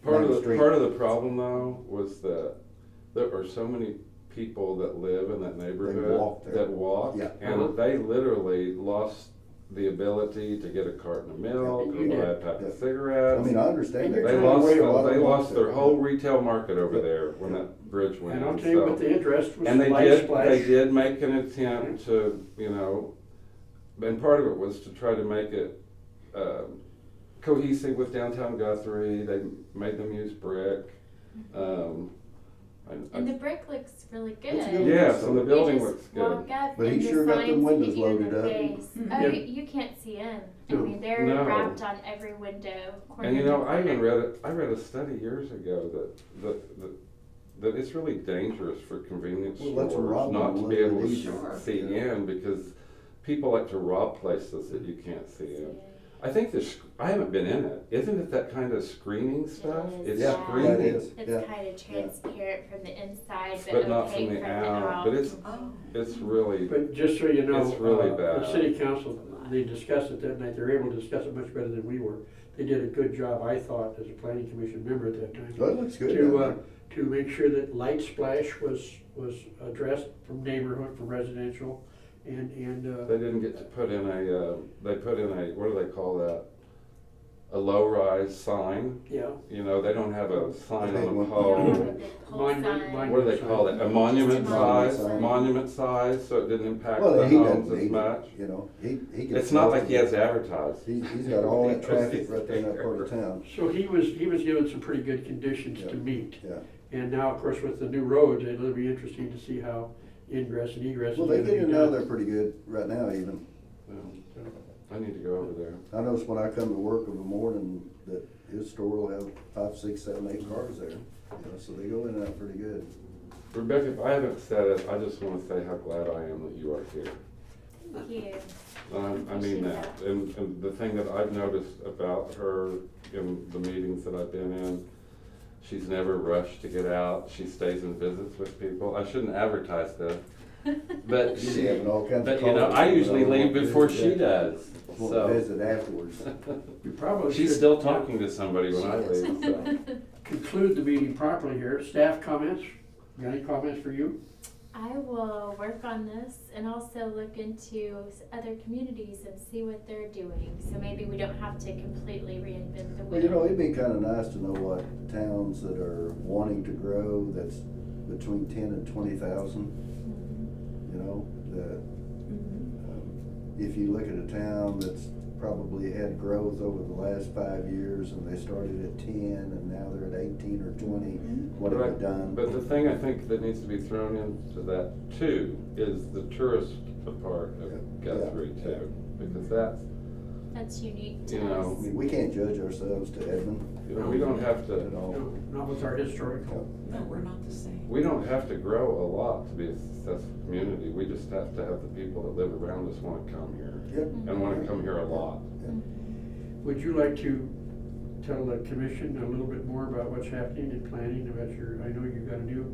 Part main of street. the problem though was that there are so many people that live in that neighborhood walk there. that walk, Yeah. and they literally lost the ability to get a carton of milk, Yeah, or you buy a did. pack Yeah. of cigarettes. I mean, I understand And that. you're They trying to lost, wait a lot of they them lost walk their there. whole retail market over Yeah. there when that bridge went And in. I'll tell you what So, they addressed was and the they light did, splash. they did make an attempt to, you know, and part of it was to try to make it cohesive with downtown Guthrie. They made them use brick. And the brick looks really good. It's good. Yes, and the building You looks just good. walk up But he and the sure got them signs windows hit you in loaded the up. face. Mhm. Oh, Yeah. you can't see in. I No. mean, they're No. wrapped on every window, corner And you to know, I even corner. I read a study years ago that it's really dangerous for convenience Well, let's rob stores not them to a be little able to easier. see Yeah. in, because people like to rob places that you can't see in. I think I haven't been in it. Isn't it that kind of screening stuff? It is, It's Yeah, yeah. screening, that is. It's Yeah. kind of transparent from the inside, but but not opaque from from the the out. out. But it's Oh. really, But just so you know, It's really the bad. city council, they discussed it that night, they were able to discuss it much better than we were. They did a good job, I thought, as a planning commission member at that time. Oh, it looks good. To make sure that light splash was addressed from neighborhood, from residential, and, they didn't get to put in they put in what do they call that? A low-rise sign. yeah. You know, they don't have a sign on a Yeah. pole. Yeah, with the pole Monument- sign. monument. What do they call it? A monument Monument size, sign. monument size, so it didn't impact Well, the he homes doesn't as need much. it, you know, he gets. It's not like he has advertised. He's got all that traffic right there in that part of town. So he was given some pretty good conditions to Yeah. meet. Yeah. And now, of course, with the new roads, it'll be interesting to see how ingress and egress is Well, gonna they be get in and out done. there pretty good right now even. I need to go over there. I notice when I come to work of a morning that his store will have 5, 6, 7, 8 cars there. You know, so they go in and out pretty good. Rebecca, if I haven't said it, I just want to say how glad I am that you are here. Thank you. I mean that. And the thing that I've noticed about her in the meetings that I've been in, she's never rushed to get out. She stays and visits with people. I shouldn't advertise this, but She's having all kinds of but you know, calls, I usually you know, leave won't before visit she that- does. Won't So visit afterwards. We probably she's should- still talking to somebody when I She is. leave, so. conclude the meeting properly here. Staff comments? You got any comments for you? I will work on this and also look into other communities and see what they're doing. So maybe we don't have to completely reinvent the Well, wheel. it'd be kinda nice to know what towns that are wanting to grow, that's between 10 and 20,000, Mhm. you know, that, Mhm. if you look at a town that's probably had growth over the last 5 years, and they started at 10, and now they're at 18 or 20, what have Right, they done? But the thing I think that needs to be thrown into that too is the tourist part of Yeah, Guthrie yeah, too, because that's, That's unique to You know, us. I mean, we can't judge ourselves to Edmond. you know, we don't have to, No, not with our historical. No, we're not the same. we don't have to grow a lot to be a successful community. We just have to have the people that live around us wanna come here Yep. and wanna come here a lot. Would you like to tell the commission a little bit more about what's happening in planning, about I know you've got a new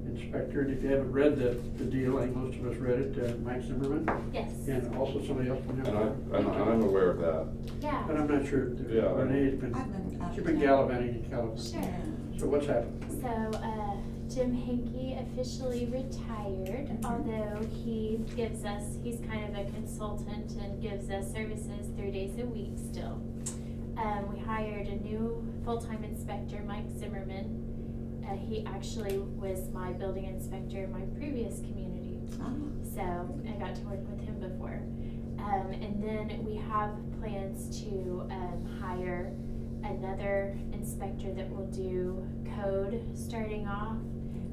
inspector, and if you haven't read the deal, I think most of us read it, Mike Zimmerman, Yes. and also somebody else. And I'm aware of that. Yeah. But I'm not sure, Yeah. Renee's I've been been gallivanting in California. Sure. So what's happened? So, Jim Hankey officially retired, although he's kind of a consultant and gives us services 3 days a week still. We hired a new full-time inspector, Mike Zimmerman. He actually was my building inspector in my previous community, so I got to work with him before. And then we have plans to hire another inspector that will do code starting off,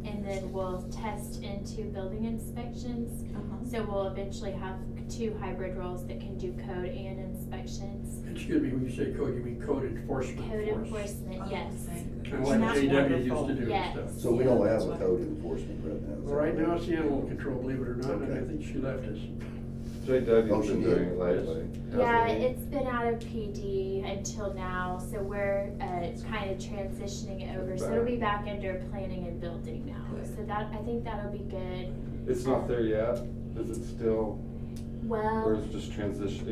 and then we'll test into building inspections. So we'll eventually have 2 hybrid roles that can do code and inspections. Excuse me, when you say code, you mean code enforcement Code force? enforcement, Oh, yes. thank Kind of goodness. like And that's JW used to wonderful. do and Yes. stuff. So we Yeah, don't have that's a what- code enforcement right now. is Well, that right now it's the animal control, believe it or not, and I Okay. think she left us. Oh, JW's she been did? doing it lately. Yeah, hasn't he? it's been out of PD until now, so we're kind of transitioning it over. So it'll be back under planning and building now. Good. So that, I think that'll be good. It's not there yet? Is it still, or Well, is it just transition,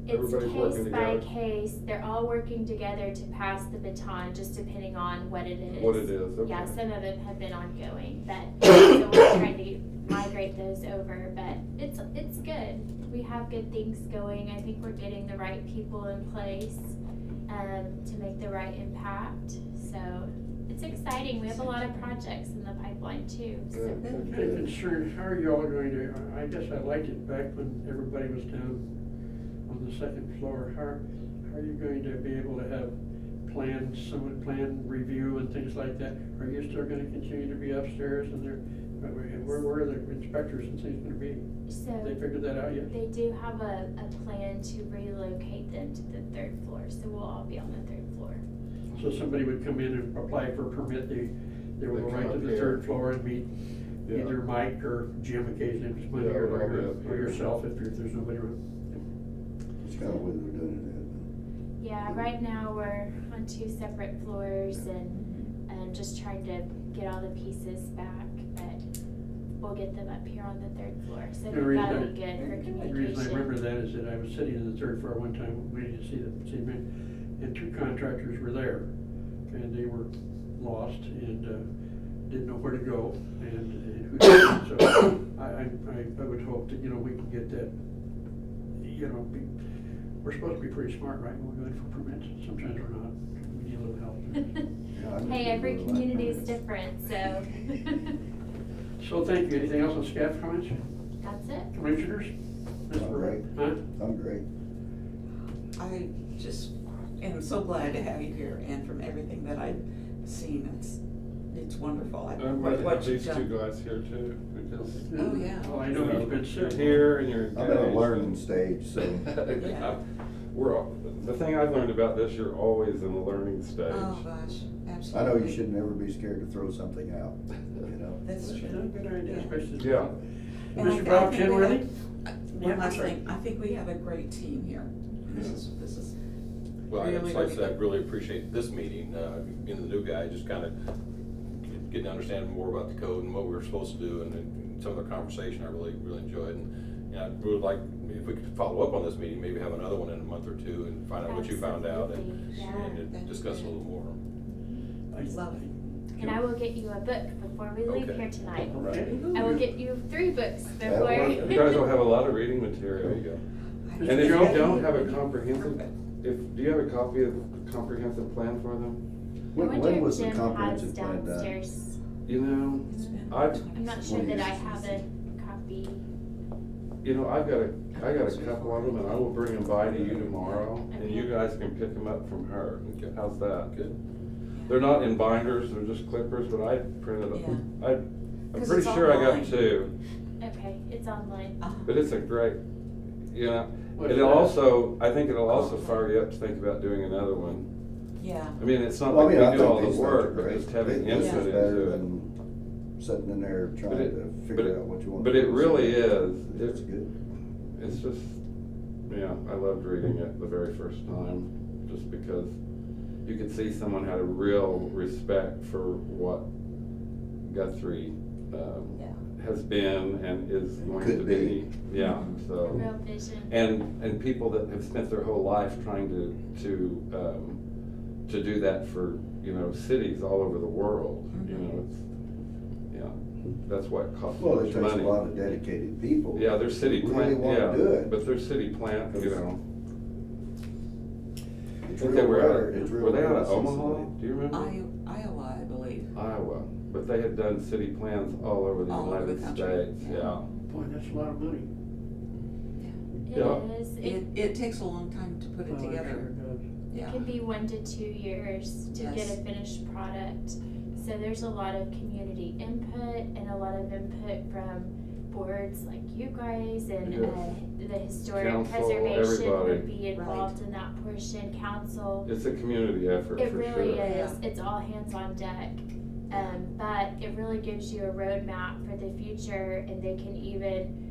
it's everybody's working case by together? case. They're all working together to pass the baton, just depending on what it is. What it is, okay. Yeah, some of them have been ongoing, but, so we're trying to migrate those over, but it's good. We have good things going. I think we're getting the right people in place, to make the right impact. So it's exciting. We have a lot of projects in the pipeline too, so. Good, I'm good, kind of good. concerned, how are y'all going to, I guess I liked it back when everybody was down on the second floor. How are you going to be able to have plans, someone plan review and things like that? Are you still gonna continue to be upstairs and where are the inspectors and things gonna be? So Have they figured that out yet? they do have a plan to relocate them to the 3rd floor, so we'll all be on the 3rd floor. So somebody would come in and apply for a permit, they will go They come right to up the here. 3rd floor and meet Yeah. either Mike or Jim occasionally, if it's Monday, Yeah, or we'll all be up here. yourself if there's nobody around. It's kind of the way they're doing it. Yeah, right now we're on 2 separate floors and just trying to get all the pieces back, but we'll get them up here on the 3rd floor, so I The think reason that'll I- be good for communication. The reason I remember that is that I was sitting in the 3rd floor one time waiting to see the man, and 2 contractors were there, and they were lost and didn't know where to go, and who did. So I would hope that, we can get that, we're supposed to be pretty smart, right, when we're going for permits. Sometimes we're not. We need a little help. Yeah, I Hey, just every really like community is permits. different, so. So thank you. Anything else on staff comments? That's it. Commissioners? I'm great. Huh? I'm great. I just am so glad to have you here, and from everything that I've seen, it's wonderful. I'm glad to What have you've these 2 done. guys here too, because. Oh, yeah. Oh, I know he's been You're sick. here and you're I'm in a engaged. learning stage, so. Yeah. The thing I've learned about this, you're always in the learning stage. Oh, gosh, absolutely. I know you should never be scared to throw something out, you know? That's That's a true. good idea, Yeah. especially. Yeah. And Mr. I Bob think we Kenworthy? have- Yeah, One last sorry. thing, I think we have a great team here. This is Well, I'd really, just like to really say, I good. really appreciate this meeting, being the new guy, just kind of getting to understand more about the code and what we were supposed to do, and some of the conversation I really enjoyed. And I would like, if we could follow up on this meeting, maybe have another one in a month or 2 and find out what you found out Absolutely, yeah. and discuss a little more. Love it. And I will get you a book before we leave Okay. here tonight. Okay. I will get you 3 books That before. works. You guys will have a lot of reading material. There you go. And if you Joe? don't have a comprehensive, do you have a copy of the comprehensive plan for them? I When wonder was if the Jim has comprehensive plan done? downstairs. You know, It's been I've, I'm not sure that I have a copy. I got a couple of them, and I will bring them by to you tomorrow, and you guys can pick them up from her. Okay. How's that? Good. They're not in binders, they're just clippers, but I printed them. Yeah. I'm 'Cause pretty it's sure I got online. 2, Okay, it's online. but it's a great, What's it'll that? also, I think it'll also fire you up to think about doing another one. Yeah. I mean, it's not Well, I like mean, I we do think all the these things are work, but great. just having This is input better into it. than sitting in there trying But it- to but figure it- out what you want. but to it do. really is. It's good. It's just, I loved reading it the very first time, just because you could see someone had a real respect for what Guthrie Yeah. has been and is going to Could be. be. Yeah, A so. real vision. And people that have spent their whole life trying to do that for, cities all over the world, it's, that's why it costs so Well, it much takes a money. lot of dedicated people. Yeah, they're city who plant, really want yeah, to do it. but they're city plant, It's I It's think real they were rare. out, It's real were they rare out to of see Omaha? somebody. Do you remember? Iowa, I believe. Iowa, but they had done city plans all over the All over the United country, States, yeah. yeah. Boy, that's a lot of money. It Yeah. is. It takes a long time to put Oh, it sure together. does. Yeah. It can be 1 to 2 years to get Yes. a finished product. So there's a lot of community input and a lot of input from boards like you guys and Yes. the historic Council, preservation would everybody. be involved in that portion, council. It's a community effort It for really sure. is. Yeah. It's all hands on deck. But it really gives you a roadmap for the future, and they can even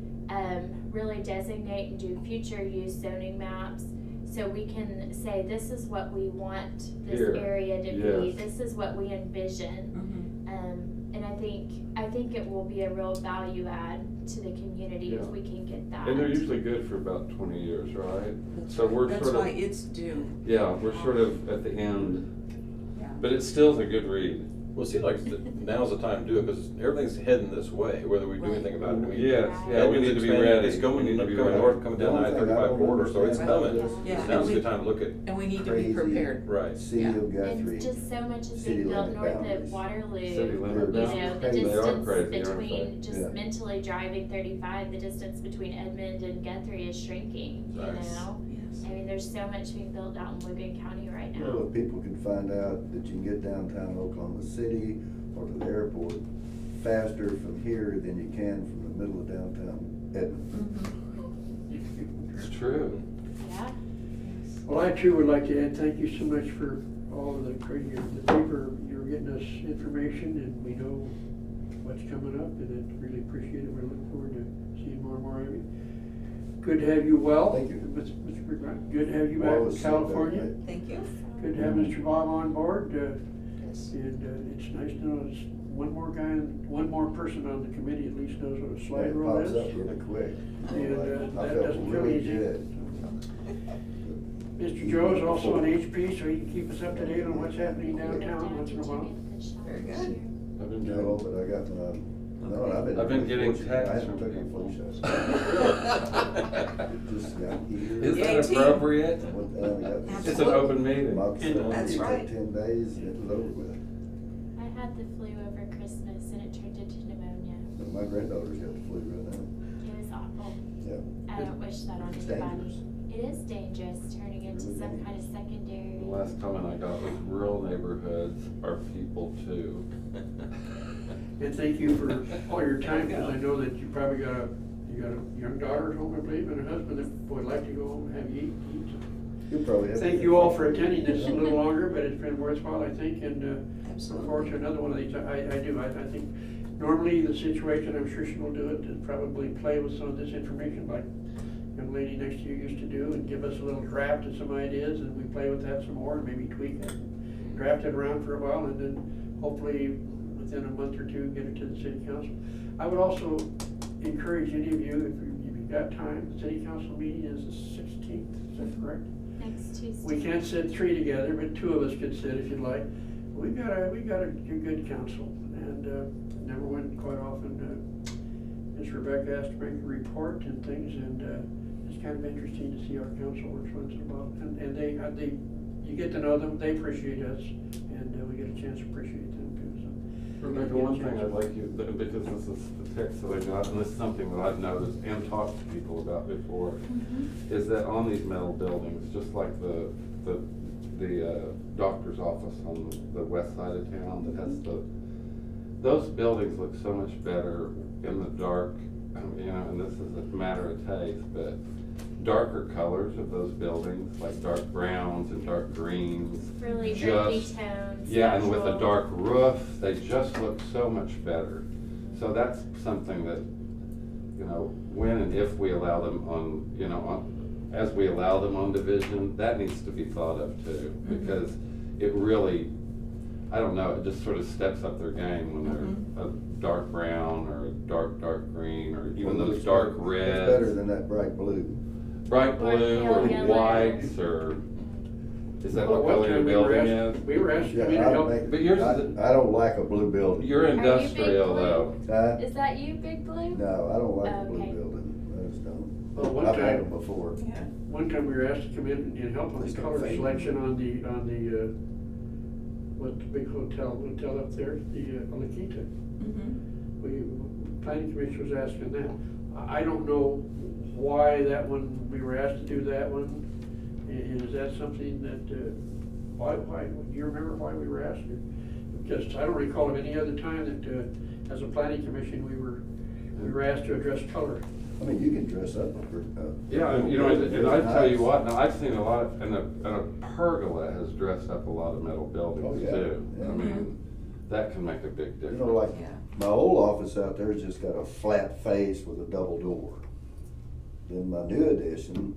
really designate and do future use zoning maps. So we can say, this is what we want this Here, area to be. yes. This is what we envision. And I think it will be a real value add to the community Yeah. if we can get that. And they're usually good for about 20 years, right? So we're That's sort why of, it's due. yeah, we're sort of at the end, Yeah. but it still's a good read. Well, it seems like now's the time to do it, because everything's heading this way, whether we do anything about it. I mean, Yes, yeah, we Edmonds need to be expanding, ready. It's going, We need to be coming ready. north, coming down the One thing I I-35 don't corridor, so it's understand coming. about Yeah. Now's the time to look at, And we need to be Crazy. prepared. right. City Yeah. of Guthrie. And just so much is City being built limit north boundaries. of Waterloo. City limit You know, boundaries. the They are distance crazy, aren't they? between, just Yeah. mentally driving 35, the distance between Edmond and Guthrie is shrinking, you Nice. know? Yes. I mean, there's so much being built out in Logan County right Well, now. if people can find out that you can get downtown Oklahoma City or to the airport faster from here than you can from the middle of downtown Edmond. It's true. Yeah, Well, I too would like to add, thank you so much for all of the paper, you're getting us information, and we know what's coming up, and I really appreciate it. We're looking forward to seeing more and more of you. Good to have you well. Thank you. Mr. McGrath. Good to have you back Well, in it's California. so good. Thank you. Good to have Mr. Bob on board, Yes. and it's nice to know there's one more person on the committee at least knows what a slide It rule pops is. up really quick. And I that felt doesn't feel really easy. good. Mr. Joe is also on HP, so he can keep us up to date on what's happening Go downtown once in a down. while. Did you get the shot Very this good. year? I've been No, doing, but I got my, no, I've been getting fortunate. I texts haven't from taken people. flu shots. Just got here. Is that 18. appropriate? Got- It's an Absolutely. open meeting. Moxicillin, That's it took right. 10 days and it was over with. I had the flu over Christmas and it turned into pneumonia. But my granddaughter's got the flu right now. It was awful. Yeah. I don't wish that on It's anybody. dangerous. It is dangerous, turning into Really some dangerous. kind of secondary. The last comment I got was rural neighborhoods are people too. And thank you for all your time, because I know that you probably got a young daughter at home, I believe, and a husband that would like to go home and have you eat. You'll probably have. Thank you all for attending this a little longer, but it's been worthwhile, I think, and look forward to Absolutely. another one of these. I do, I think normally the situation, I'm sure she will do it, to probably play with some of this information like young lady next to you used to do, and give us a little draft of some ideas, and we play with that some more, and maybe tweak it, draft it around for a while, and then hopefully within a month or two, get it to the city council. I would also encourage any of you, if you've got time, the city council meeting is the 16th, is that correct? Next Tuesday. We can't sit three together, but two of us could sit if you'd like. We got a good council, and never went quite often. Miss Rebecca has to make a report and things, and it's kind of interesting to see our council works once in a while. And they, you get to know them, they appreciate us, and we get a chance to appreciate them too. So Rebecca, one thing I'd like you, because this is the text that I got, and this is something that I've noticed and talked to people about before, is that on these metal buildings, just like the doctor's office on the west side of town that has those buildings look so much better in the dark, you know, and this is a matter of taste, but darker colors of those buildings, like dark browns and dark greens. Really earthy just- tones. Yeah, and with a natural. dark roof, they just look so much better. So that's something that, you know, when and if we allow them on, you know, as we allow them on Division, that needs to be thought of too, because it really, I don't know, it just sort of steps up their game when they're a dark brown or a dark green, or even Well, those it's dark It's reds. better than that bright blue. Bright Or blue pale or yellow. whites, or, is that Well, what one color your time building is? we were asked to Yeah, come in and I help. make- But yours is I don't like a blue building. You're you Big industrial Blue? though. Huh? Is that you, Big Blue? No, I don't like a blue Okay. building, I just don't. Well, one I've had time- them before. Yeah. One time we were asked to come in and help on the It's color fading. selection on the, what the big hotel up there, the La Quinta. Planning Commission was asking that. I don't know why that one, we were asked to do that one. And is that something that, why, do you remember why we were asked to? Because I don't recall of any other time that, as a planning commission, we were asked to address color. I mean, you can dress up. Yeah, and you know, and I tell you what, now I've seen a lot, and a pergola has dressed up a lot of metal buildings Oh, yeah. too. Yeah. I mean, that can make a big You difference. know, like, Yeah. my old office out there's just got a flat face with a double door. Then my new addition,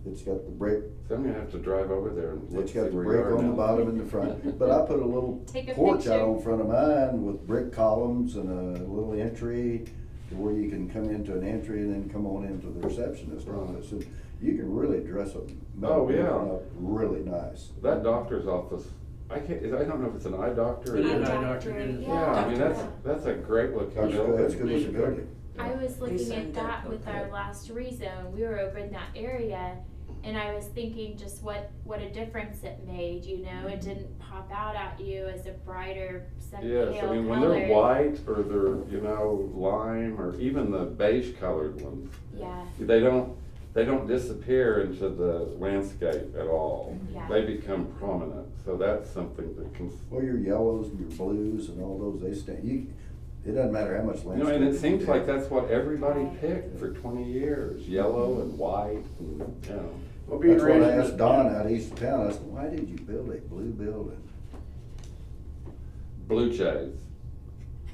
it's got the brick, So I'm gonna have to drive over there and look, it's see got the where you brick are on the now. bottom and the front. But I put a little Take a porch out picture. on front of mine with brick columns and a little entry to where you can come into an entry and then come on into the receptionist office. And you can really dress a metal Oh, yeah. building up really nice. That doctor's office, I don't know if it's an eye doctor. It or- is. Eye doctor, doctor, it is. Yeah, I mean, Yeah. that's a great looking That's good, that's building. good looking building. I was looking Lisa at and that Doug with both our did. last rezone, we were over in that area, and I was thinking just what a difference it made, you know, it didn't pop out at you as a brighter, some pale Yes, color. I mean, when they're white or they're, you know, lime, or even the beige colored ones, Yeah, they don't disappear into the landscape at all. Yeah. They become prominent, so that's something that can, Well, your yellows and your blues and all those, they stand, it doesn't matter how much you landscape. know, and it you seems do. like that's what everybody picked for 20 years, yellow and white and, you know. Well, being That's what raised I in asked the- Don out east of town, I said, why did you build a blue building? Blue jays.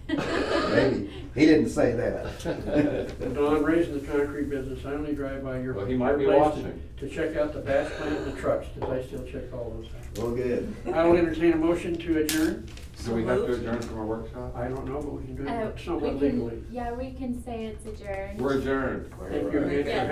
Maybe, he didn't say that. Don, raised in the concrete business, I only drive by your. Well, he might be place watching. To check out the batch plant and the trucks, because I still check all those out. Well, good. I will entertain a motion to adjourn. Do we have to adjourn from our workshop? I don't know, but we can do Oh, it somewhat we can- legally. Yeah, we can say it's adjourned. We're adjourned. Thank you again for Yes.